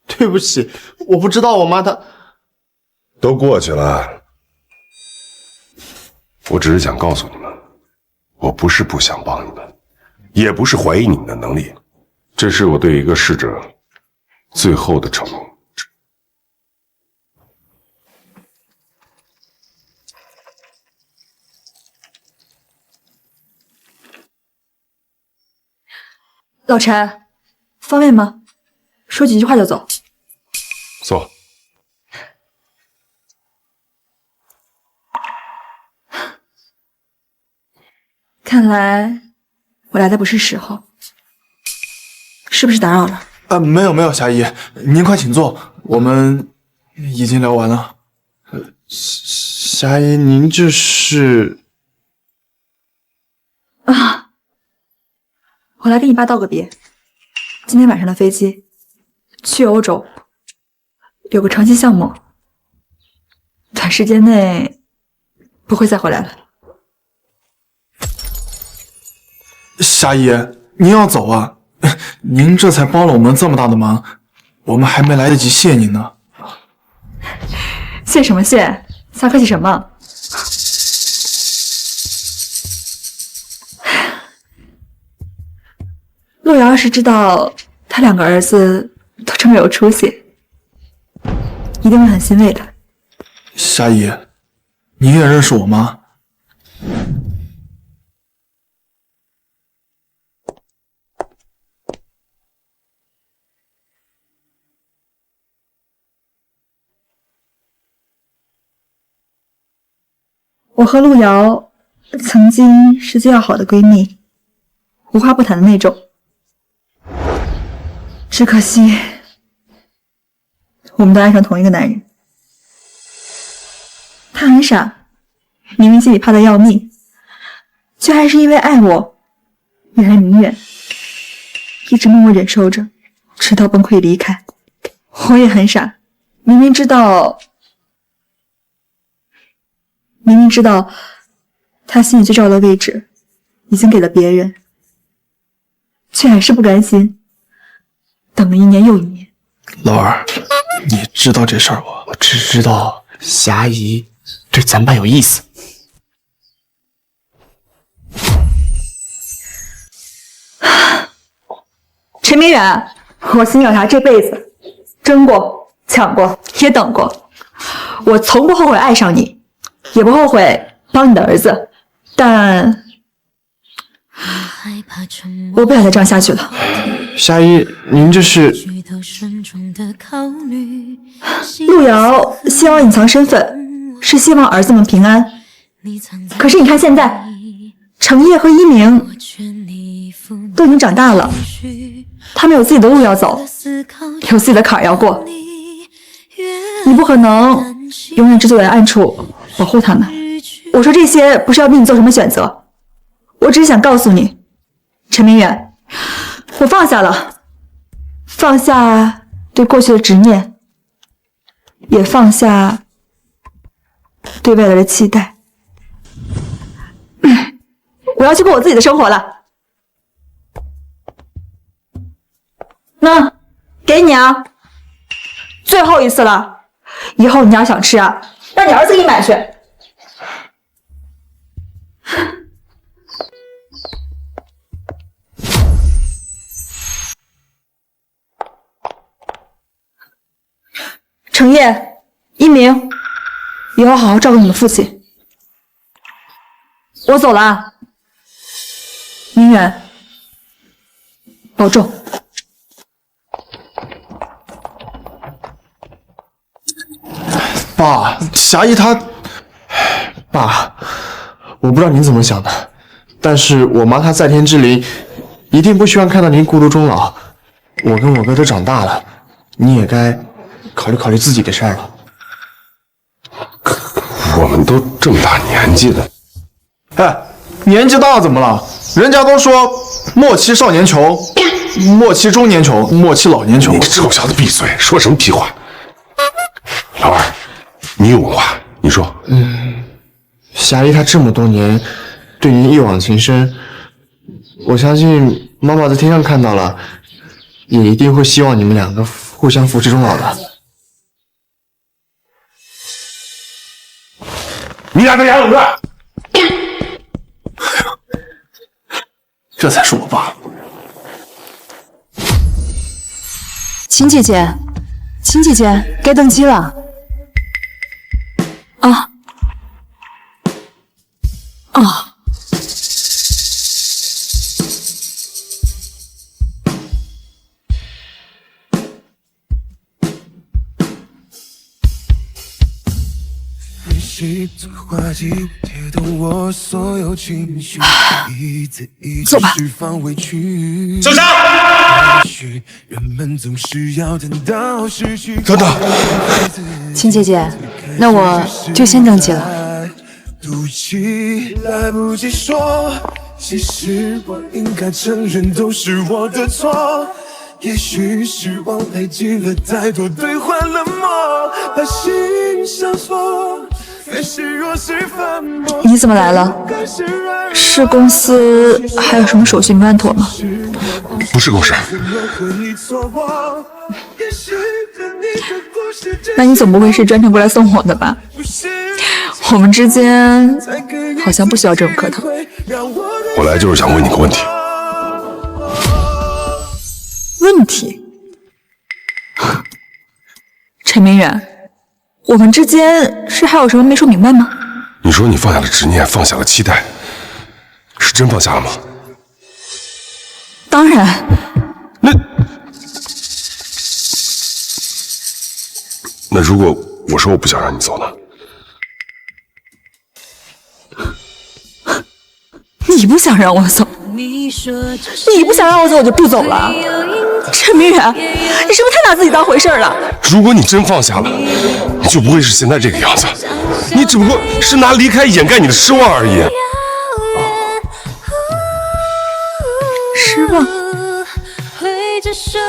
对不起，我不知道我妈她……都过去了。我只是想告诉你们，我不是不想帮你们，也不是怀疑你们的能力，这是我对一个逝者最后的承诺。老陈，方便吗？说几句话就走。坐。看来我来的不是时候，是不是打扰了？没有，霞姨，您快请坐，我们已经聊完了。霞姨，您这是……啊，我来跟你爸道个别。今天晚上的飞机去欧洲，有个长期项目，短时间内不会再回来了。霞姨，您要走啊？您这才帮了我们这么大的忙，我们还没来得及谢您呢。谢什么谢？瞎客气什么？陆瑶要是知道他两个儿子都这么有出息，一定会很欣慰的。霞姨，你也认识我吗？我和陆瑶曾经是最要好的闺蜜，无话不谈的那种。只可惜，我们都爱上同一个男人。他很傻，明明心里怕得要命，却还是因为爱我，远离明远，一直默默忍受着，直到崩溃离开。我也很傻，明明知道他心里最重要的位置已经给了别人，却还是不甘心，等了1年又1年。老二，你知道这事儿不？我只知道霞姨对咱班有意思。陈明远，我欣赏他这辈子争过、抢过，也等过。我从不后悔爱上你，也不后悔帮你的儿子，但我不想再这样下去了。霞姨，您这是？陆瑶希望隐藏身份，是希望儿子们平安。可是你看现在，程烨和一鸣都已经长大了，他们有自己的路要走，有自己的坎儿要过。你不可能永远只躲在暗处保护他们。我说这些不是要逼你做什么选择，我只是想告诉你，陈明远，我放下了，放下对过去的执念，也放下对未来的期待。我要去过我自己的生活了。那给你啊，最后一次了，以后你要想吃啊，让你儿子给你买去。程烨、一鸣，以后好好照顾你们父亲。我走了啊，明远，保重。爸，霞姨她……爸，我不知道您怎么想的，但是我妈她在天之灵，一定不希望看到您孤独终老。我跟我哥都长大了，你也该考虑考虑自己的事儿了。我们都这么大年纪了，哎，年纪大怎么了？人家都说末期少年穷，末期中年穷，末期老年穷。你臭小子闭嘴，说什么屁话！老二，你有文化，你说。霞姨她这么多年对您一往情深，我相信妈妈在天上看到了，也一定会希望你们两个互相扶持终老的。你俩在演冷战，这才是我爸。秦姐姐，秦姐姐，该登机了。啊。啊。走吧。小夏，等等，秦姐姐，那我就先登机了。来不及说，其实我应该承认都是我的错。也许失望累积了太多，兑换了梦，把心上锁。你怎么来了？是公司还有什么手续没办妥吗？不是公事。那你总不会是专程过来送我的吧？我们之间好像不需要这种客套。我来就是想问你个问题。问题？陈明远。我们之间是还有什么没说明白吗？你说你放下了执念，放下了期待，是真放下了吗？当然。那如果我说我不想让你走呢？你不想让我走，你不想让我走，我就不走了。陈明远，你是不是太拿自己当回事了？如果你真放下了，你就不会是现在这个样子。你只不过是拿离开掩盖你的失望而已。失望？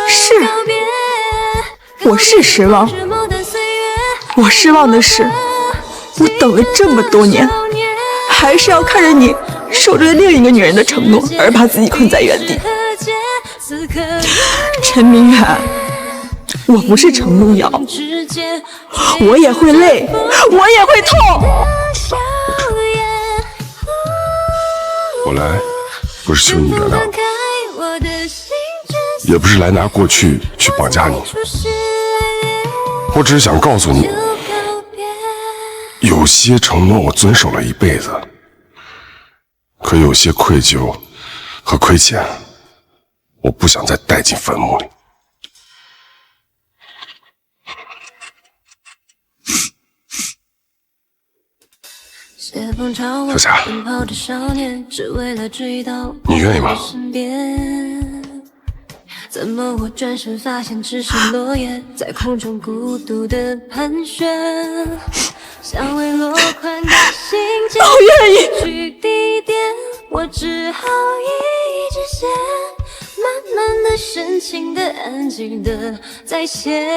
是，我是失望。我失望的是，我等了这么多年，还是要看着你守着另一个女人的承诺，而把自己困在原地。陈明远，我不是程璐瑶，我也会累，我也会痛。我来不是求你原谅，也不是来拿过去去绑架你，我只是想告诉你，有些承诺我遵守了一辈子，可有些愧疚和亏欠，我不想再带进坟墓里。小霞，你愿意吗？怎么我转身发现只是落叶在空中孤独的盘旋，像未落款的信件，我愿意去地点，我只好一直写，慢慢的深情的安静的在写。